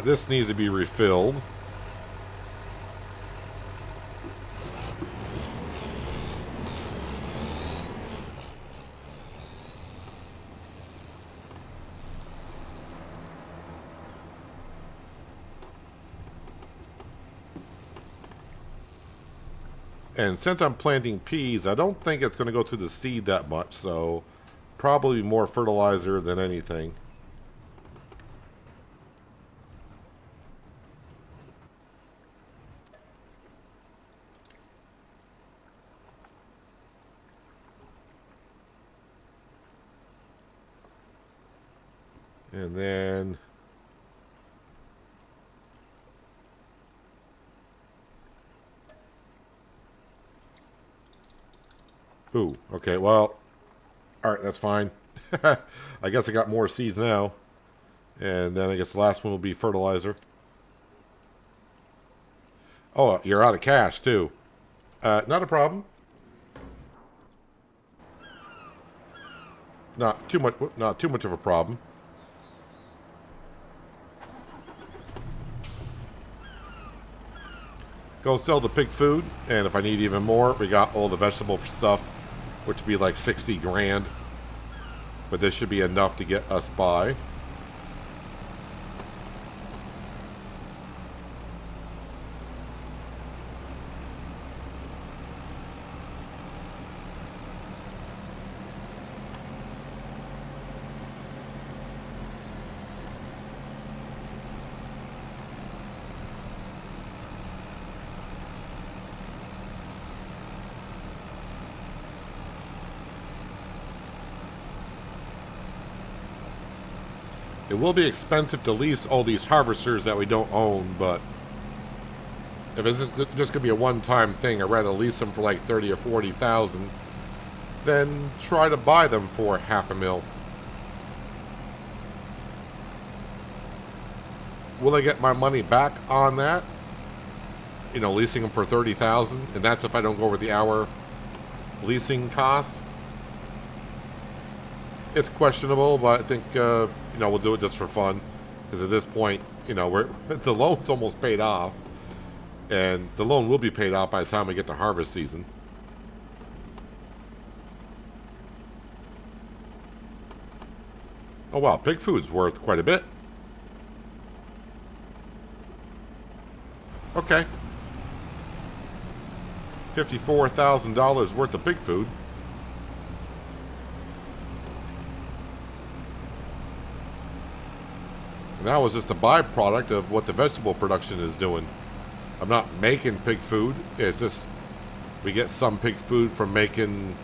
This needs to be refilled. And since I'm planting peas, I don't think it's going to go through the seed that much, so probably more fertilizer than anything. And then ooh, okay, well, alright, that's fine. I guess I got more seeds now. And then I guess the last one will be fertilizer. Oh, you're out of cash, too. Not a problem. Not too much of a problem. Go sell the pig food, and if I need even more, we got all the vegetable stuff, which would be like 60 grand. But this should be enough to get us by. It will be expensive to lease all these harvesters that we don't own, but if it's just going to be a one-time thing, I'd rather lease them for like 30 or 40,000 than try to buy them for $500,000. will I get my money back on that? You know, leasing them for $30,000, and that's if I don't go over the hour leasing cost. It's questionable, but I think you know, we'll do it just for fun, because at this point, you know, the loan's almost paid off, and the loan will be paid off by the time we get to harvest season. Oh wow, pig food's worth quite a bit. Okay. $54,000 worth of pig food. And that was just a byproduct of what the vegetable production is doing. I'm not making pig food. It's just we get some pig food from making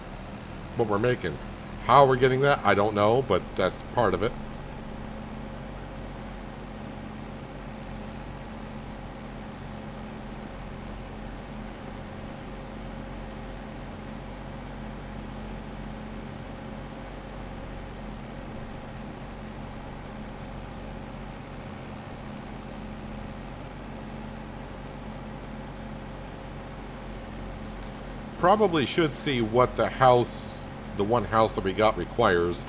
what we're making. How we're getting that, I don't know, but that's part of it. Probably should see what the one house that we got requires,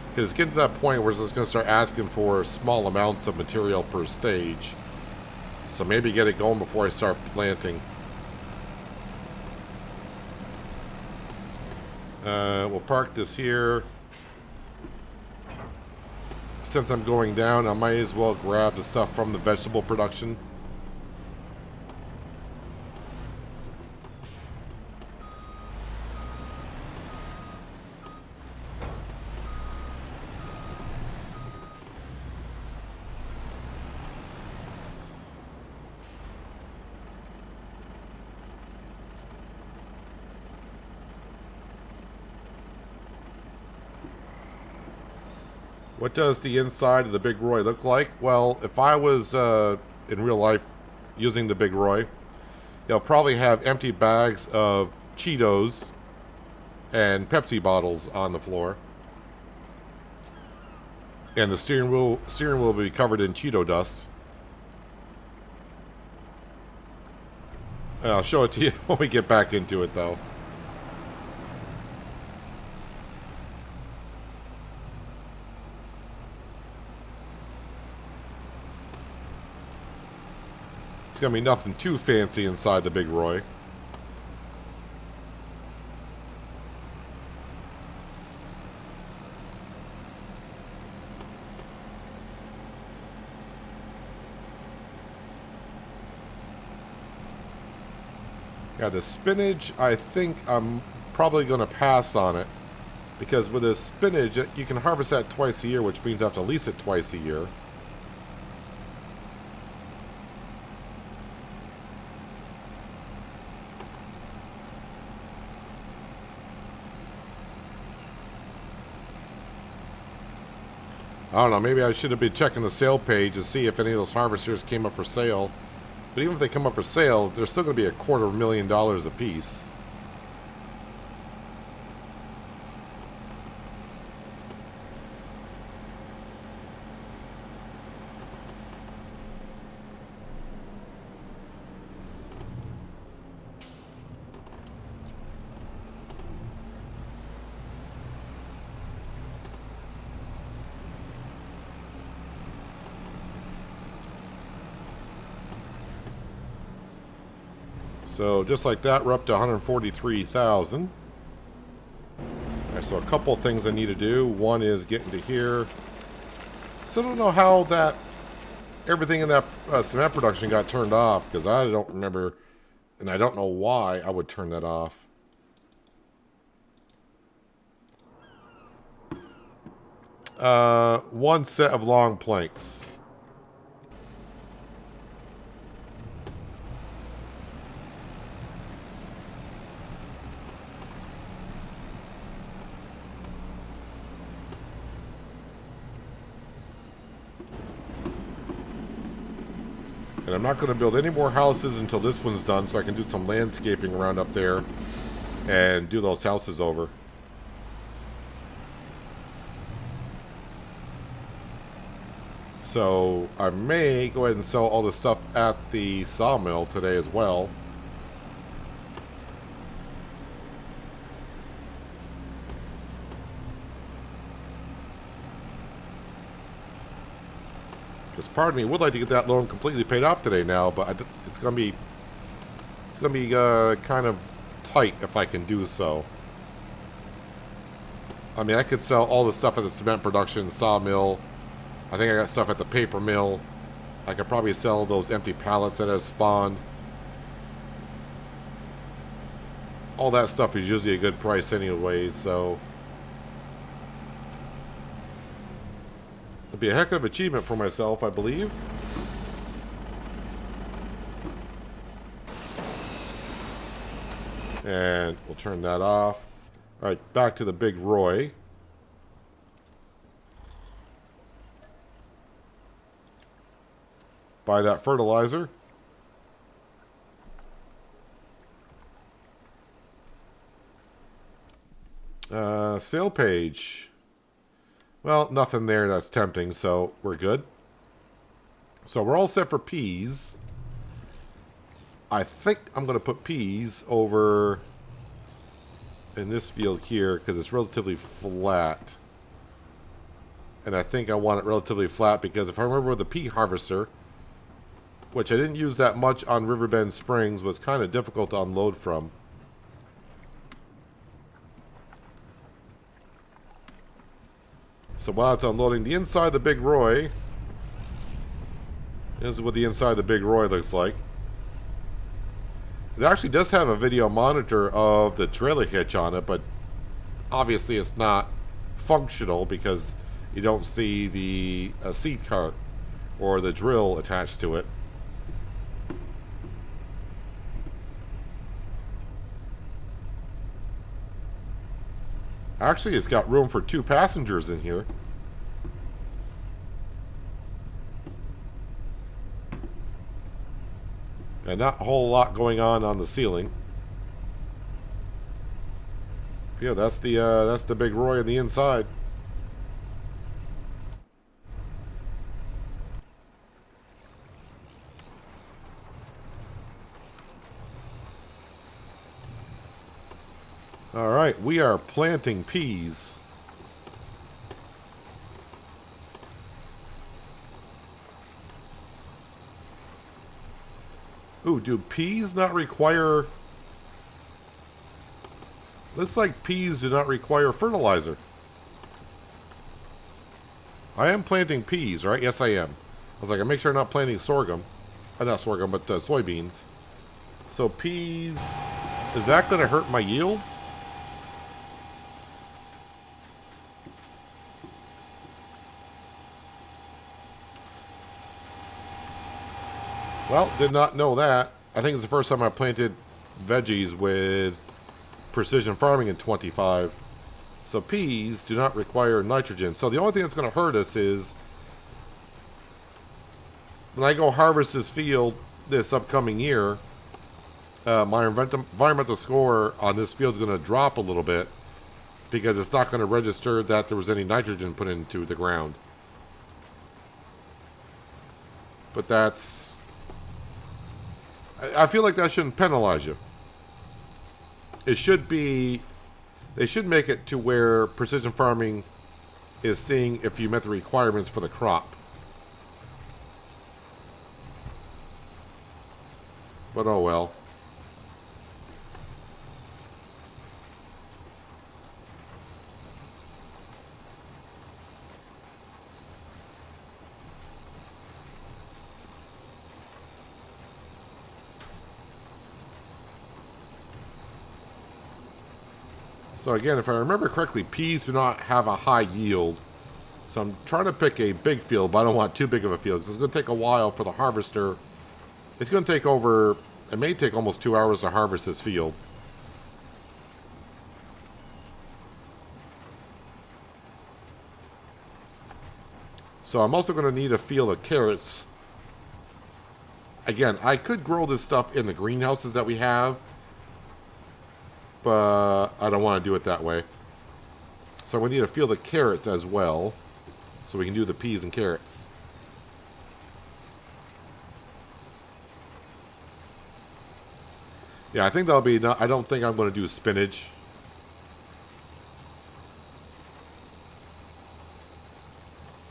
because it's getting to that point where it's just going to start asking for small amounts of material per stage. So maybe get it going before I start planting. We'll park this here. Since I'm going down, I might as well grab the stuff from the vegetable production. What does the inside of the Big Roy look like? Well, if I was in real life using the Big Roy, they'll probably have empty bags of Cheetos and Pepsi bottles on the floor. And the steering wheel will be covered in Cheeto dust. And I'll show it to you when we get back into it, though. It's going to be nothing too fancy inside the Big Roy. Yeah, the spinach, I think I'm probably going to pass on it. Because with the spinach, you can harvest that twice a year, which means I have to lease it twice a year. I don't know, maybe I should have been checking the sale page to see if any of those harvesters came up for sale. But even if they come up for sale, they're still going to be $250,000 a piece. So just like that, we're up to 143,000. Alright, so a couple of things I need to do. One is get into here. Still don't know how that everything in that cement production got turned off, because I don't remember, and I don't know why I would turn that off. One set of long planks. And I'm not going to build any more houses until this one's done, so I can do some landscaping around up there and do those houses over. So I may go ahead and sell all the stuff at the sawmill today as well. Because part of me would like to get that loan completely paid off today now, but it's gonna be kind of tight if I can do so. I mean, I could sell all the stuff at the cement production sawmill. I think I got stuff at the paper mill. I could probably sell those empty pallets that have spawned. All that stuff is usually a good price anyways, so it'll be a heck of an achievement for myself, I believe. And we'll turn that off. Alright, back to the Big Roy. Buy that fertilizer. Sale page. Well, nothing there that's tempting, so we're good. So we're all set for peas. I think I'm going to put peas over in this field here because it's relatively flat. And I think I want it relatively flat because if I remember with the pea harvester, which I didn't use that much on Riverbend Springs, was kind of difficult to unload from. So while it's unloading the inside of the Big Roy, this is what the inside of the Big Roy looks like. It actually does have a video monitor of the trailer hitch on it, but obviously it's not functional because you don't see the seed cart or the drill attached to it. Actually, it's got room for 2 passengers in here. And not a whole lot going on the ceiling. Yeah, that's the Big Roy on the inside. All right, we are planting peas. Ooh, do peas not require... Looks like peas do not require fertilizer. I am planting peas, right? Yes, I am. I was like, I make sure I'm not planting sorghum. Not sorghum, but soybeans. So peas... Is that going to hurt my yield? Well, did not know that. I think it's the first time I planted veggies with precision farming in 25. So peas do not require nitrogen. So the only thing that's going to hurt us is when I go harvest this field this upcoming year, my environmental score on this field is going to drop a little bit because it's not going to register that there was any nitrogen put into the ground. But that's... I feel like that shouldn't penalize you. It should be... They should make it to where precision farming is seeing if you met the requirements for the crop. But oh well. So again, if I remember correctly, peas do not have a high yield. So I'm trying to pick a big field, but I don't want too big of a field because it's going to take a while for the harvester. It's going to take over, it may take almost 2 hours to harvest this field. So I'm also going to need a field of carrots. Again, I could grow this stuff in the greenhouses that we have, but I don't want to do it that way. So we need a field of carrots as well, so we can do the peas and carrots. Yeah, I think that'll be... I don't think I'm going to do spinach.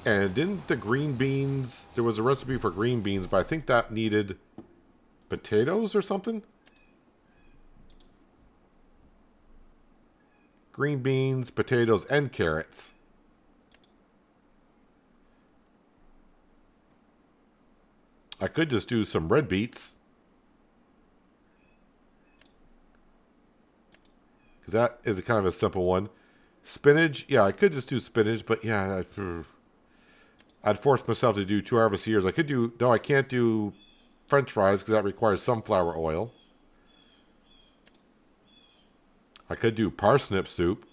And didn't the green beans... There was a recipe for green beans, but I think that needed potatoes or something? Green beans, potatoes, and carrots. I could just do some red beets. Because that is a kind of a simple one. Spinach, yeah, I could just do spinach, but yeah, I'd force myself to do 2 harvest years. I could do, no, I can't do French fries because that requires sunflower oil. I could do parsnip soup.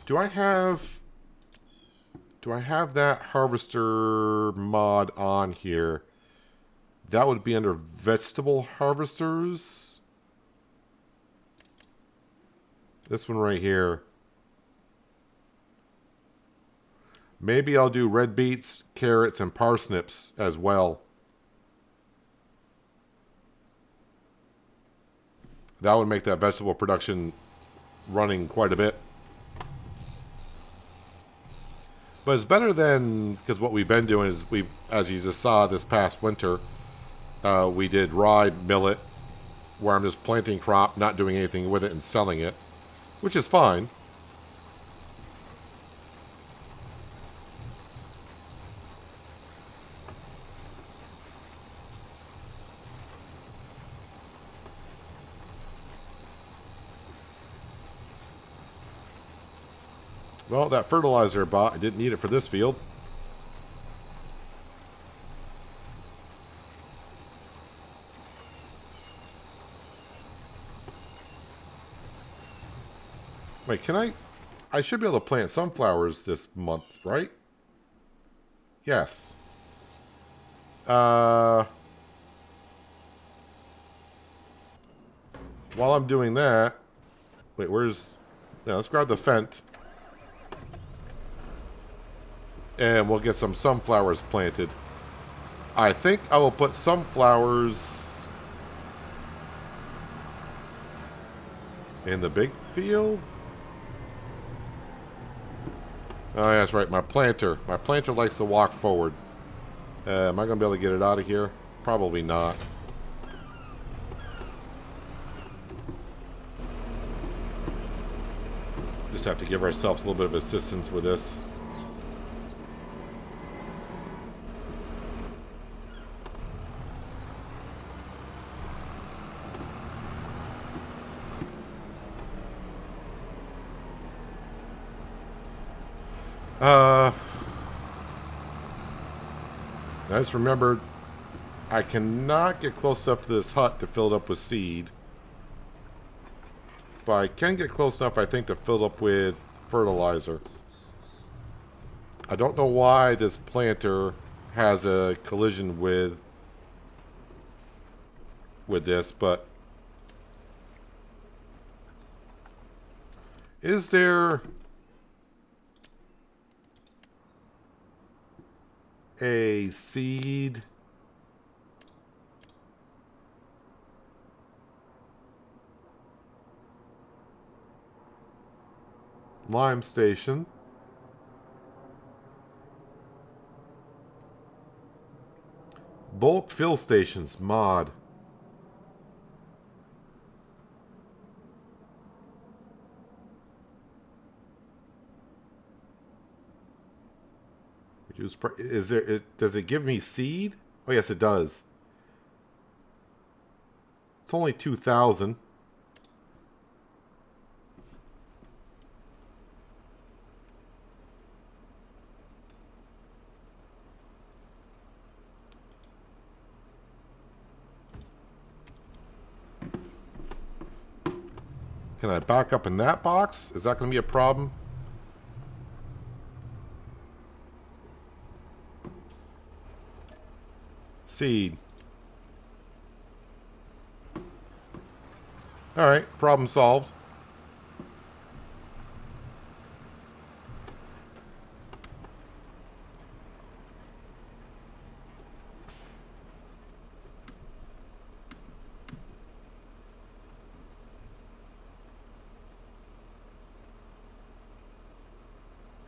Do I have that harvester mod on here? That would be under vegetable harvesters. This one right here. Maybe I'll do red beets, carrots, and parsnips as well. That would make that vegetable production running quite a bit. But it's better than, because what we've been doing is, as you just saw this past winter, we did rye millet, where I'm just planting crop, not doing anything with it, and selling it, which is fine. Well, that fertilizer I bought, I didn't need it for this field. Wait, can I should be able to plant sunflowers this month, right? Yes. While I'm doing that... Wait, where's... Yeah, let's grab the Fent. And we'll get some sunflowers planted. I think I will put sunflowers in the big field. Oh, yeah, that's right. My planter. My planter likes to walk forward. Am I going to be able to get it out of here? Probably not. Just have to give ourselves a little bit of assistance with this. I just remembered I cannot get close enough to this hut to fill it up with seed. But I can get close enough, I think, to fill it up with fertilizer. I don't know why this planter has a collision with this, but is there a seed lime station? Bulk fill stations mod. Is there? Does it give me seed? Oh yes, it does. It's only 2,000. Can I back up in that box? Is that going to be a problem? Seed. Alright, problem solved.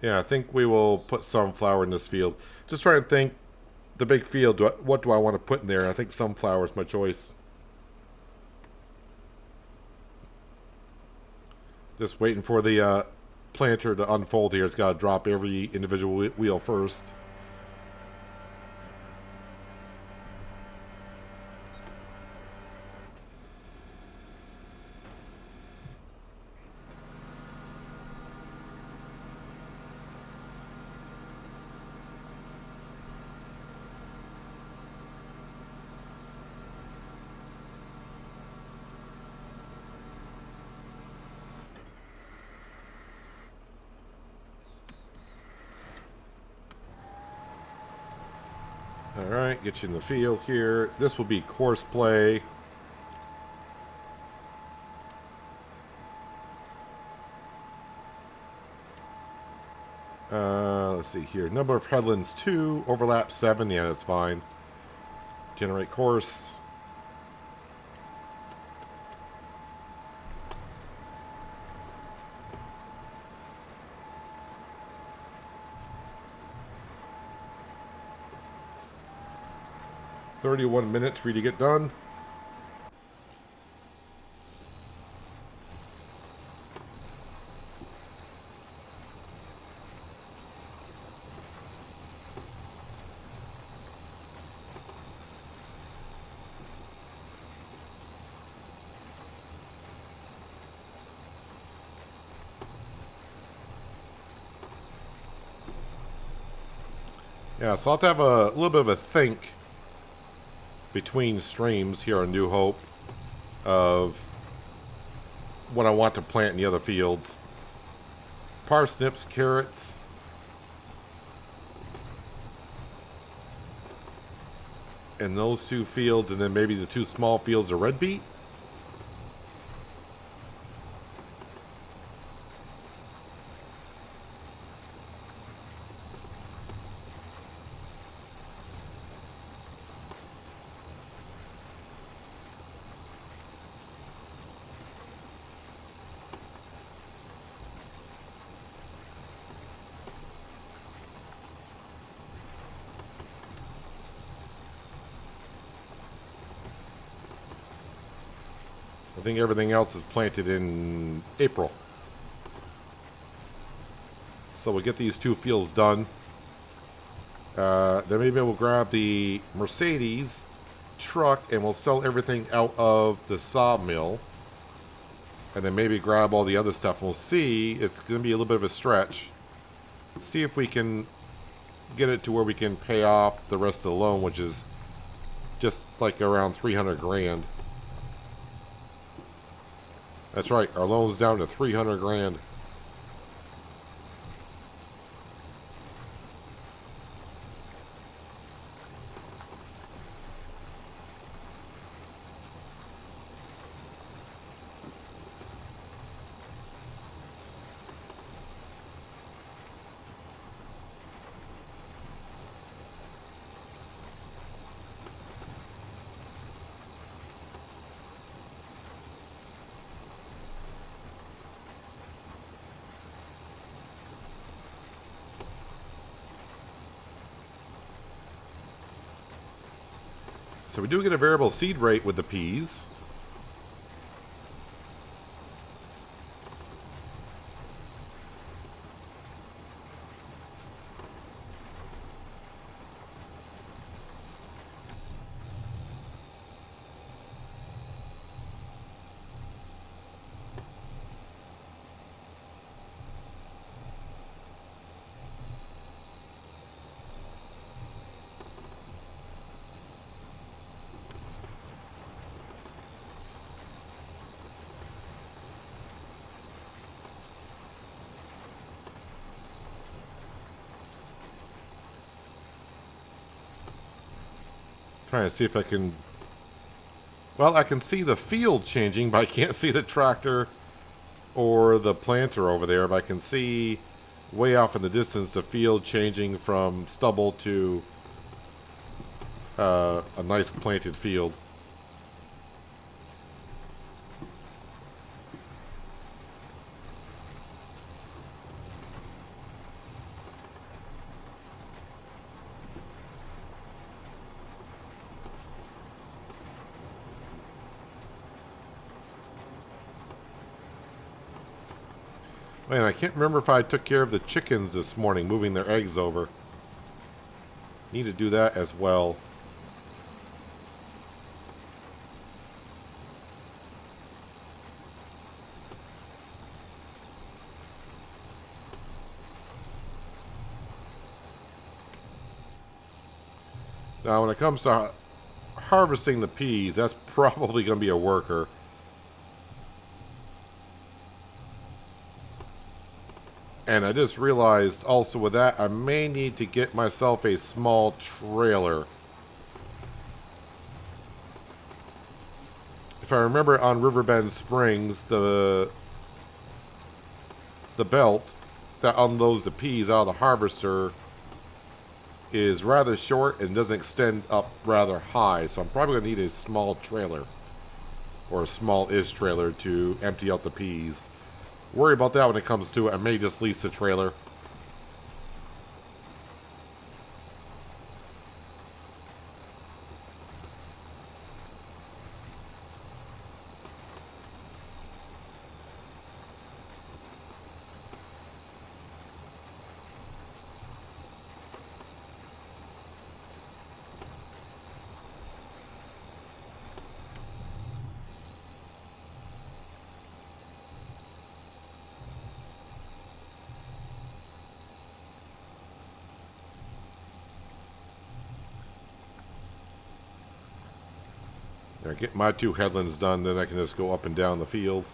Yeah, I think we will put sunflower in this field. Just trying to think, the big field, what do I want to put in there? I think sunflower is my choice. Just waiting for the planter to unfold here. It's got to drop every individual wheel first. Alright, get you in the field here. This will be course play. Let's see here. Number of headlands 2, overlap 7. Yeah, that's fine. Generate course. "31 minutes for you to get done." Yeah, so I'll have to have a little bit of a think between streams here on New Hope of what I want to plant in the other fields. Parsnips, carrots. In those 2 fields, and then maybe the 2 small fields of red beet. I think everything else is planted in April. So we'll get these 2 fields done. Then maybe we'll grab the Mercedes truck and we'll sell everything out of the sawmill. And then maybe grab all the other stuff. We'll see. It's going to be a little bit of a stretch. See if we can get it to where we can pay off the rest of the loan, which is just like around 300 grand. That's right, our loan's down to 300 grand. So we do get a variable seed rate with the peas. Trying to see if I can... Well, I can see the field changing, but I can't see the tractor or the planter over there. But I can see way off in the distance the field changing from stubble to a nice planted field. Man, I can't remember if I took care of the chickens this morning, moving their eggs over. Need to do that as well. Now, when it comes to harvesting the peas, that's probably going to be a worker. And I just realized also with that, I may need to get myself a small trailer. If I remember on Riverbend Springs, the belt that unloads the peas out of the harvester is rather short and doesn't extend up rather high. So I'm probably going to need a small trailer. Or a small-ish trailer to empty out the peas. Worry about that when it comes to it. I may just lease the trailer. There, get my 2 headlands done, then I can just go up and down the field.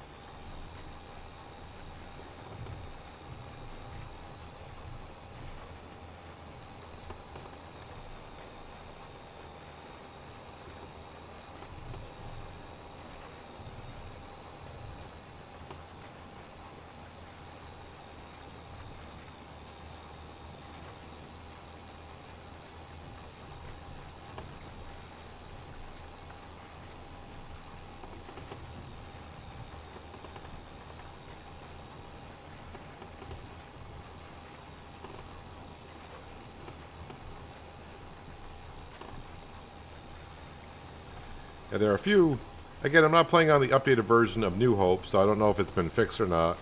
And there are a few, again, I'm not playing on the updated version of New Hope, so I don't know if it's been fixed or not.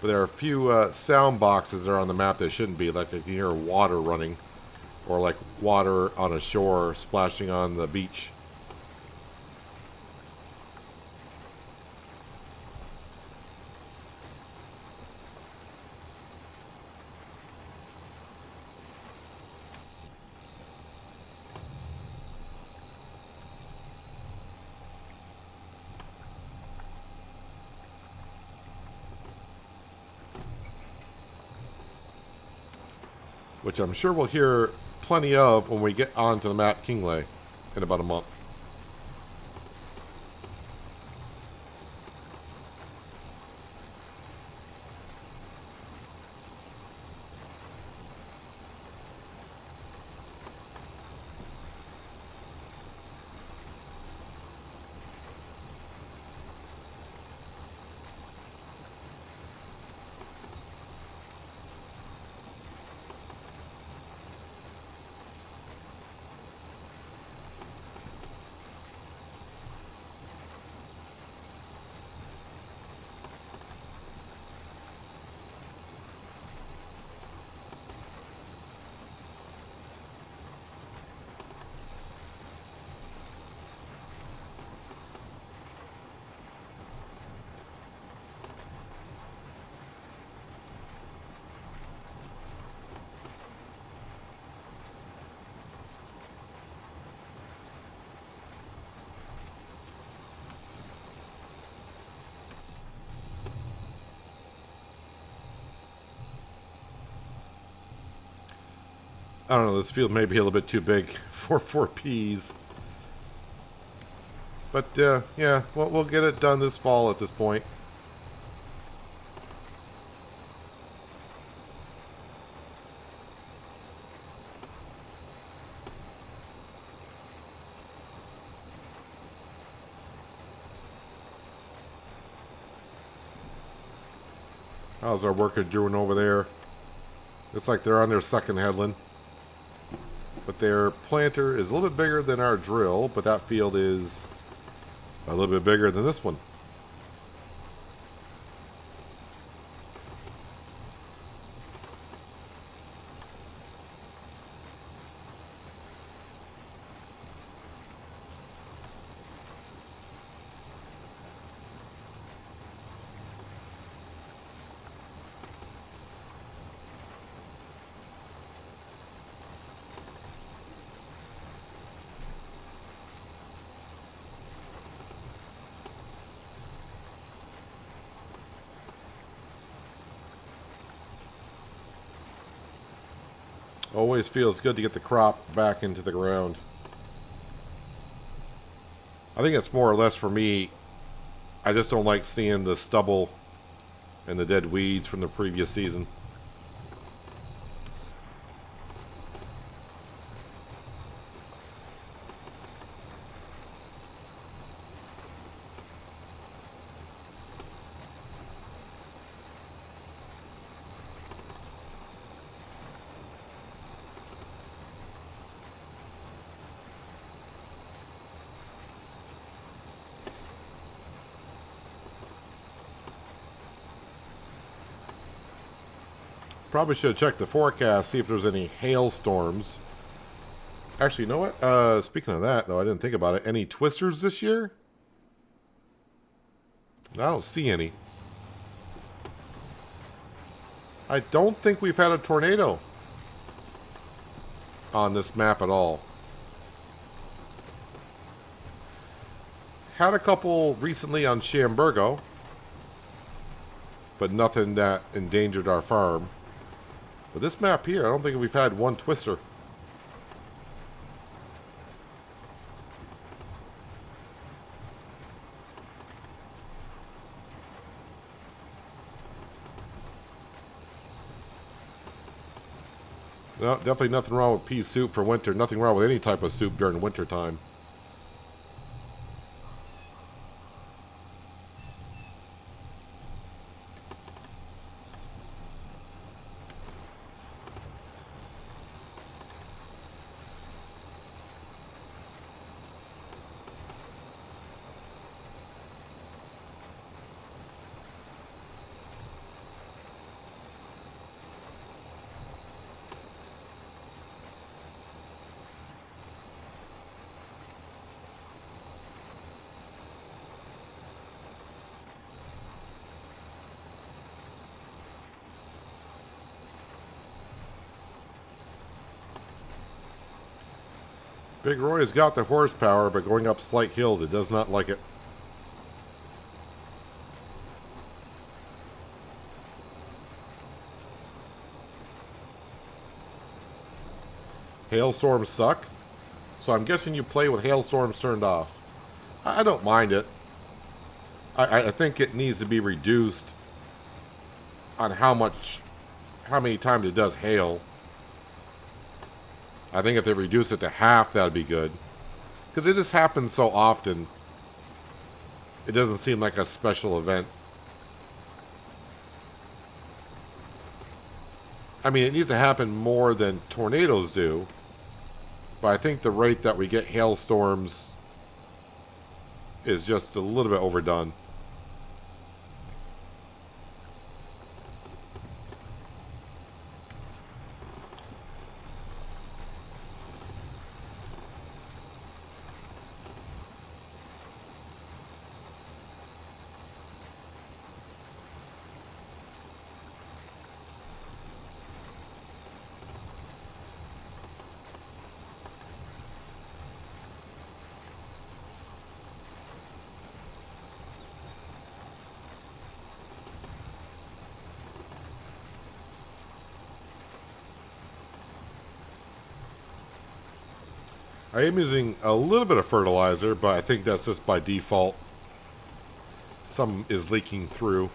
But there are a few sound boxes that are on the map that shouldn't be, like you can hear water running, or like water on a shore splashing on the beach. Which I'm sure we'll hear plenty of when we get onto the map Kingley in about a month. I don't know, this field may be a little bit too big for peas. But, yeah, we'll get it done this fall at this point. How's our worker doing over there? Looks like they're on their second headland. But their planter is a little bit bigger than our drill, but that field is a little bit bigger than this one. Always feels good to get the crop back into the ground. I think it's more or less for me, I just don't like seeing the stubble and the dead weeds from the previous season. Probably should have checked the forecast, see if there's any hailstorms. Actually, you know what? Speaking of that, though, I didn't think about it. Any twisters this year? I don't see any. I don't think we've had a tornado on this map at all. Had a couple recently on Shamburgo, but nothing that endangered our farm. But this map here, I don't think we've had one twister. No, definitely nothing wrong with pea soup for winter. Nothing wrong with any type of soup during winter time. Big Roy has got the horsepower, but going up slight hills, it does not like it. Hailstorms suck, so I'm guessing you play with hailstorms turned off. I don't mind it. I think it needs to be reduced on how many times it does hail. I think if they reduce it to half, that'd be good. Because it just happens so often. It doesn't seem like a special event. I mean, it needs to happen more than tornadoes do. But I think the rate that we get hailstorms is just a little bit overdone. I am using a little bit of fertilizer, but I think that's just by default. Some is leaking through.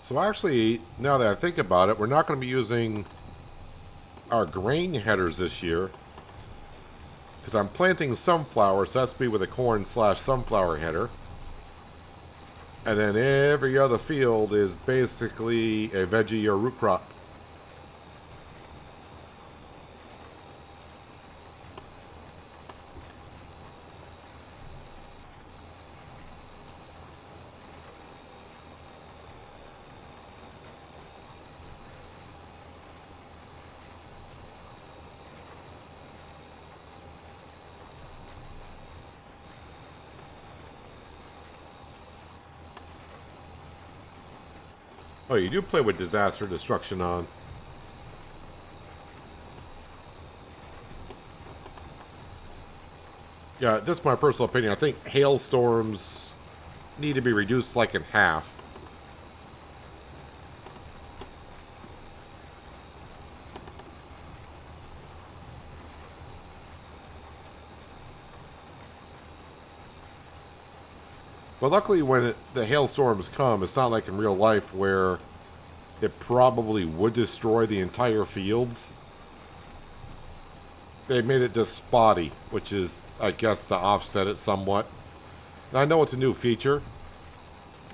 So actually, now that I think about it, we're not going to be using our grain headers this year. Because I'm planting sunflower, so that's be with a corn/sunflower header. And then every other field is basically a veggie or root crop. Oh, you do play with disaster destruction on. Yeah, that's my personal opinion. I think hailstorms need to be reduced like in half. But luckily when the hailstorms come, it's not like in real life where it probably would destroy the entire fields. They made it just spotty, which is, I guess, to offset it somewhat. And I know it's a new feature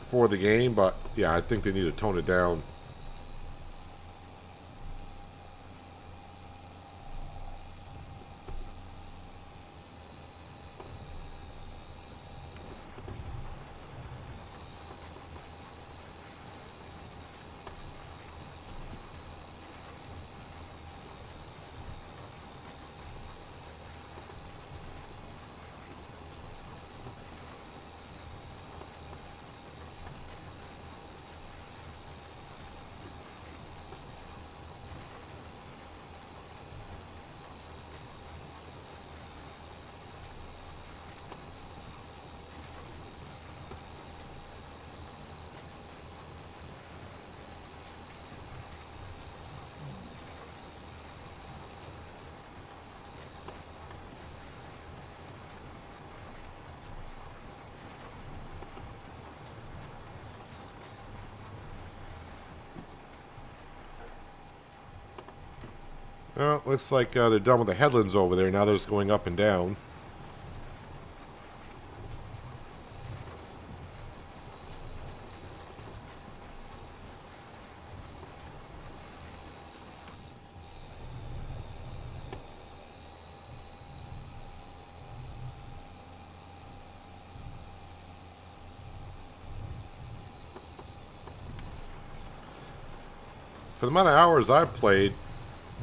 for the game, but yeah, I think they need to tone it down. Well, looks like they're done with the headlands over there. Now they're just going up and down. For the amount of hours I've played,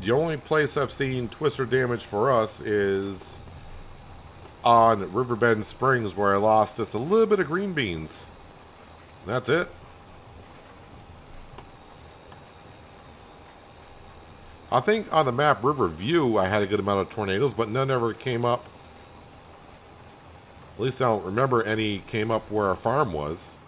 the only place I've seen twister damage for us is on Riverbend Springs, where I lost just a little bit of green beans. That's it. I think on the map Riverview I had a good amount of tornadoes, but none ever came up. At least I don't remember any came up where our farm was.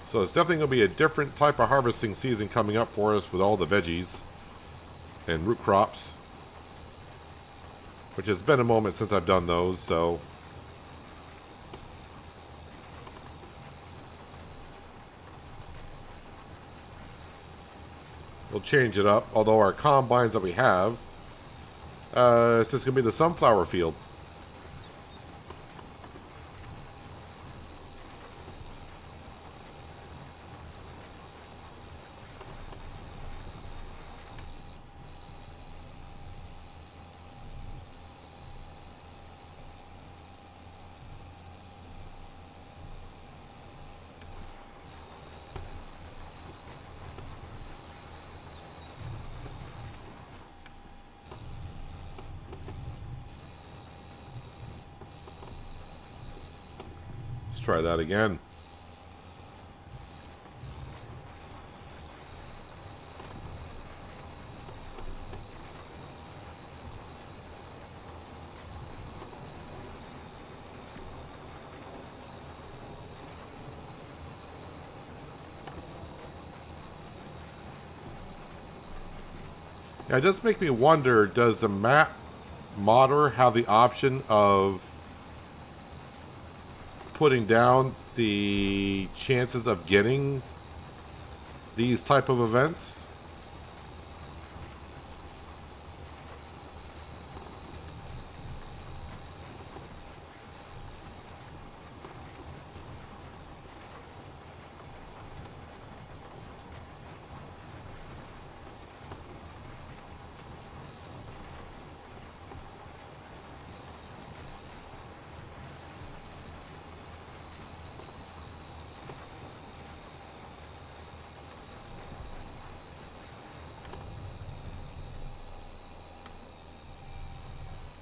So it's definitely going to be a different type of harvesting season coming up for us with all the veggies and root crops. Which has been a moment since I've done those, so... we'll change it up, although our combines that we have, it's just going to be the sunflower field. Try that again. Yeah, it does make me wonder, does the map modder have the option of putting down the chances of getting these type of events?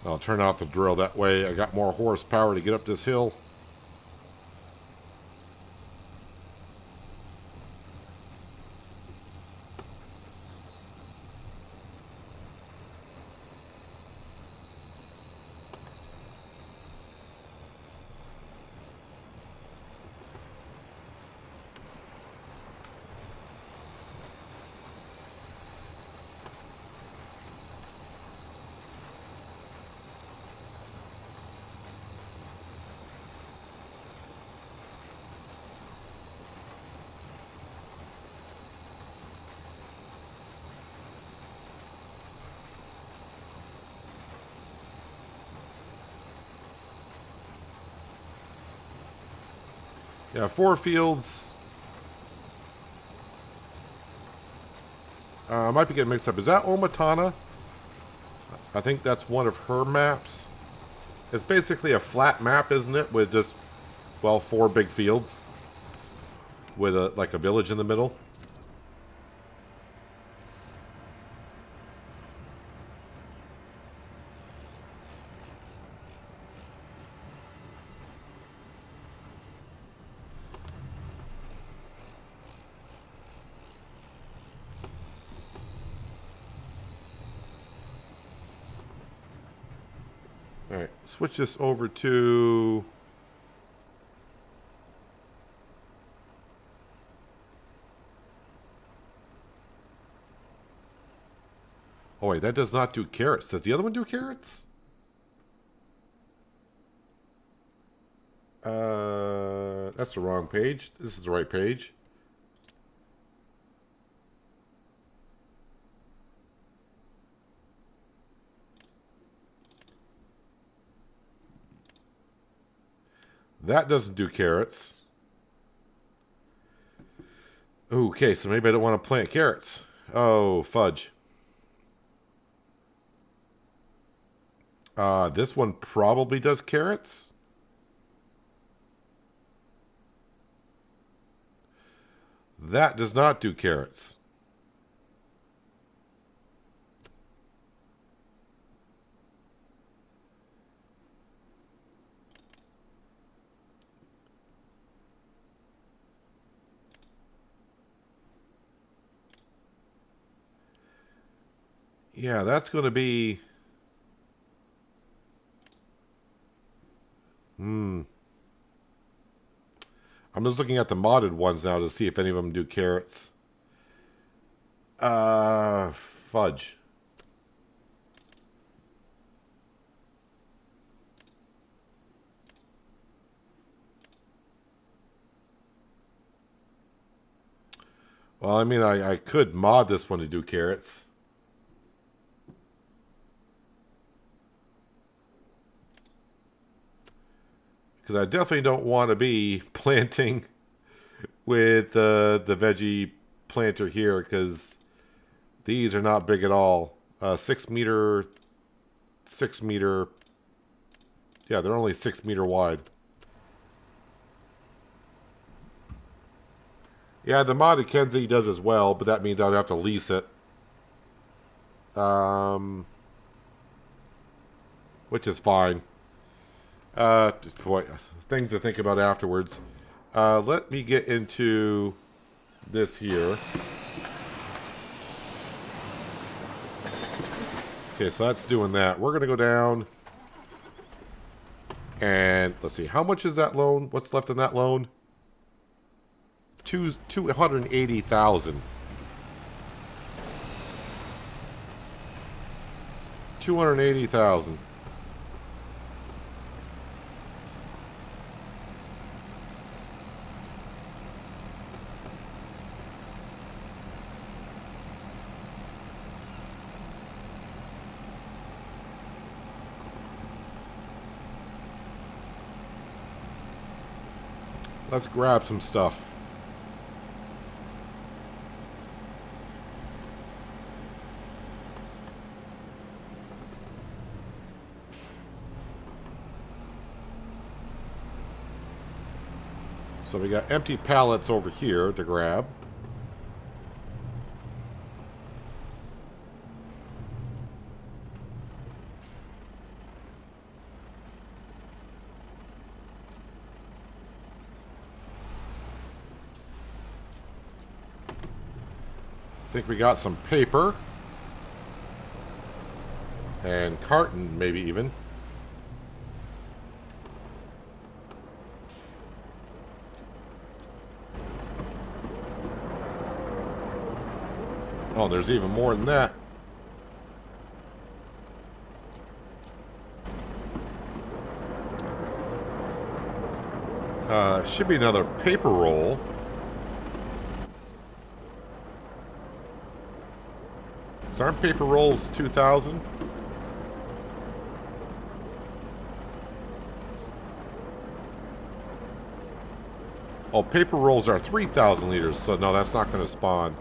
I'll turn off the drill. That way I got more horsepower to get up this hill. Yeah, 4 fields. I might be getting mixed up. Is that Omatana? I think that's one of her maps. It's basically a flat map, isn't it? With just, well, 4 big fields. With like a village in the middle. Alright, switch this over to... Oh wait, that does not do carrots. Does the other one do carrots? That's the wrong page. This is the right page. That doesn't do carrots. Okay, so maybe I don't want to plant carrots. Oh, fudge. This one probably does carrots. That does not do carrots. Yeah, that's going to be... I'm just looking at the modded ones now to see if any of them do carrots. Fudge. Well, I mean, I could mod this one to do carrots. Because I definitely don't want to be planting with the veggie planter here, because these are not big at all. 6 meter, 6 meter. Yeah, they're only 6 meter wide. Yeah, the modded Kenzie does as well, but that means I would have to lease it. Which is fine. Just boy, things to think about afterwards. Let me get into this here. Okay, so that's doing that. We're going to go down and let's see. How much is that loan? What's left in that loan? 280,000. 280,000. Let's grab some stuff. So we got empty pallets over here to grab. think we got some paper. And carton, maybe even. Oh, there's even more than that. Should be another paper roll. Aren't paper rolls 2,000? Oh, paper rolls are 3,000 liters, so no, that's not going to spawn.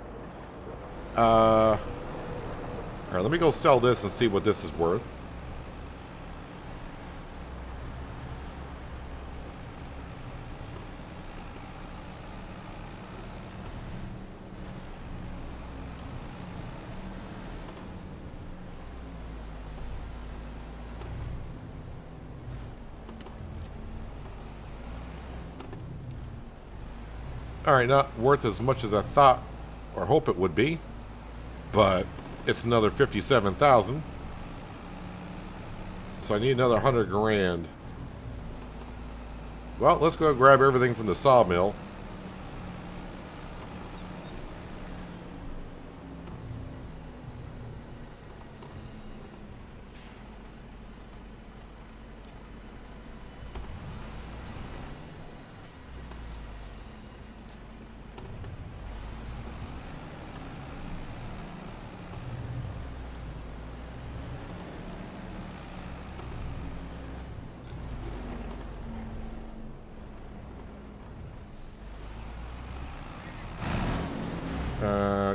Alright, let me go sell this and see what this is worth. Alright, not worth as much as I thought or hope it would be, but it's another 57,000. So I need another 100 grand. Well, let's go grab everything from the sawmill.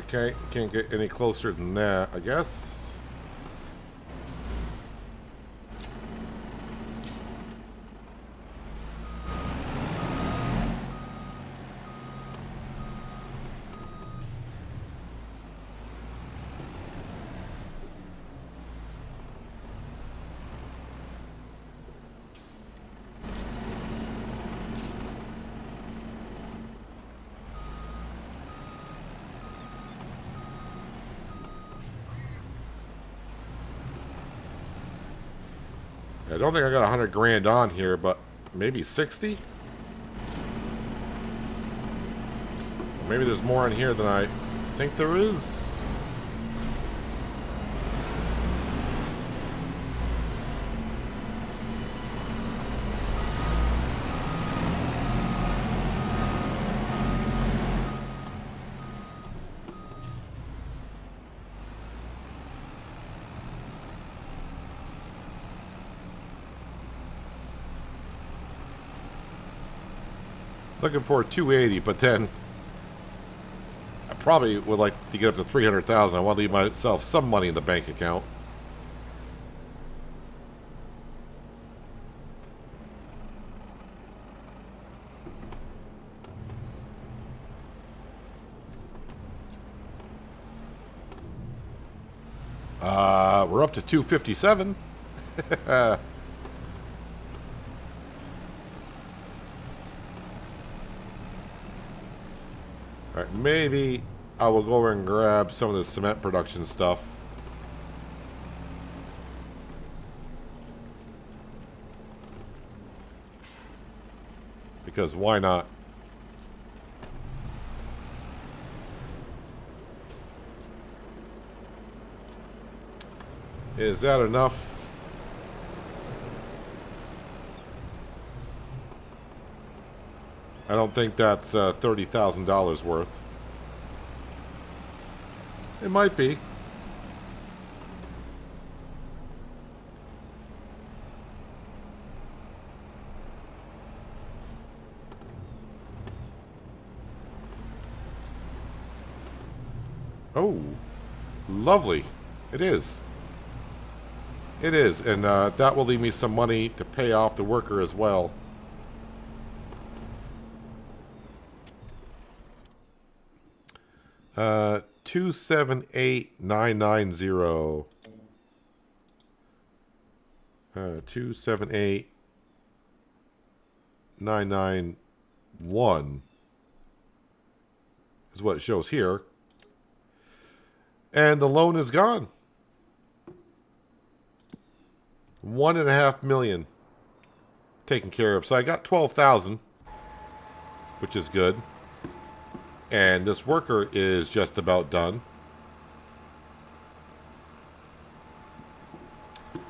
Okay, can't get any closer than that, I guess. I don't think I got 100 grand on here, but maybe 60? Maybe there's more in here than I think there is. Looking for 280, but then I probably would like to get up to 300,000. I want to leave myself some money in the bank account. We're up to 257. Alright, maybe I will go over and grab some of the cement production stuff. Because why not? Is that enough? I don't think that's $30,000 worth. It might be. Oh, lovely. It is. It is, and that will leave me some money to pay off the worker as well. Uh, 278,990. 278,991 is what it shows here. And the loan is gone. 1.5 million taken care of. So I got 12,000, which is good. And this worker is just about done.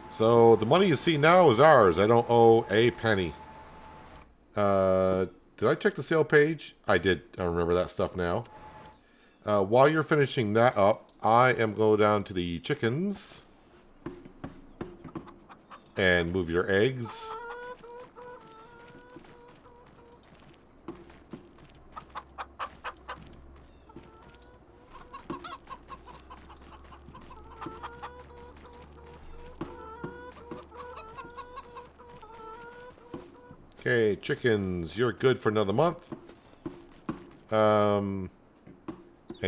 So the money you see now is ours. I don't owe a penny. Did I check the sale page? I did. I remember that stuff now. While you're finishing that up, I am going down to the chickens and move your eggs. Okay, chickens, you're good for another month. And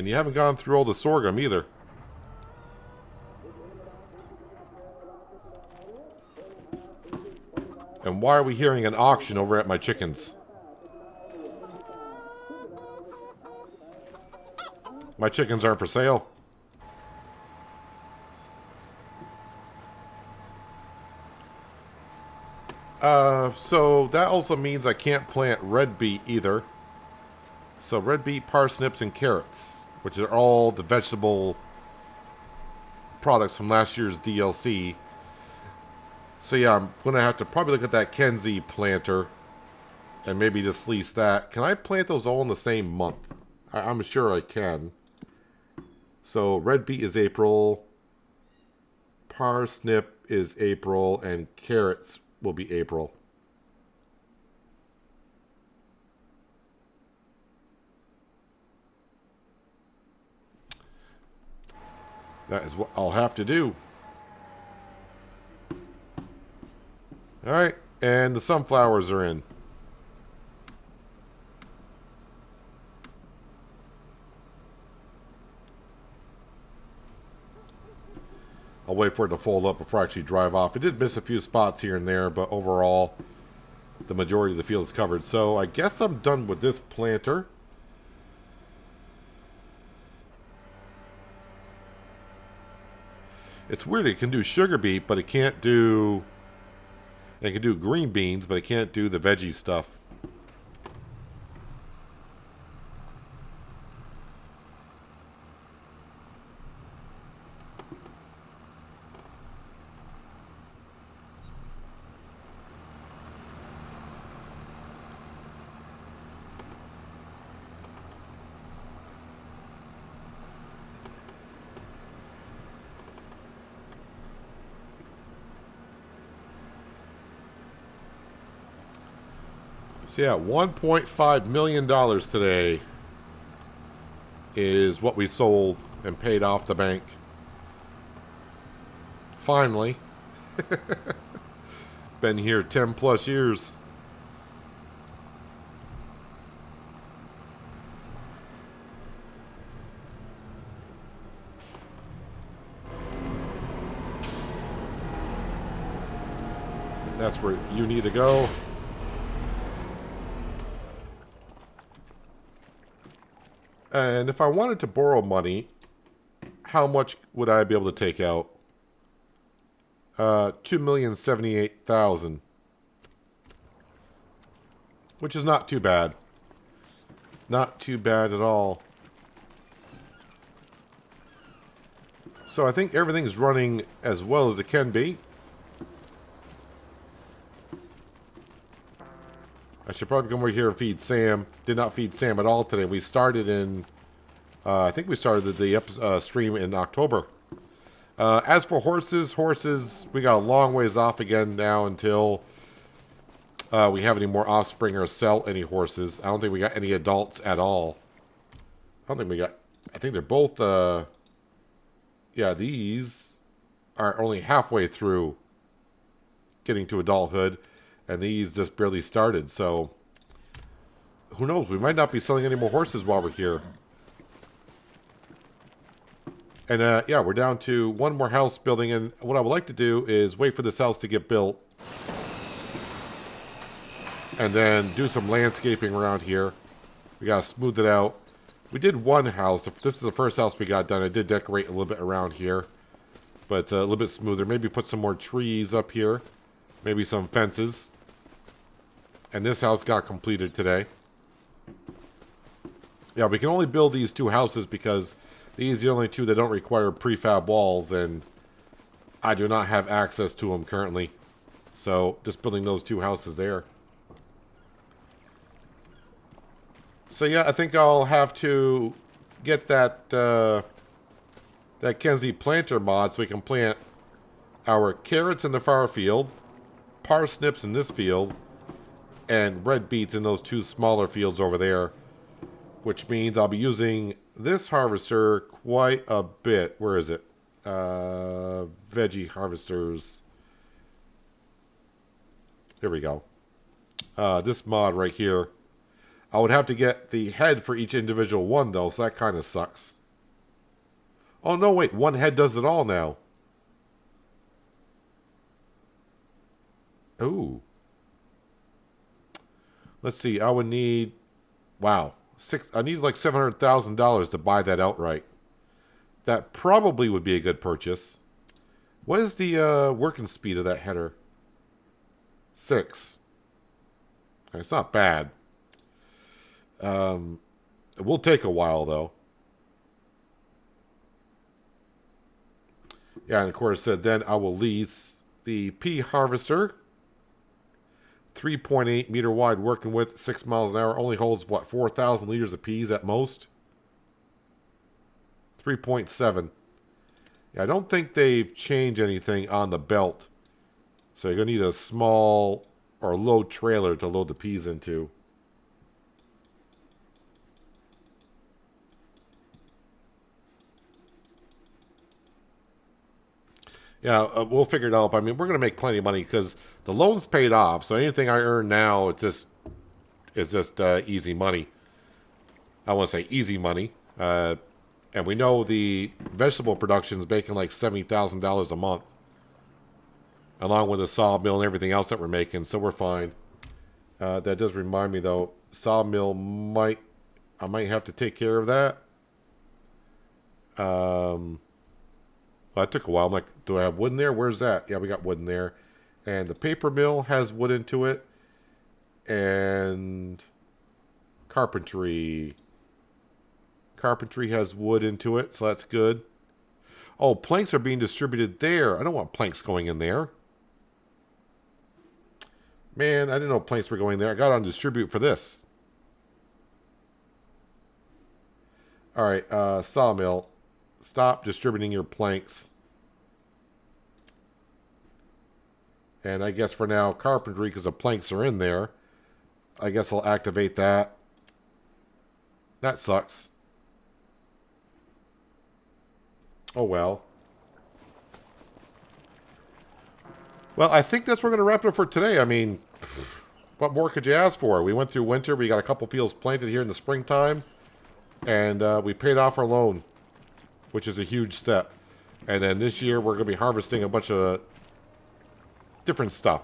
you haven't gone through all the sorghum either. And why are we hearing an auction over at my chickens? My chickens aren't for sale. So that also means I can't plant red beet either. So red beet, parsnips, and carrots, which are all the vegetable products from last year's DLC. So yeah, I'm going to have to probably look at that Kenzie planter and maybe just lease that. Can I plant those all in the same month? I'm sure I can. So red beet is April, parsnip is April, and carrots will be April. That is what I'll have to do. Alright, and the sunflowers are in. I'll wait for it to fold up before I actually drive off. It did miss a few spots here and there, but overall, the majority of the field is covered. So I guess I'm done with this planter. It's weird, it can do sugar beet, but it can't do... It can do green beans, but it can't do the veggie stuff. So yeah, $1.5 million today is what we sold and paid off the bank. Finally. Been here 10 plus years. That's where you need to go. And if I wanted to borrow money, how much would I be able to take out? $2,078,000, which is not too bad. Not too bad at all. So I think everything's running as well as it can be. I should probably come over here and feed Sam. Did not feed Sam at all today. We started in, I think we started the stream in October. As for horses, we got a long ways off again now until we have any more offspring or sell any horses. I don't think we got any adults at all. I don't think we got, I think they're both, yeah, these are only halfway through getting to adulthood. And these just barely started, so who knows? We might not be selling any more horses while we're here. And yeah, we're down to one more house building, and what I would like to do is wait for this house to get built. And then do some landscaping around here. We gotta smooth it out. We did one house. This is the first house we got done. I did decorate a little bit around here, but it's a little bit smoother. Maybe put some more trees up here. Maybe some fences. And this house got completed today. Yeah, we can only build these two houses because these are the only two that don't require prefab walls, and I do not have access to them currently. So, just building those two houses there. So yeah, I think I'll have to get that that Kenzie planter mod so we can plant our carrots in the far field, parsnips in this field, and red beets in those two smaller fields over there. Which means I'll be using this harvester quite a bit. Where is it? Veggie harvesters. Here we go. This mod right here. I would have to get the head for each individual one, though, so that kind of sucks. Oh, no, wait. One head does it all now. Ooh. Let's see. I would need... Wow. I need like $700,000 to buy that outright. That probably would be a good purchase. What is the working speed of that header? 6. It's not bad. It will take a while, though. Yeah, and of course, then I will lease the pea harvester. 3.8 meter wide working width, 6 miles an hour. Only holds, what, 4,000 liters of peas at most? 3.7. Yeah, I don't think they've changed anything on the belt. So you're going to need a small or low trailer to load the peas into. Yeah, we'll figure it out. I mean, we're going to make plenty of money because the loan's paid off. So anything I earn now, it's just easy money. I want to say easy money. And we know the vegetable production is making like $70,000 a month. Along with the sawmill and everything else that we're making. So we're fine. That does remind me, though, sawmill I might have to take care of that. Well, that took a while. I'm like, do I have wood in there? Where's that? Yeah, we got wood in there. And the paper mill has wood into it. And carpentry. Carpentry has wood into it, so that's good. Oh, planks are being distributed there. I don't want planks going in there. Man, I didn't know planks were going there. I got on distribute for this. All right, sawmill. Stop distributing your planks. And I guess for now, carpentry, because the planks are in there. I guess I'll activate that. That sucks. Oh, well. Well, I think that's where we're going to wrap it up for today. I mean, what more could you ask for? We went through winter. We got a couple fields planted here in the springtime. And we paid off our loan, which is a huge step. And then this year, we're going to be harvesting a bunch of different stuff.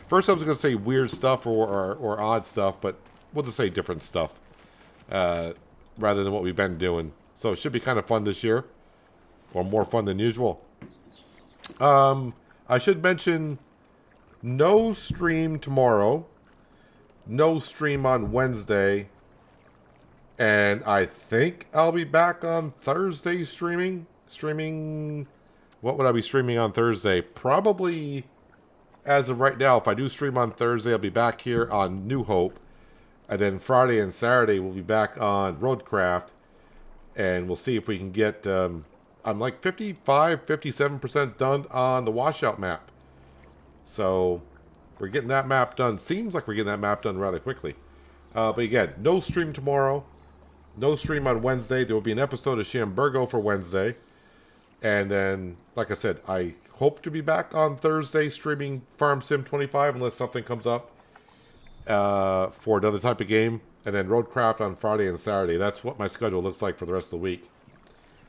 First I was going to say weird stuff or odd stuff, but we'll just say different stuff rather than what we've been doing. So it should be kind of fun this year, or more fun than usual. I should mention no stream tomorrow, no stream on Wednesday, and I think I'll be back on Thursday streaming. What would I be streaming on Thursday? Probably, as of right now, if I do stream on Thursday, I'll be back here on New Hope. And then Friday and Saturday, we'll be back on Roadcraft. And we'll see if we can get... I'm like 55, 57% done on the washout map. So, we're getting that map done. Seems like we're getting that map done rather quickly. But again, no stream tomorrow. No stream on Wednesday. There will be an episode of Shamburgo for Wednesday. And then, like I said, I hope to be back on Thursday streaming Farm Sim 25 unless something comes up for another type of game. And then Roadcraft on Friday and Saturday. That's what my schedule looks like for the rest of the week.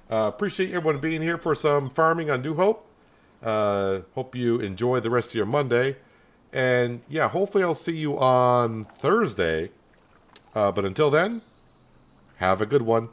Appreciate everyone being here for some farming on New Hope. Hope you enjoy the rest of your Monday. And yeah, hopefully I'll see you on Thursday. But until then, Have a good one.